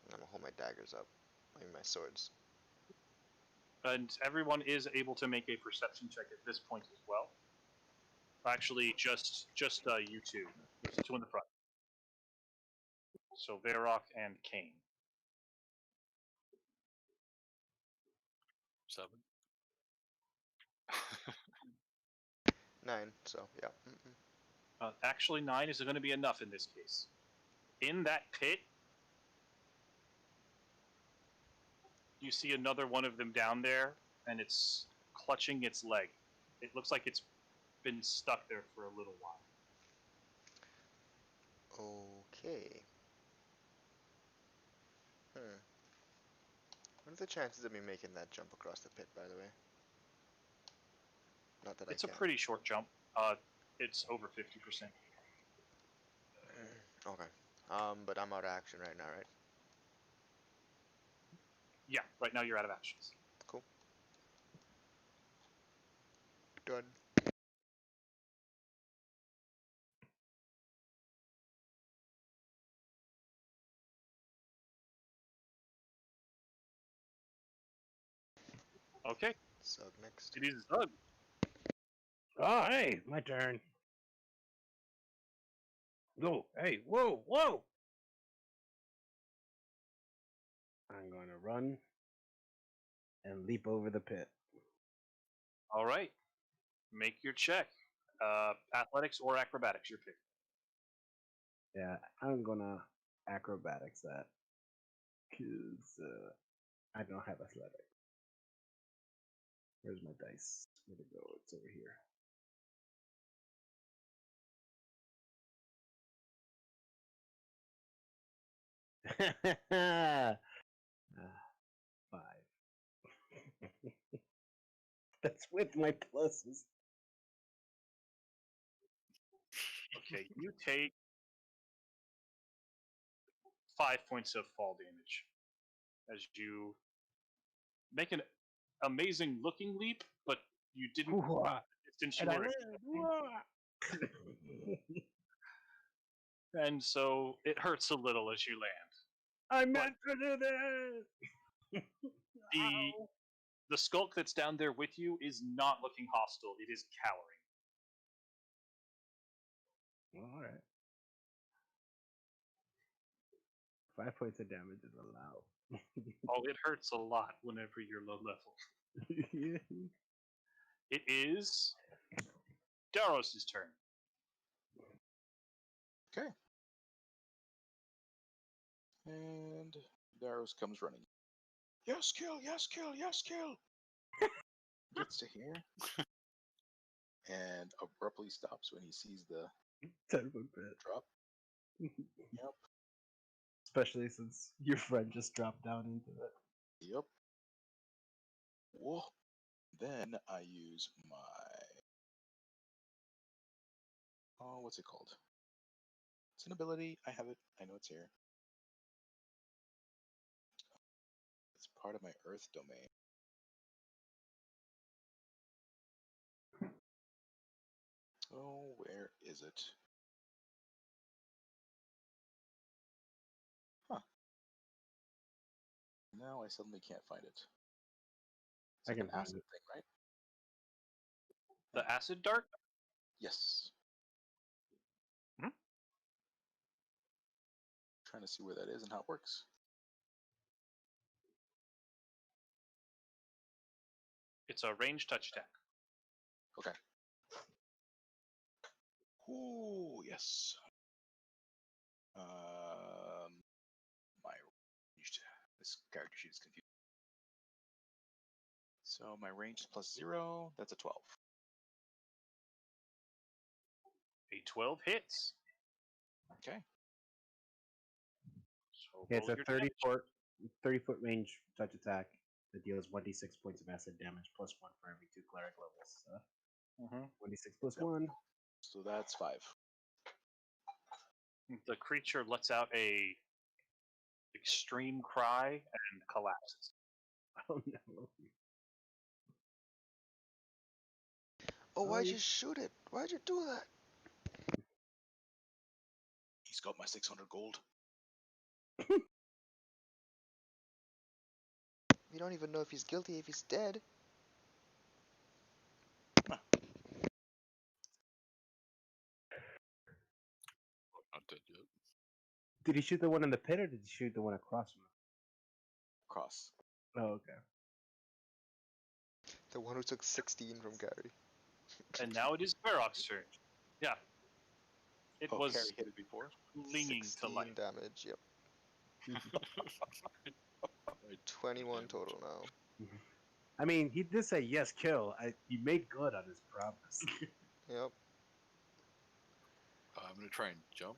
And I'm gonna hold my daggers up. I mean my swords. And everyone is able to make a perception check at this point as well. Actually, just you two. There's two in the front. So Varrock and Kane. 7. 9, so yeah. Actually, 9 is going to be enough in this case. In that pit, you see another one of them down there, and it's clutching its leg. It looks like it's been stuck there for a little while. Okay. What are the chances of me making that jump across the pit, by the way? Not that It's I a can. pretty short jump. It's over 50%. Okay. But I'm out of action right now, right? Yeah, right now you're out of actions. Cool. Done. Okay, Sug next. it is Zug. Oh, hey, my turn. Whoa, hey, whoa, whoa! I'm going to run and leap over the pit. All right, make your check. Athletics or acrobatics, your pick. Yeah, I'm going to acrobatics that. Because I don't have athletics. Where's my dice? Where'd it go? It's over here. Five. That's with my pluses. Okay, you take 5 points of fall damage as you make an amazing looking leap, but you didn't Hoo-ha. the distance you And I were live. expecting, and so it hurts a little as you land. I meant to do this. The Ow. The skulk that's down there with you is not looking hostile. It is cowering. All right. 5 points of damage is allowed. Oh, it hurts a lot whenever you're low level. Yeah. It is Daros' turn. Okay. And Daros comes running. Yes, kill, yes, kill, yes, kill. Gets to here. And abruptly stops when he sees the 10-foot pit. drop. Yep. Especially since your friend just dropped down into it. Yep. Whoa. Then I use my... Oh, what's it called? It's an ability. I have it. I know it's here. It's part of my Earth domain. Oh, where is it? Huh. Now I suddenly can't find it. It's I like can an find acid it. thing, right? The acid dart? Yes. Hmm? Trying to see where that is and how it works. It's a ranged touch attack. Okay. Ooh, yes. My ranged. This character sheet is confused. So my range is +0. That's a 12. A 12 hits. Okay. So Yeah, it's roll a your 30-foot range touch attack that deals 1d6 points of acid damage plus 1 for every 2 cleric levels. So damage. 1d6 plus Yep. 1. So that's 5. The creature lets out a extreme cry and collapses. Oh no. Oh, why'd you- you shoot it? Why'd you do that? He's got my 600 gold. We don't even know if he's guilty if he's dead. Not dead yet. Did he shoot the one in the pit or did he shoot the one across from him? Cross. Oh, okay. The one who took 16 from Gary. And now it is Varrock's turn. Yeah. It Oh, was Carrie hit it before. clinging to 16 life. damage, yep. Right, 21 damage. total now. I mean, he did say yes, kill. He made good on his promise. Yep. I'm gonna try and jump.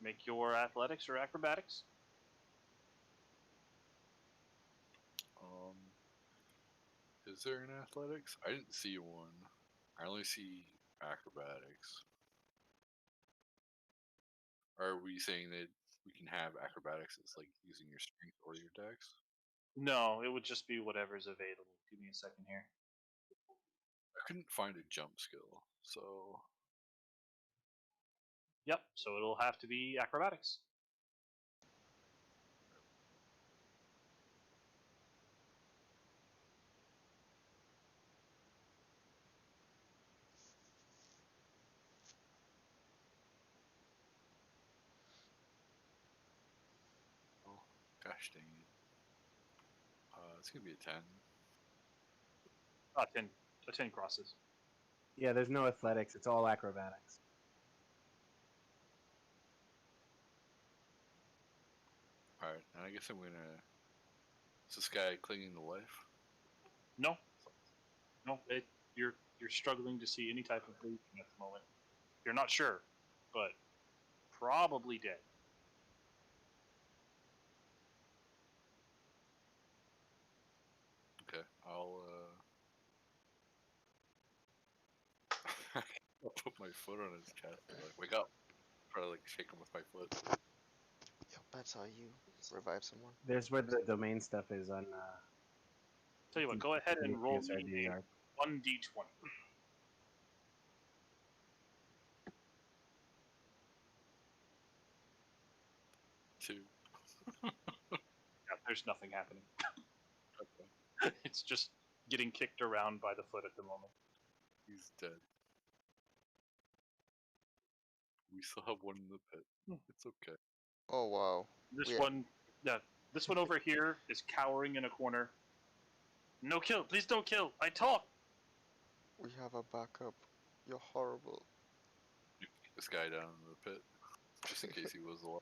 Make your athletics or acrobatics. Is there an athletics? I didn't see one. I only see acrobatics. Are we saying that we can have acrobatics as like using your strength or your dex? No, it would just be whatever's available. Give me a second here. I couldn't find a jump skill, so Yep, so it'll have to be acrobatics. oh gosh dang it. It's gonna be a 10. 10. A 10 crosses. Yeah, there's no athletics. It's all acrobatics. Alright, and I guess I'm gonna. Is this guy clinging to life? No. No, you're struggling to see any type of breathing at the moment. You're not sure, but probably dead. Okay, I'll I'll put my foot on his chest and like wake up. Try to like shake him with my foot. Yep, that's how you revive someone. There's where the domain stuff is on. Tell you what, go ahead and roll me PSRD a arc. 1d20. 2. Yeah, there's nothing happening. Okay. It's just getting kicked around by the foot at the moment. He's dead. We still have one in the pit. It's okay. Oh wow. This Yeah. one, yeah, this one over here is cowering in a corner. No kill, please don't kill. I talk. We have a backup. You're horrible. You kick this guy down in the pit, just in case he was alive.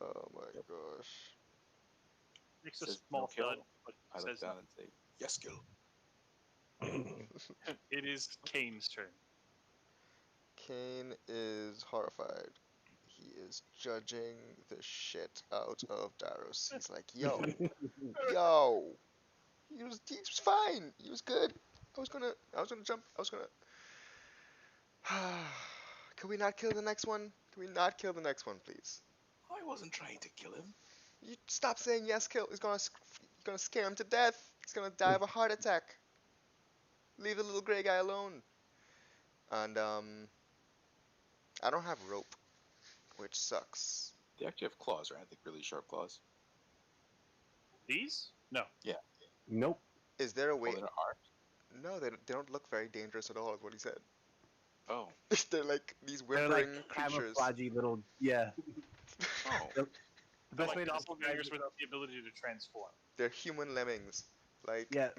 Oh my Yep. gosh. Makes a Says small no kill. thud, but I look says down nothing. and say, yes, kill. It is Kane's turn. Kane is horrified. He is judging the shit out of Daros. He's like, yo, yo. He was fine. He was good. I was gonna jump. Can we not kill the next one? Can we not kill the next one, please? I wasn't trying to kill him. You stop saying yes, kill. He's gonna scare him to death. He's gonna die of a heart attack. Leave the little gray guy alone. And I don't have rope, which sucks. They actually have claws, right? I think really sharp claws. These? No. Nope. Is there a way? Oh, they're armed? No, they don't look very dangerous at all. Is what he said. Oh. They're like these They're whimpering like creatures. camouflagey little. Yeah. Oh. The They're best way like to describe doppelgangers it, without the ability to transform. They're human lemmings. Like yeah,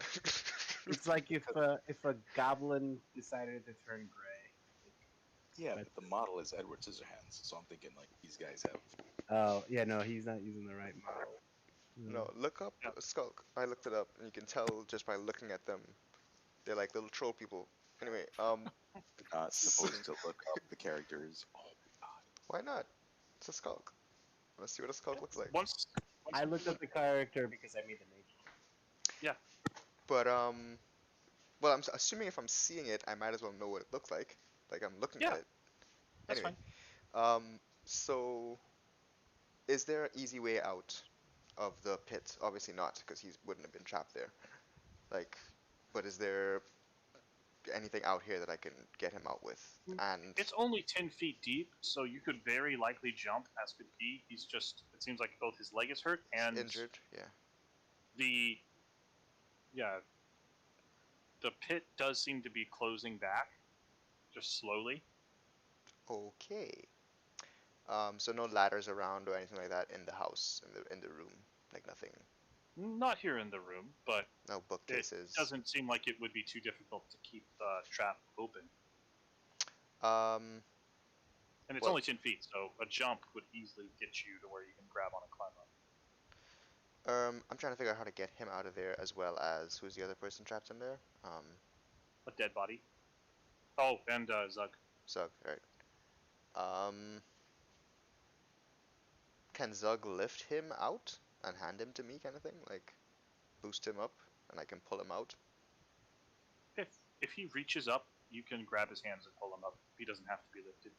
it's like if a goblin decided to turn gray. Yeah, That's but the model is Edward Scissorhands, so I'm thinking like these guys have. Oh yeah, no, he's not using the right model. no, look up Yeah. Skulk. I looked it up, and you can tell just by looking at them. They're like little troll people. Anyway, Not supposed to look up the characters. Oh my god. why not? It's a Skulk. Let's see what a Skulk looks like. Once I looked up the character because I made the name. But well, assuming if I'm seeing it, I might as well know what it looks like. Like I'm looking Yeah, at it. that's Anyway, fine. so is there an easy way out of the pit? Obviously not, because he wouldn't have been trapped there. Like, but is there anything out here that I can get him out with? And It's only 10 feet deep, so you could very likely jump, as could he. He's just, it seems like both his leg is hurt and injured, yeah. the, yeah, the pit does seem to be closing back, just slowly. Okay. So no ladders around or anything like that in the house, in the room, like nothing. Not here in the room, but No it bookcases. doesn't seem like it would be too difficult to keep the trap open. Um, And it's Well- only 10 feet, so a jump would easily get you to where you can grab on and climb up. I'm trying to figure out how to get him out of there as well as who's the other person trapped in there? A dead body. Oh, and Zug. Zug, right. Can Zug lift him out and hand him to me kind of thing? Like, boost him up and I can pull him out? If he reaches up, you can grab his hands and pull him up. He doesn't have to be lifted.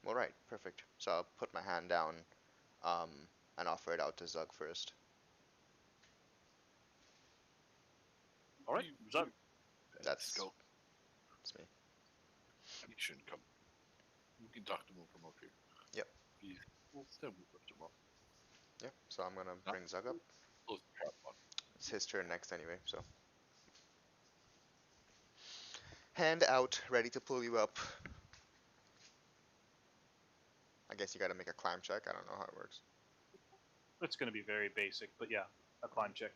All right, perfect. So I'll put my hand down um, and offer it out to Zug first. All right, Zug. That's Skull. That's me. He shouldn't come. We can talk to him from up here. Yep. Then we lift him up. Yeah, so I'm gonna bring Zug up. Close the trap on. It's his turn next anyway, so. Hand out, ready to pull you up. I guess you gotta make a climb check. I don't know how it works. It's going to be very basic, but yeah, a climb check.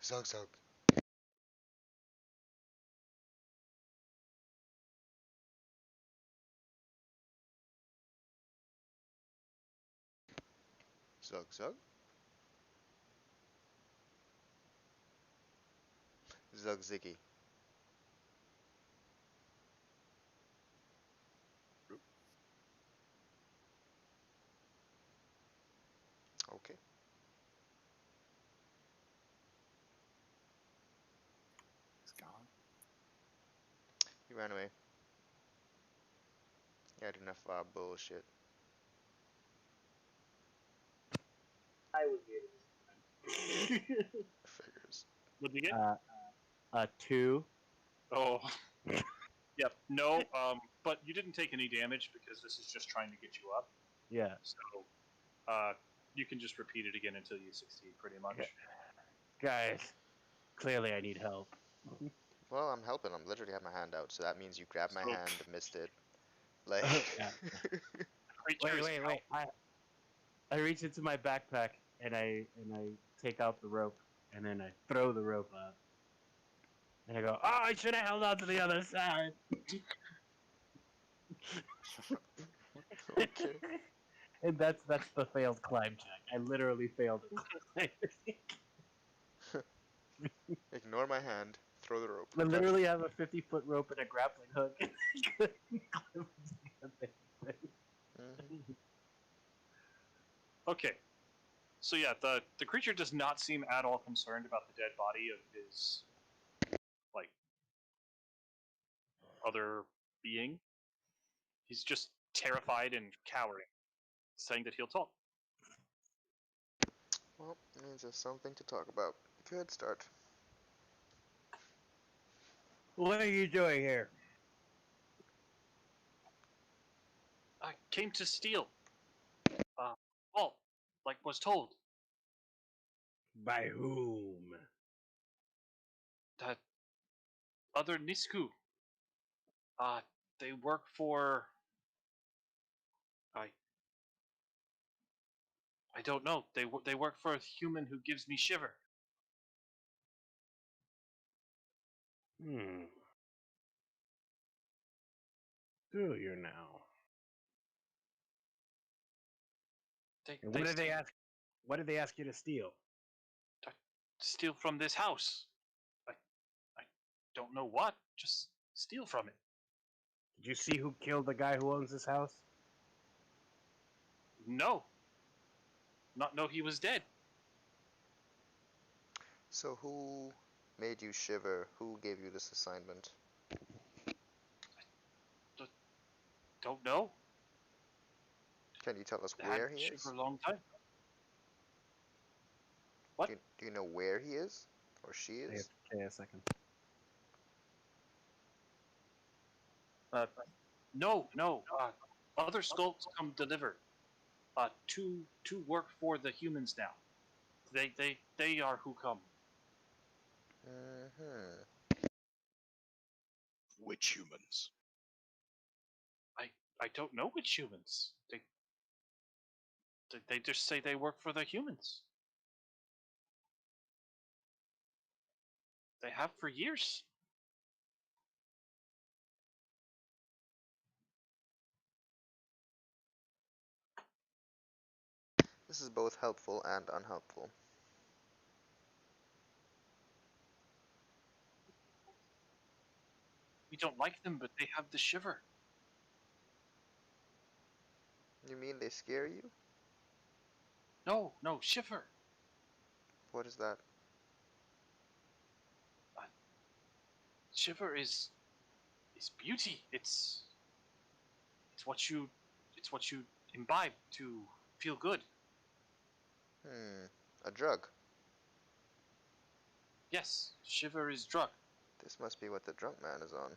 Zug, Zug. Zug, Zug. Zug, Ziggy. Okay. He's gone. He ran away. He had enough bullshit. I would be able to. Figures. What did you get? A 2. Oh, yeah. Yep. No. But you didn't take any damage because this is just trying to get you up. Yeah. So, you can just repeat it again until you succeed, pretty much. Okay. Guys, clearly I need help. Well, I'm helping. I'm literally have my hand out, so that means you grabbed my So- hand, missed it. Like, Yeah. Creature is Wait. I reach into my backpack and I take out the rope and then I throw the rope up. And I go, oh, I should have held on to the other side. okay. And that's the failed climb check. I literally failed it. Ignore my hand. Throw the rope. I literally have a 50-foot rope and a grappling hook. Mhm. Okay. So yeah, the creature does not seem at all concerned about the dead body of his like other being. He's just terrified and cowering, saying that he'll talk. Well, means there's something to talk about. Good start. What are you doing here? I came to steal. Well, like was told. By whom? That other Nisku. They work for. I. I don't know. They work for a human who gives me shiver. Hmm. Do you now? And what did they ask? What did they ask you to steal? Steal from this house. I don't know what. Just steal from it. Did you see who killed the guy who owns this house? No. Not know he was dead. So who made you shiver? Who gave you this assignment? Don't know. Can you tell us They where had he shiver is? a long time. What? Do you know where he is? Or she is? Okay, a second. No. Other skulls come deliver. To work for the humans now. They are who come. Mm-hmm. Which humans? I don't know which humans. They just say they work for the humans. They have for years. This is both helpful and unhelpful. We don't like them, but they have the shiver. You mean they scare you? No, shiver. What is that? Shiver is beauty. It's what you imbibe to feel good. A drug. Yes, shiver is drug. This must be what the drunk man is on.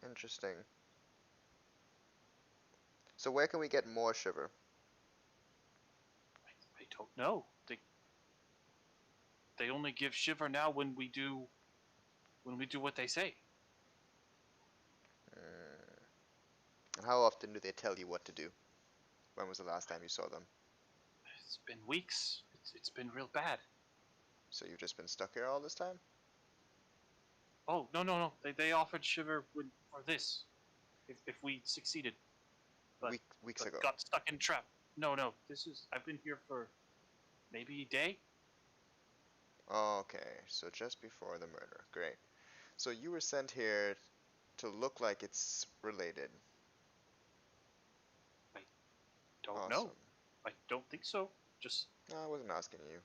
Interesting. So where can we get more shiver? I don't know. They only give shiver now when we do what they say. And how often do they tell you what to do? When was the last time you saw them? It's been weeks. It's been real bad. So you've just been stuck here all this time? Oh no. They offered shiver for this if we succeeded. But, Weeks ago. got stuck in trap. No. I've been here for maybe a day. Okay, so just before the murder. Great. So you were sent here to look like it's related. Don't Awesome. know. I don't think so. Just No, I wasn't asking you.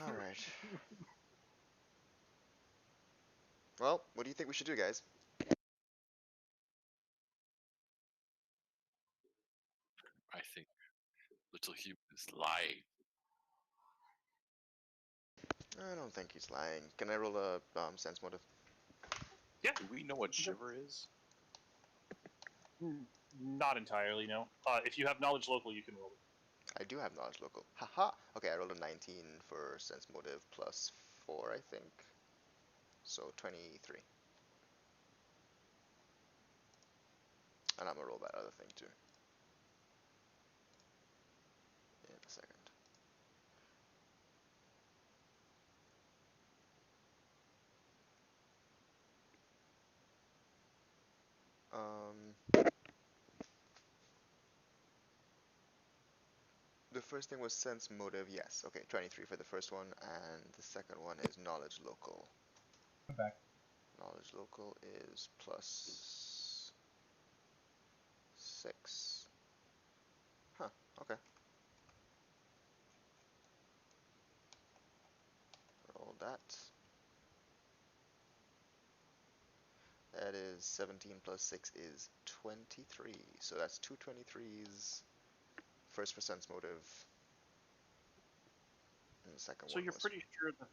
Alright. Well, what do you think we should do, guys? I think little humans lie. I don't think he's lying. Can I roll a sense motive? Do we know what shiver is? Not entirely, no. If you have knowledge local, you can roll it. I do have knowledge local. Haha. Okay, I rolled a 19 for sense motive plus 4, I think. So 23. And I'm gonna roll that other thing too. In a second. The first thing was sense motive, yes. Okay, 23 for the first one, and the second one is knowledge local. I'm back. Knowledge local is plus 6. Huh, okay. Roll that. That is 17 plus 6 is 23. So that's two 23s. First for sense motive. And the second So one you're was... pretty sure that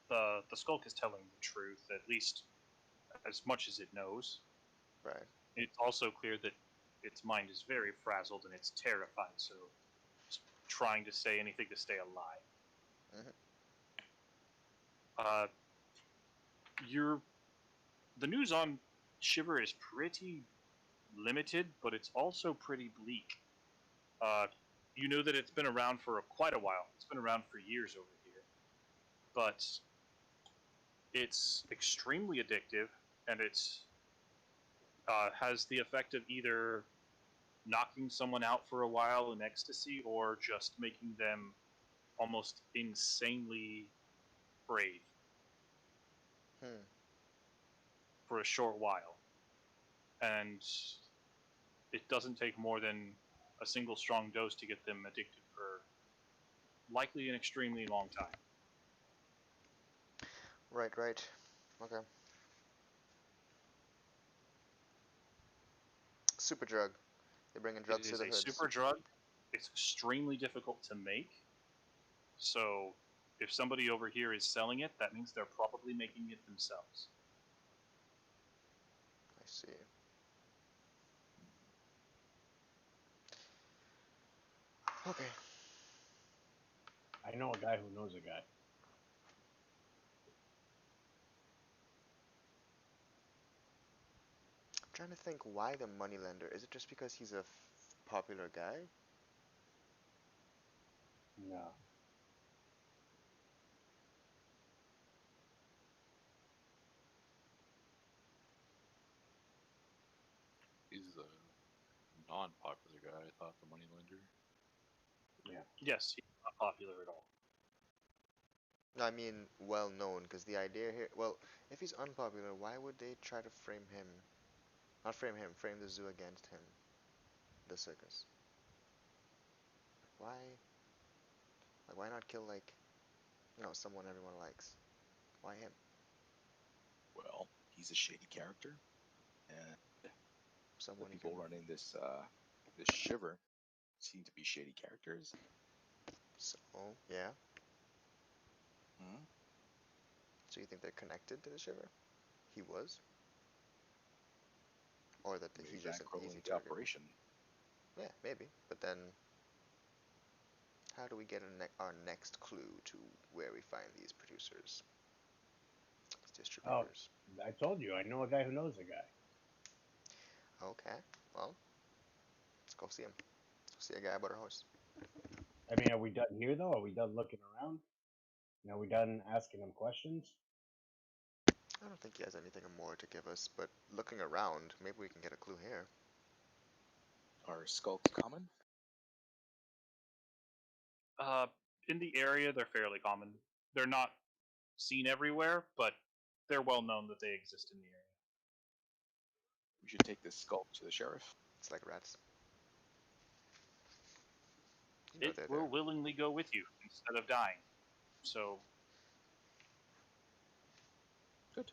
the skulk is telling the truth, at least as much as it knows. Right. It's also clear that its mind is very frazzled and it's terrified, so it's trying to say anything to stay alive. Mm-hmm. The news on Shiver is pretty limited, but it's also pretty bleak. You know that it's been around for quite a while. It's been around for years over here, but it's extremely addictive, and it's has the effect of either knocking someone out for a while in ecstasy or just making them almost insanely brave Hmm. for a short while. And it doesn't take more than a single strong dose to get them addicted for likely an extremely long time. Right, right. Okay. Super drug. They're bringing It drugs to is the a hoods. super drug. It's extremely difficult to make. So if somebody over here is selling it, that means they're probably making it themselves. I see. Okay. I know a guy who knows a guy. I'm trying to think why the moneylender. Is it just because he's a popular guy? No. He's a non-popular guy. I thought the moneylender. Yeah. Yes, he's not popular at all. No, I mean well known, because the idea here. Well, if he's unpopular, why would they try to frame him? Not frame him. Frame the zoo against him. The circus. Why? Like, why not kill someone everyone likes? Why him? Well, he's a shady character, and the Someone you can. people running this this shiver seem to be shady characters. So yeah. Hmm? So you think they're connected to the Shiver? He was, or that Maybe he's just an bankroll easy into target? operation. Yeah, maybe. But then, how do we get our next clue to where we find these producers, these Oh, distributors? I told you. I know a guy who knows a guy. Okay, well, let's go see him. Let's see a guy about a horse. I mean, are we done here though? Are we done looking around? Are we done asking him questions? I don't think he has anything more to give us, but looking around, maybe we can get a clue here. Are skulks common? In the area, they're fairly common. They're not seen everywhere, but they're well known that they exist in the area. We should take this skulk to the sheriff. It's like rats. You know It they're will there. willingly go with you instead of dying. So Good.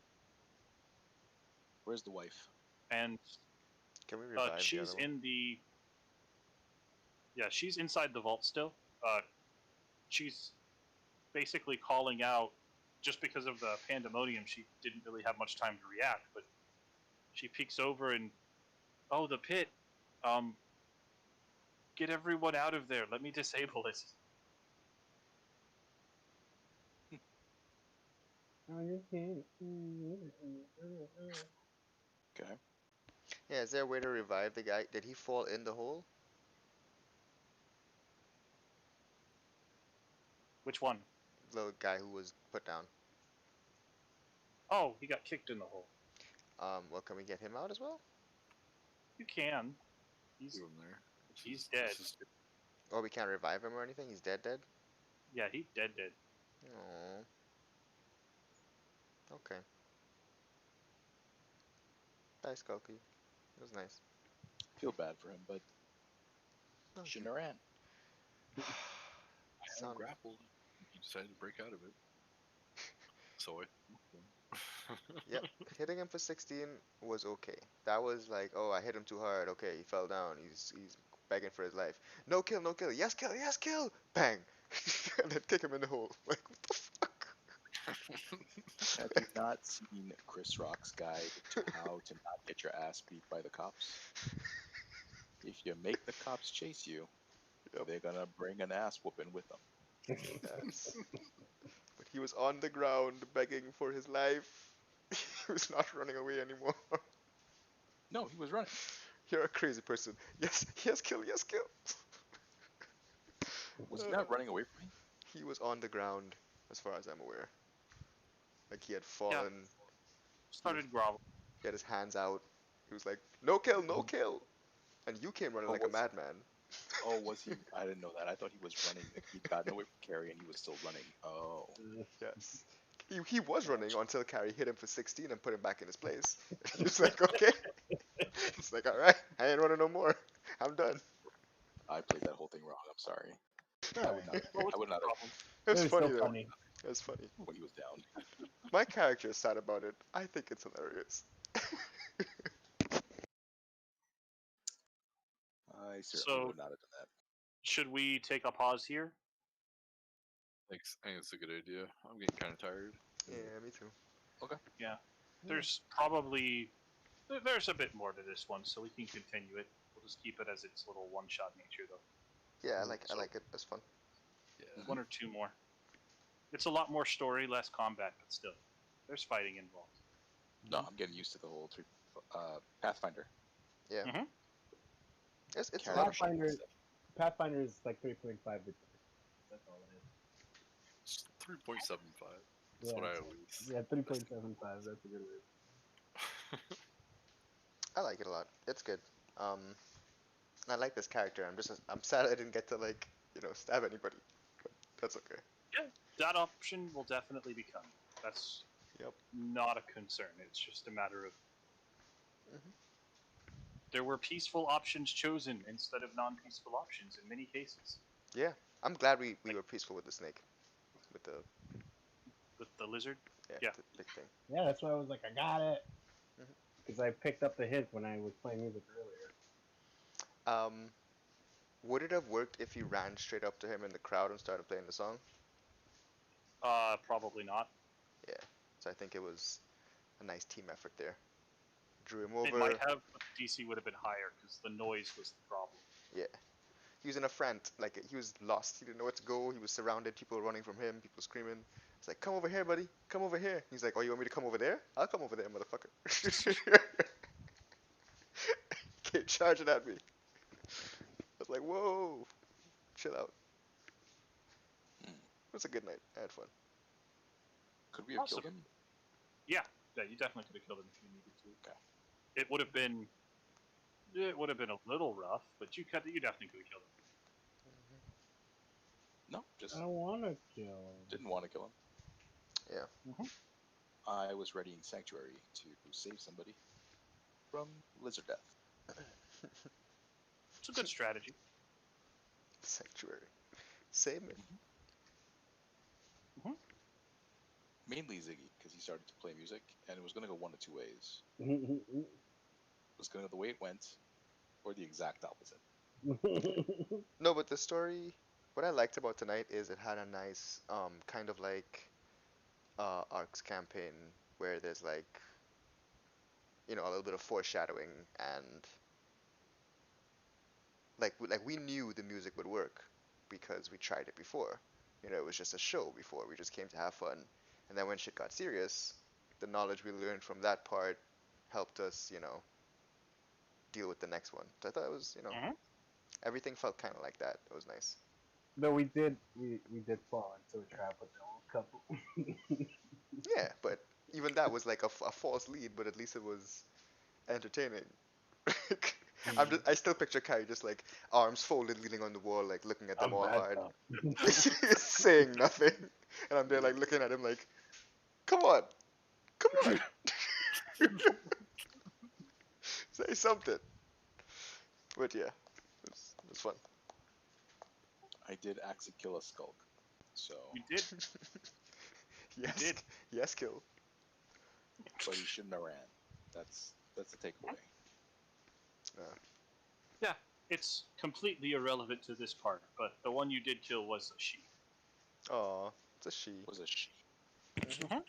Where's the wife? and Can we revive the she's other one? she's inside the vault still. She's basically calling out just because of the pandemonium, she didn't really have much time to react. But she peeks over and, oh, the pit. Get everyone out of there. Let me disable it. Okay. Yeah, is there a way to revive the guy? Did he fall in the hole? Which one? The guy who was put down. Oh, he got kicked in the hole. Well, can we get him out as well? You can. He's Leave him there. He's dead. Or we can't revive him or anything? He's dead. Yeah, he's dead. Oh. Okay. Nice, Koki. It was nice. Feel bad for him, but Okay. shouldn't have ran. I had him grappled. He decided to break out of it. So I. Yep, hitting him for 16 was okay. That was like, oh, I hit him too hard. Okay, he fell down. He's begging for his life. No kill, no kill. Yes kill, yes kill. Bang, and then kick him in the hole. Like what the fuck? Have you not seen Chris Rock's guide to how to not get your ass beat by the cops? If you make the cops chase you, Yep. they're gonna bring an ass whooping with them. Yes. But he was on the ground begging for his life. He was not running away anymore. No, he was running. You're a crazy person. Yes, yes kill, yes kill. Was he not running away from me? He was on the ground, as far as I'm aware. Like he had fallen. Started groveling. He had his hands out. He was like, no kill, no kill. And you came running Oh, like a was- madman. Oh, was he? I didn't know that. I thought he was running. He'd gotten away from Carrie and he was still running. Oh. Yes. He was running until Carrie hit him for 16 and put him back in his place. He was like, okay. He's like, alright, I ain't running no more. I'm done. I played that whole thing wrong. I'm sorry. I would not. Well, what's I would the not have problem? It was It was funny so though. funny. It was funny. when he was down. My character is sad about it. I think it's hilarious. I certainly So- would not have done that. Should we take a pause here? Thanks. I think it's a good idea. I'm getting kind of tired. Yeah, me too. There's probably there's a bit more to this one, so we can continue it. We'll just keep it as its little one-shot nature, though. Yeah, I So- like it. It's fun. Yeah. One or two more. It's a lot more story, less combat, but still, there's fighting involved. No, I'm getting used to the whole Pathfinder. Yeah. Mhm. It's a Carry lot of fighting Pathfinder- stuff. Pathfinder is like 3.5 to 10. That's all it is. It's 3.75. That's Yeah, what I it's- always. Yeah, 3.75. That's a good word. I like it a lot. It's good. I like this character. I'm sad I didn't get to like, stab anybody. But that's okay. That option will definitely be coming. That's Yep. not a concern. It's just a matter of Mhm. there were peaceful options chosen instead of non-peaceful options in many cases. Yeah. I'm glad we were peaceful with the snake. With the With the lizard, yeah, Yeah. the big thing. Yeah, that's why I was like, I got it. Mhm. Because I picked up the hint when I was playing music earlier. Would it have worked if you ran straight up to him in the crowd and started playing the song? probably not. Yeah. So I think it was a nice team effort there. Drew him It over. might have, but the DC would have been higher because the noise was the problem. Yeah. He was in a front. Like he was lost. He didn't know where to go. He was surrounded. People running from him. People screaming. It's like, come over here, buddy. Come over here. He's like, oh, you want me to come over there? I'll come over there, motherfucker. Came charging at me. I was like, whoa, chill out. Hmm. It was a good night. I had fun. Could we have Awesome. killed him? Yeah, you definitely could have killed him if you needed to. Okay. It would have been a little rough, but you definitely could have killed him. No, just I want to kill him. didn't want to kill him. Yeah. Mhm. I was readying Sanctuary to save somebody from lizard death. It's a good strategy. Sanctuary. Save me. Mainly Ziggy, because he started to play music, and it was going to go one of two ways. It was going to go the way it went, or the exact opposite. No, but the story. What I liked about tonight is it had a nice kind of like Ark's campaign where there's like, you know, a little bit of foreshadowing and like we knew the music would work because we tried it before. You know, it was just a show before. We just came to have fun. And then when shit got serious, the knowledge we learned from that part helped us, you know, deal with the next one. So I thought it was, you know, Mhm. everything felt kind of like that. It was nice. Though we did fall into a trap with the old couple. Yeah, but even that was like a false lead, but at least it was entertaining. I still picture Carrie just like arms folded, leaning on the wall, like looking at them I'm all bad hard, though. saying nothing, and I'm there like looking at him like, come on, come on, say something. But yeah, it was fun. I did actually kill a skulk, so You did. Yes, did. yes, kill. but he shouldn't have ran. That's the takeaway. Yeah, it's completely irrelevant to this part, but the one you did kill was a she. Aw, it's a she. Was a she. Mhm. Mhm.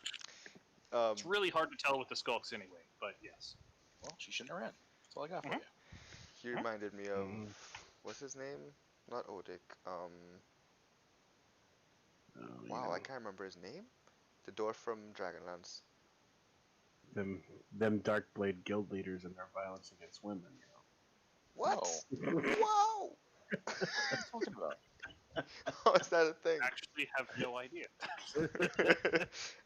Um, It's really hard to tell with the skulks anyway, but yes. Well, she shouldn't have ran. That's all I got for Mhm. you. he reminded me of Mhm. what's his name? Not Odik. Oh, Wow, I can't remember his name. The dwarf from Dragonlance. them dark blade guild leaders and their violence against women. What? No, Wow! what are you talking about? How is that a thing? Actually, have no idea.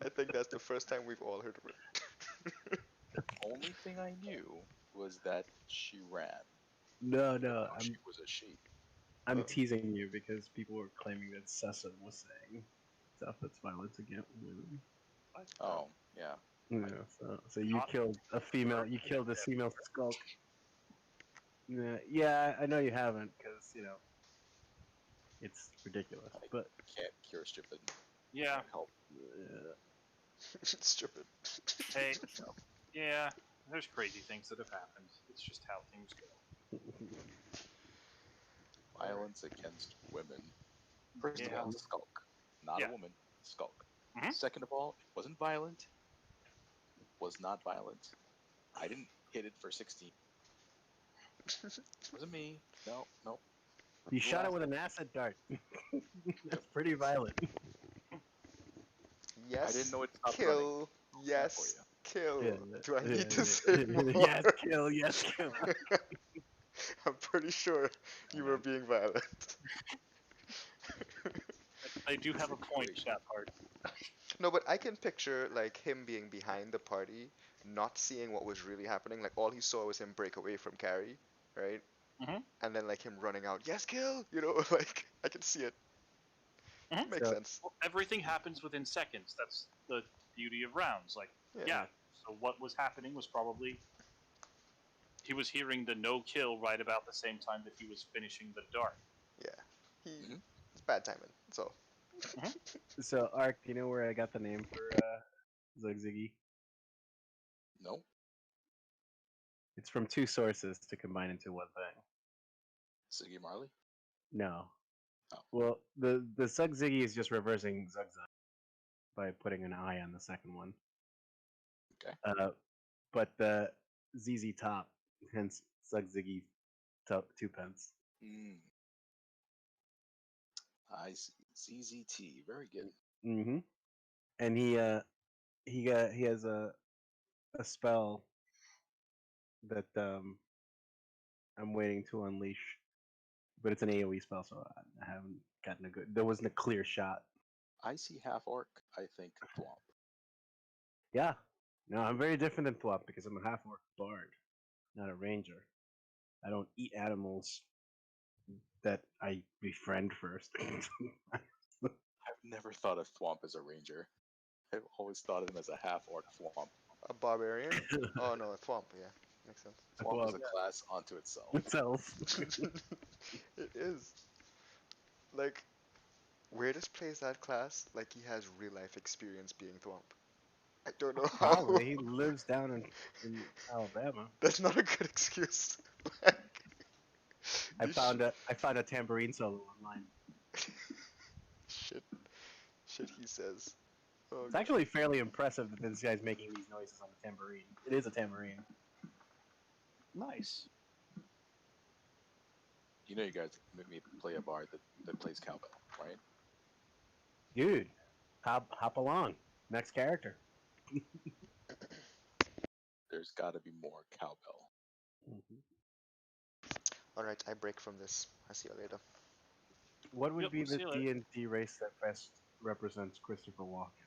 I think that's the first time we've all heard of it. Only thing I knew was that she ran. No, But no, no, she was a she. I'm Uh, teasing you because people were claiming that Sessa was saying stuff that's violence against women. What? Oh, yeah. Yeah, so you Not killed a female. You killed a female skulk. Yeah, I know you haven't because it's ridiculous. I But can't cure stupid. Yeah. Can't help. Stupid. Hey. Yeah. There's crazy things that have happened. It's just how things go. Violence against women. First of Yeah. all, skulk. Not a Yeah. woman. Skulk. Mhm. Second of all, it wasn't violent. Was not violent. I didn't hit it for 16. Wasn't me. No, no. you shot it Last with an acid dart. That's pretty violent. Yes, I didn't know it stopped running. kill. That for Yes, you. kill. Do I yeah, need to yeah. say more? Yes, kill. Yes, kill. I'm pretty sure you were being violent. They do have a point, Situation. that part. No, but I can picture like him being behind the party, not seeing what was really happening. Like all he saw was him break away from Carrie, right? Mhm. And then like him running out, yes, kill. You know, like I can see it. Mhm. Makes So- sense. Well, everything happens within seconds. That's the beauty of rounds. Like, Yeah. yeah. So what was happening was probably he was hearing the no kill right about the same time that he was finishing the dart. Yeah. He Mhm. It's bad timing. So So, Ark, do you know where I got the name for Zug Ziggy? No. It's from two sources to combine into one thing. Siggy Marley. No. Oh. Well, the Zug Ziggy is just reversing Zug Zug by putting an I on the second one. Okay. But the ZZ Top, hence Zug Ziggy top 2 pence. Mm. I see. ZZT. Very good. Mm-hmm. And he has a spell that I'm waiting to unleash, but it's an AOE spell, so I haven't gotten a good. There wasn't a clear shot. I see half orc. I think Thwomp. Yeah, no, I'm very different than Thwop because I'm a half orc bard, not a ranger. I don't eat animals that I befriend first. I've never thought of Thwomp as a ranger. I've always thought of him as a half orc Thwomp. a barbarian. Oh no, a thwomp. Yeah, makes sense. Thwomp is a Thwomp. class unto itself. Itself. It is like Weirdest plays that class like he has real life experience being Thwomp. I don't know how. Probably he lives down in Alabama. That's not a good excuse. I This found a tambourine solo online. shit, shit he says. Oh, It's actually fairly impressive that this guy's making these noises on a tambourine. It is a tambourine. Nice. You know, you guys make me play a bard that plays cowbell, right? Dude, hop along. Next character. There's got to be more cowbell. Alright, I break from this. I'll see you later. What would Yep, be the see you later. D&D race that best represents Christopher Walken?